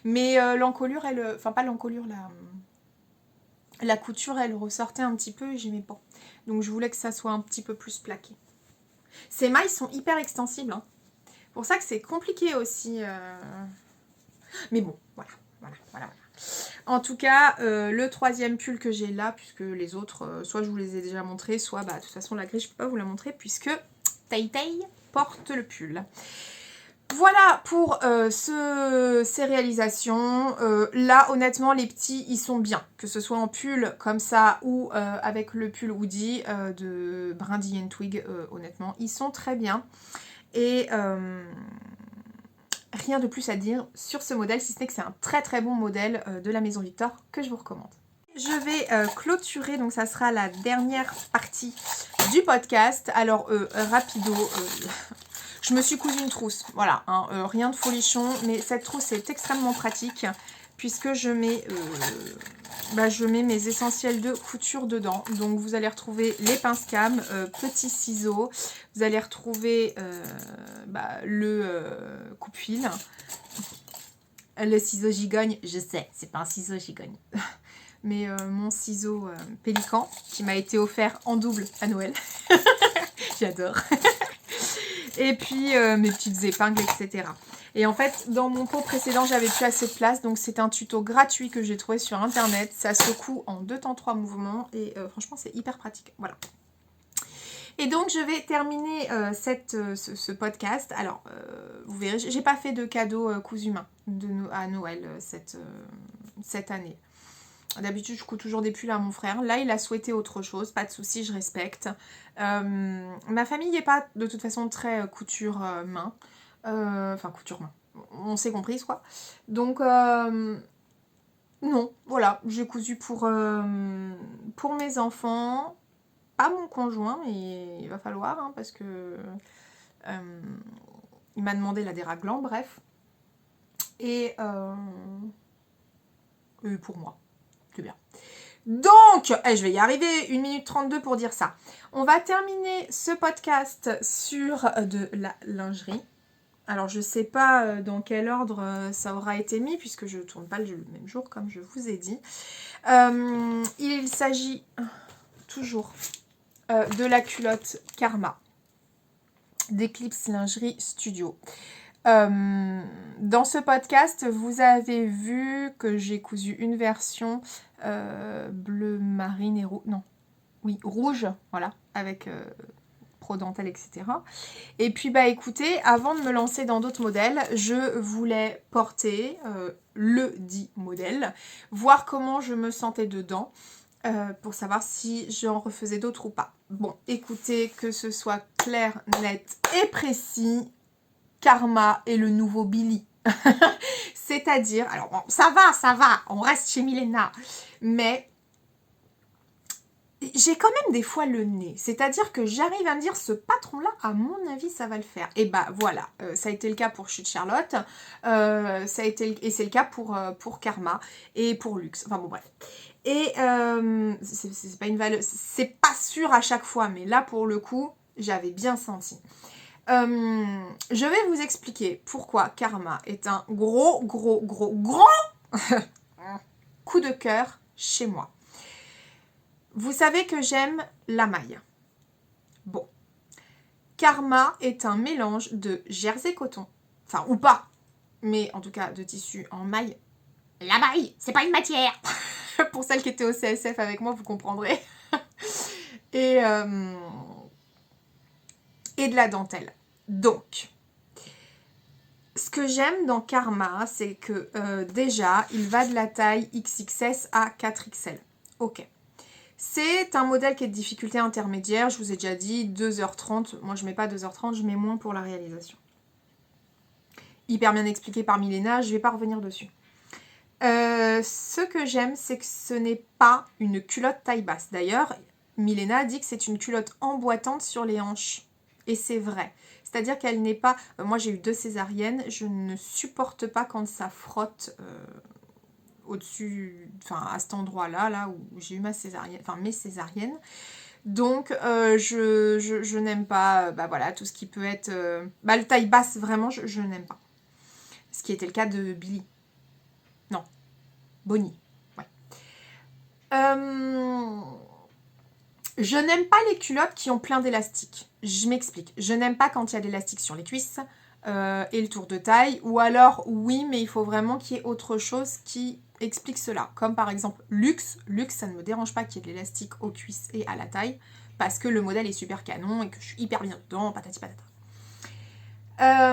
Mais l'encolure, elle, enfin pas l'encolure, la couture, elle ressortait un petit peu et j'aimais pas. Donc je voulais que ça soit un petit peu plus plaqué. Ces mailles sont hyper extensibles, hein. C'est pour ça que c'est compliqué aussi. Mais bon, voilà. En tout cas, le troisième pull que j'ai là, puisque les autres, soit je vous les ai déjà montrés, soit bah, de toute façon la grille je peux pas vous la montrer puisque Tai porte le pull. Voilà pour ces réalisations. Là, honnêtement, les petits, ils sont bien. Que ce soit en pull comme ça ou avec le pull hoodie de Brindille and Twig, honnêtement, ils sont très bien. Et rien de plus à dire sur ce modèle, si ce n'est que c'est un très très bon modèle de la Maison Victor que je vous recommande. Je vais clôturer, donc ça sera la dernière partie du podcast. Alors, rapido, je me suis cousu une trousse, voilà, hein, rien de folichon, mais cette trousse est extrêmement pratique puisque je mets mes essentiels de couture dedans. Donc vous allez retrouver les pinces cam, petits ciseaux, vous allez retrouver le coupe-fil, le ciseau gigogne, je sais, c'est pas un ciseau gigogne. Mais mon ciseau pélican qui m'a été offert en double à Noël. J'adore. Et puis mes petites épingles, etc. Et en fait, dans mon pot précédent, j'avais plus assez de place. Donc c'est un tuto gratuit que j'ai trouvé sur internet. Ça se coud en 2 temps 3 mouvements. Et franchement, c'est hyper pratique. Voilà. Et donc je vais terminer ce podcast. Alors, vous verrez, j'ai pas fait de cadeau cousu main à Noël cette année. D'habitude, je couds toujours des pulls à mon frère. Là, il a souhaité autre chose. Pas de souci, je respecte. Ma famille n'est pas, de toute façon, très couture main. Enfin, couture main. On s'est comprise, quoi. Donc, non. Voilà, j'ai cousu pour mes enfants. Pas mon conjoint, mais il va falloir, hein, parce que il m'a demandé la déraglant, bref. Et pour moi. C'est bien. Donc, je vais y arriver, 1 minute 32 pour dire ça. On va terminer ce podcast sur de la lingerie. Alors, je ne sais pas dans quel ordre ça aura été mis, puisque je ne tourne pas le même jour, comme je vous ai dit. Il s'agit toujours de la culotte Karma d'Eclipse Lingerie Studio. Dans ce podcast, vous avez vu que j'ai cousu une version bleu marine et rouge, voilà, avec pro dentelle, etc. Et puis bah écoutez, avant de me lancer dans d'autres modèles, je voulais porter le dit modèle, voir comment je me sentais dedans, pour savoir si j'en refaisais d'autres ou pas. Bon, écoutez, que ce soit clair, net et précis, Karma est le nouveau Billy. C'est-à-dire, alors bon, ça va, on reste chez Milena, mais j'ai quand même des fois le nez. C'est-à-dire que j'arrive à me dire, ce patron-là, à mon avis, ça va le faire. Et bah voilà, ça a été le cas pour Chute Charlotte, et c'est le cas pour Karma et pour Luxe. Enfin bon, bref. Et c'est pas une valeur, c'est pas sûr à chaque fois, mais là, pour le coup, j'avais bien senti. Je vais vous expliquer pourquoi Karma est un gros coup de cœur chez moi. Vous savez que j'aime la maille. Bon. Karma est un mélange de jersey coton, enfin ou pas, mais en tout cas de tissu en maille. La maille, c'est pas une matière. Pour celles qui étaient au CSF avec moi, vous comprendrez. et de la dentelle. Donc, ce que j'aime dans Karma, c'est que déjà, il va de la taille XXS à 4XL. Ok. C'est un modèle qui est de difficulté intermédiaire. Je vous ai déjà dit 2h30. Moi, je mets pas 2h30, je mets moins pour la réalisation. Hyper bien expliqué par Milena, je vais pas revenir dessus. Ce que j'aime, c'est que ce n'est pas une culotte taille basse. D'ailleurs, Milena dit que c'est une culotte emboîtante sur les hanches. Et c'est vrai. C'est-à-dire qu'elle n'est pas... moi, j'ai eu 2 césariennes. Je ne supporte pas quand ça frotte au-dessus... Enfin, à cet endroit-là, là où j'ai eu ma césarienne... Enfin, mes césariennes. Donc, je n'aime pas... voilà, tout ce qui peut être... le taille basse, vraiment, je n'aime pas. Ce qui était le cas de Billy. Non. Bonnie. Ouais. Je n'aime pas les culottes qui ont plein d'élastiques. Je m'explique. Je n'aime pas quand il y a de l'élastique sur les cuisses et le tour de taille. Ou alors, oui, mais il faut vraiment qu'il y ait autre chose qui explique cela. Comme par exemple Luxe. Luxe, ça ne me dérange pas qu'il y ait de l'élastique aux cuisses et à la taille. Parce que le modèle est super canon et que je suis hyper bien dedans, patati patata.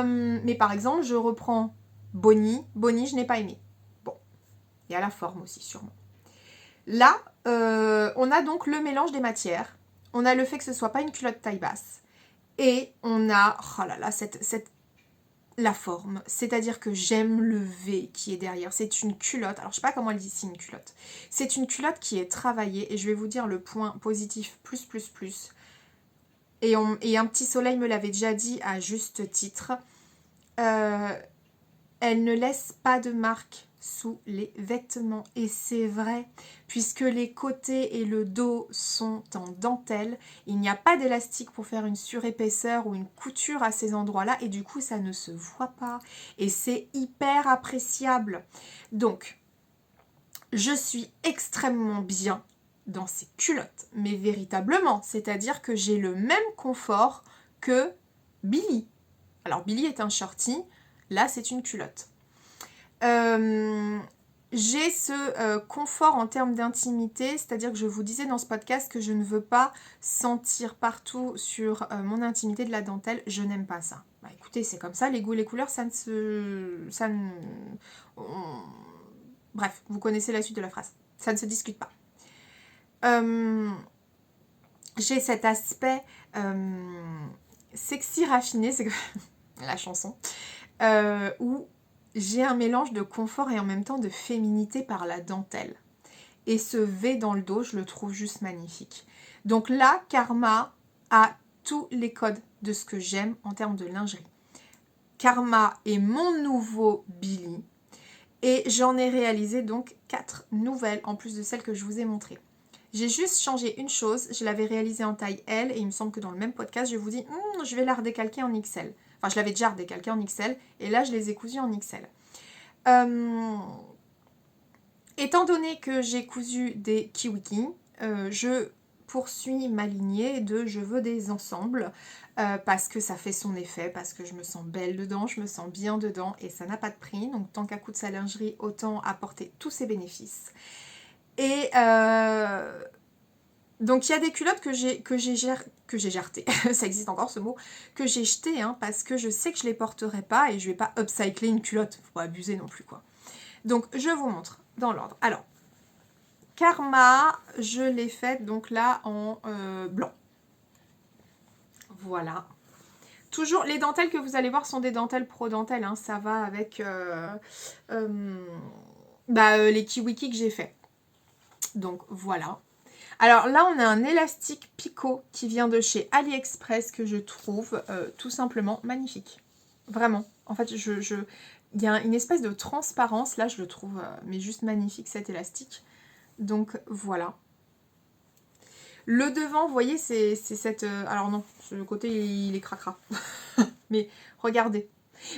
Mais par exemple, je reprends Bonnie. Bonnie, je n'ai pas aimé. Bon. Et à la forme aussi, sûrement. Là, on a donc le mélange des matières. On a le fait que ce soit pas une culotte taille basse. Et on a, oh là là, la forme. C'est-à-dire que j'aime le V qui est derrière. C'est une culotte. Alors, je sais pas comment elle dit ici, une culotte. C'est une culotte qui est travaillée. Et je vais vous dire le point positif plus. Et un petit soleil me l'avait déjà dit à juste titre. Elle ne laisse pas de marque sous les vêtements. Et c'est vrai, puisque les côtés et le dos sont en dentelle, il n'y a pas d'élastique pour faire une surépaisseur ou une couture à ces endroits-là, et du coup, ça ne se voit pas. Et c'est hyper appréciable. Donc, je suis extrêmement bien dans ces culottes, mais véritablement, c'est-à-dire que j'ai le même confort que Billy. Alors, Billy est un shorty, là, c'est une culotte. J'ai ce confort en termes d'intimité, c'est-à-dire que je vous disais dans ce podcast que je ne veux pas sentir partout sur mon intimité de la dentelle. Je n'aime pas ça. Écoutez, c'est comme ça, les goûts et les couleurs, bref, vous connaissez la suite de la phrase. Ça ne se discute pas. J'ai cet aspect sexy raffiné, c'est la chanson, où j'ai un mélange de confort et en même temps de féminité par la dentelle. Et ce V dans le dos, je le trouve juste magnifique. Donc là, Karma a tous les codes de ce que j'aime en termes de lingerie. Karma est mon nouveau Billy. Et j'en ai réalisé donc 4 nouvelles en plus de celles que je vous ai montrées. J'ai juste changé une chose, je l'avais réalisée en taille L et il me semble que dans le même podcast, je vous dis je vais la redécalquer en XL. Enfin, je l'avais déjà redécalquée en XL et là, je les ai cousues en XL. Étant donné que j'ai cousu des kiwiki, je poursuis ma lignée de je veux des ensembles parce que ça fait son effet, parce que je me sens belle dedans, je me sens bien dedans et ça n'a pas de prix. Donc, tant qu'à coûte sa lingerie, autant apporter tous ses bénéfices. Et donc il y a des culottes que j'ai jartées, ça existe encore ce mot, que j'ai jetées parce que je sais que je les porterai pas et je vais pas upcycler une culotte, faut pas abuser non plus quoi. Donc je vous montre dans l'ordre. Alors, Karma, je l'ai faite donc là en blanc. Voilà. Toujours, les dentelles que vous allez voir sont des dentelles pro-dentelles, hein, ça va avec les kiwikis que j'ai fait. Donc voilà. Alors là, on a un élastique picot qui vient de chez AliExpress que je trouve tout simplement magnifique. Vraiment. En fait, il y a une espèce de transparence, là, je le trouve mais juste magnifique cet élastique. Donc voilà. Le devant, vous voyez, c'est cette... alors non, le côté, il est cracra. Mais regardez.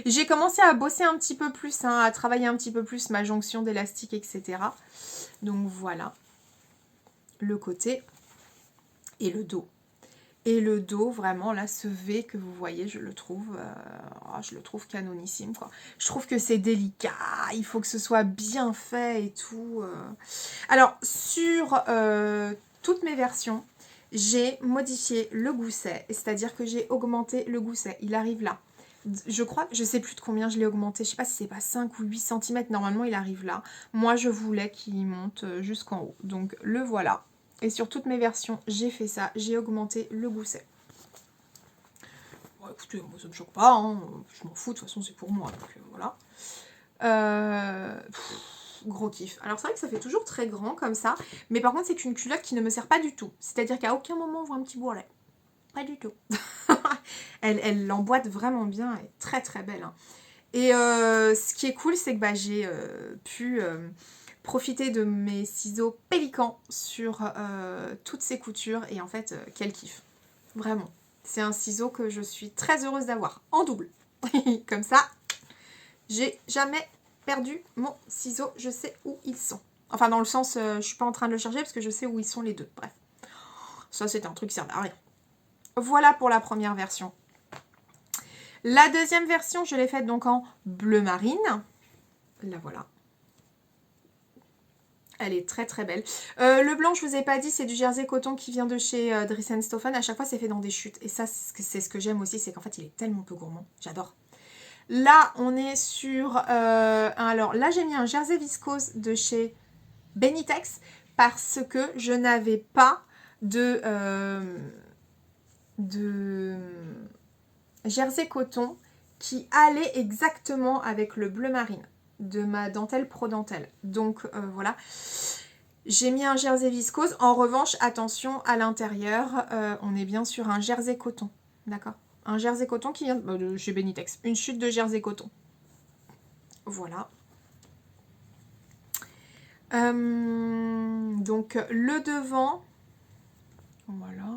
J'ai commencé à bosser un petit peu plus, hein, à travailler un petit peu plus ma jonction d'élastique, etc. Donc voilà. Le côté et le dos. Et le dos, vraiment, là, ce V que vous voyez, je le trouve canonissime, quoi. Je trouve que c'est délicat, il faut que ce soit bien fait et tout. Alors, sur toutes mes versions, j'ai modifié le gousset, c'est-à-dire que j'ai augmenté le gousset. Il arrive là. Je crois, je sais plus de combien je l'ai augmenté, je sais pas si c'est pas 5 ou 8 cm, normalement il arrive là. Moi, je voulais qu'il monte jusqu'en haut, donc le voilà. Et sur toutes mes versions, j'ai fait ça, j'ai augmenté le gousset. Bon, écoutez, moi ça me choque pas, hein. Je m'en fous, de toute façon c'est pour moi, donc voilà. Gros kiff. Alors c'est vrai que ça fait toujours très grand comme ça, mais par contre c'est une culotte qui ne me sert pas du tout. C'est-à-dire qu'à aucun moment on voit un petit bourrelet. Pas du tout. elle l'emboîte vraiment bien, elle est très très belle. Hein. Et ce qui est cool, c'est que j'ai pu profiter de mes ciseaux Pélican sur toutes ces coutures. Et en fait, quel kiff. Vraiment. C'est un ciseau que je suis très heureuse d'avoir. En double. Comme ça, j'ai jamais perdu mon ciseau. Je sais où ils sont. Enfin, dans le sens, je suis pas en train de le chercher parce que je sais où ils sont les deux. Bref. Ça, c'est un truc qui sert à rien. Voilà pour la première version. La deuxième version, je l'ai faite donc en bleu marine. La voilà. Elle est très très belle. Le blanc, je vous ai pas dit, c'est du jersey coton qui vient de chez Dries & Stephen. À chaque fois, c'est fait dans des chutes. Et ça, c'est ce que j'aime aussi, c'est qu'en fait, il est tellement peu gourmand. J'adore. Là, on est sur... alors là, j'ai mis un jersey viscose de chez Benitex parce que je n'avais pas de jersey coton qui allait exactement avec le bleu marine de ma dentelle pro dentelle. Donc voilà, j'ai mis un jersey viscose. En revanche, attention, à l'intérieur, on est bien sur un jersey coton. D'accord, un jersey coton qui vient de chez Benitex. Une chute de jersey coton. Voilà. Donc le devant, voilà.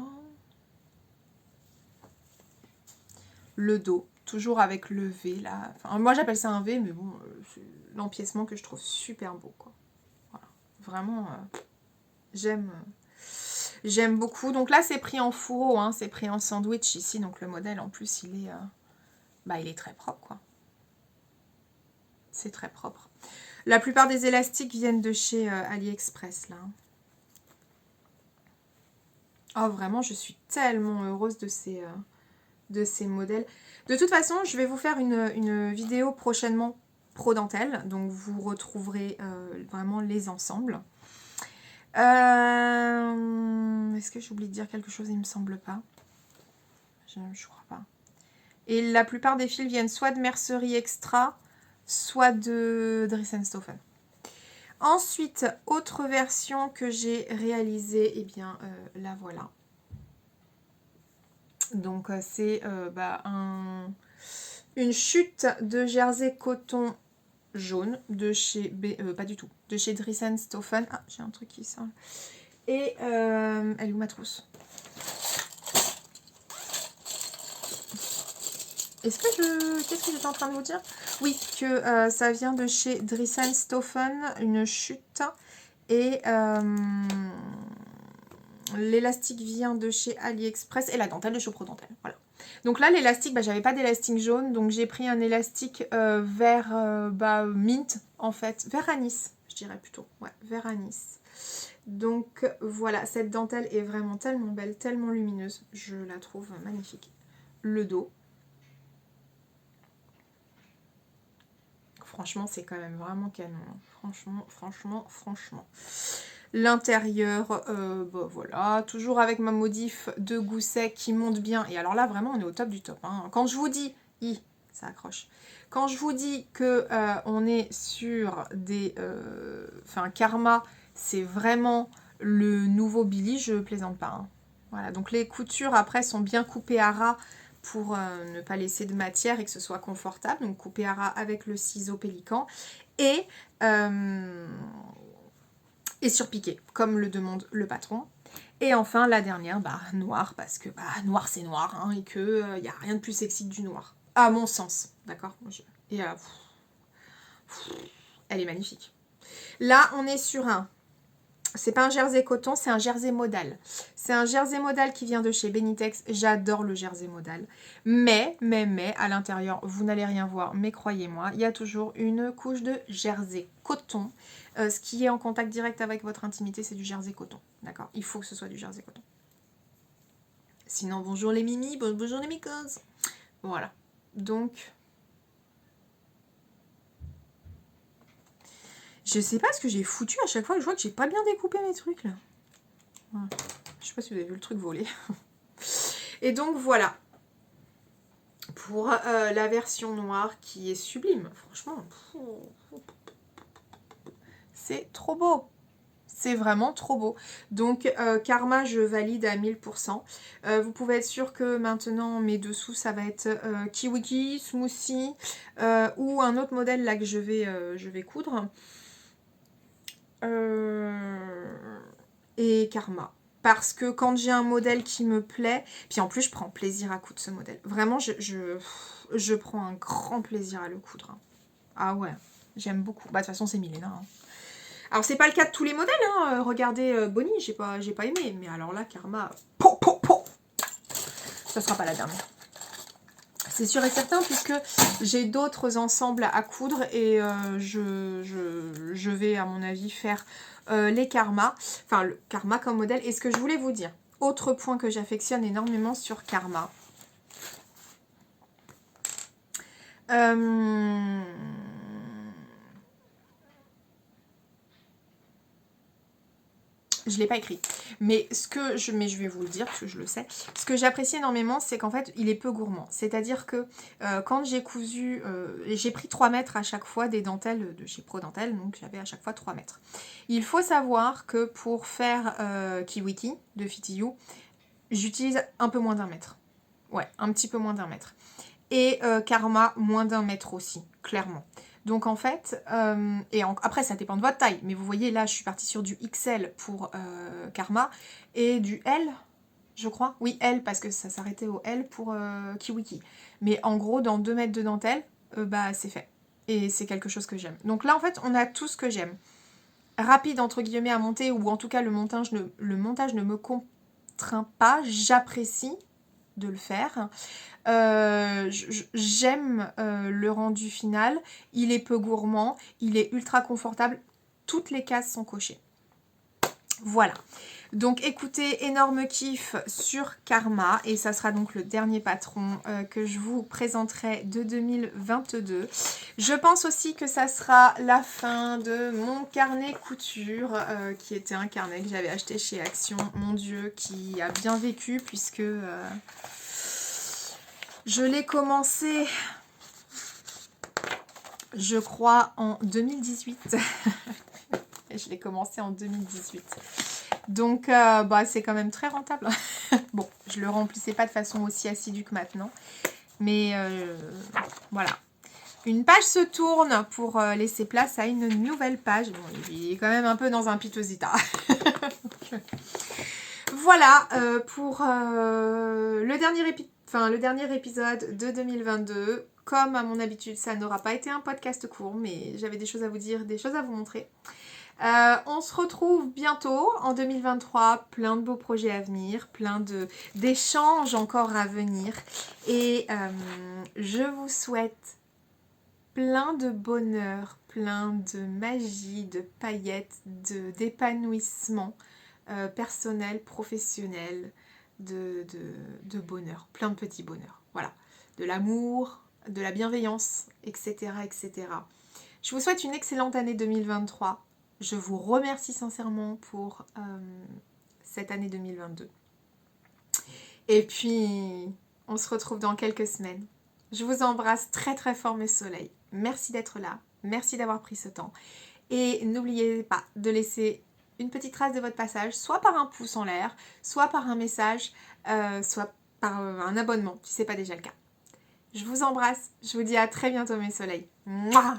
Le dos, toujours avec le V là. Enfin, moi j'appelle ça un V, mais bon, c'est l'empiècement que je trouve super beau, quoi. Voilà. Vraiment, j'aime beaucoup. Donc là, c'est pris en fourreau, hein, c'est pris en sandwich ici. Donc le modèle, en plus, il est très propre, quoi. C'est très propre. La plupart des élastiques viennent de chez AliExpress, là. Oh, vraiment, je suis tellement heureuse de ces modèles. De toute façon, je vais vous faire une vidéo prochainement pro dentelle, donc vous retrouverez vraiment les ensembles. Est-ce que j'oublie de dire quelque chose? Il me semble pas. Je crois pas. Et la plupart des fils viennent soit de Mercerie Extra, soit de Dries & Stephen. Ensuite, autre version que j'ai réalisée, eh bien, la voilà. Donc c'est une chute de jersey coton jaune de chez pas du tout, de chez Dries & Stephen. Ah, j'ai un truc qui sort. Et elle est où ma trousse? Qu'est-ce que j'étais en train de vous dire? Oui, que ça vient de chez Dries & Stephen, une chute. Et l'élastique vient de chez AliExpress et la dentelle de chez Pro Dentelle. Voilà. Donc là, l'élastique, j'avais pas d'élastique jaune, donc j'ai pris un élastique vert mint, en fait. Vert anis, je dirais plutôt. Ouais, vert anis. Donc voilà, cette dentelle est vraiment tellement belle, tellement lumineuse. Je la trouve magnifique. Le dos. Franchement, c'est quand même vraiment canon. Franchement. L'intérieur, bah, voilà, toujours avec ma modif de gousset qui monte bien. Et alors là, vraiment, on est au top du top. Hein. Quand je vous dis... ça accroche. Quand je vous dis que on est sur des... Enfin, Karma, c'est vraiment le nouveau Billy, je plaisante pas. Hein. Voilà, donc les coutures après sont bien coupées à ras pour ne pas laisser de matière et que ce soit confortable. Donc coupées à ras avec le ciseau pélican. Et surpiqué, comme le demande le patron. Et enfin, la dernière, bah, noir, parce que bah, noir c'est noir, hein, et que y a rien de plus sexy que du noir. À mon sens, d'accord. Et elle est magnifique. Là, on est sur un... C'est pas un jersey coton, c'est un jersey modal. C'est un jersey modal qui vient de chez Benitex. J'adore le jersey modal. Mais, à l'intérieur, vous n'allez rien voir, mais croyez-moi, il y a toujours une couche de jersey coton. Ce qui est en contact direct avec votre intimité, c'est du jersey coton. D'accord? Il faut que ce soit du jersey coton. Sinon, bonjour les mimis, bonjour les micos. Voilà. Donc... Je sais pas ce que j'ai foutu à chaque fois, je vois que j'ai pas bien découpé mes trucs là. Voilà. Je sais pas si vous avez vu le truc voler. Et donc voilà. Pour la version noire qui est sublime. Franchement. C'est trop beau. C'est vraiment trop beau. Donc Karma, je valide à 1000%. Vous pouvez être sûr que maintenant mes dessous, ça va être Kiwiki, Smoothie ou un autre modèle là que je vais coudre. Et Karma. Parce que quand j'ai un modèle qui me plaît, puis en plus je prends plaisir à coudre ce modèle. Vraiment, je prends un grand plaisir à le coudre. Ah ouais, j'aime beaucoup. Bah de toute façon c'est Milena. Hein. Alors c'est pas le cas de tous les modèles. Hein. Regardez Bonnie, j'ai pas aimé. Mais alors là, Karma, ça sera pas la dernière. C'est sûr et certain puisque j'ai d'autres ensembles à coudre et je vais à mon avis faire les Karma, enfin le Karma comme modèle. Et ce que je voulais vous dire, autre point que j'affectionne énormément sur Karma, je l'ai pas écrit, mais je vais vous le dire parce que je le sais. Ce que j'apprécie énormément, c'est qu'en fait, il est peu gourmand. C'est-à-dire que quand j'ai cousu, j'ai pris 3 mètres à chaque fois des dentelles de chez Pro Dentelle, donc j'avais à chaque fois 3 mètres. Il faut savoir que pour faire Kiwiki de Fitty You, j'utilise un peu moins d'1 mètre. Ouais, un petit peu moins d'1 mètre. Et Karma, moins d'1 mètre aussi, clairement. Donc en fait, après ça dépend de votre taille, mais vous voyez là je suis partie sur du XL pour Karma et du L, je crois. Oui, L parce que ça s'arrêtait au L pour Kiwiki. Mais en gros, dans 2 mètres de dentelle, bah c'est fait. Et c'est quelque chose que j'aime. Donc là en fait, on a tout ce que j'aime. Rapide entre guillemets à monter, ou en tout cas le montage ne me contraint pas, j'apprécie de le faire. J'aime le rendu final, il est peu gourmand, il est ultra confortable, toutes les cases sont cochées. Voilà, donc écoutez, énorme kiff sur Karma et ça sera donc le dernier patron que je vous présenterai de 2022. Je pense aussi que ça sera la fin de mon carnet couture qui était un carnet que j'avais acheté chez Action, mon Dieu, qui a bien vécu puisque je l'ai commencé, je crois, en 2018. Je l'ai commencé en 2018. Donc, bah, c'est quand même très rentable. Bon, je le remplissais pas de façon aussi assidue que maintenant. Mais voilà. Une page se tourne pour laisser place à une nouvelle page. Bon, il est quand même un peu dans un piteux état. Voilà pour le dernier épisode de 2022. Comme à mon habitude, ça n'aura pas été un podcast court, mais j'avais des choses à vous dire, des choses à vous montrer. On se retrouve bientôt en 2023, plein de beaux projets à venir, plein d'échanges encore à venir. Et je vous souhaite plein de bonheur, plein de magie, de paillettes, d'épanouissement personnel, professionnel, de bonheur, plein de petits bonheurs. Voilà, de l'amour, de la bienveillance, etc., etc. Je vous souhaite une excellente année 2023. Je vous remercie sincèrement pour cette année 2022. Et puis, on se retrouve dans quelques semaines. Je vous embrasse très très fort mes soleils. Merci d'être là. Merci d'avoir pris ce temps. Et n'oubliez pas de laisser une petite trace de votre passage, soit par un pouce en l'air, soit par un message, soit par un abonnement, si ce n'est pas déjà le cas. Je vous embrasse. Je vous dis à très bientôt mes soleils. Mouah.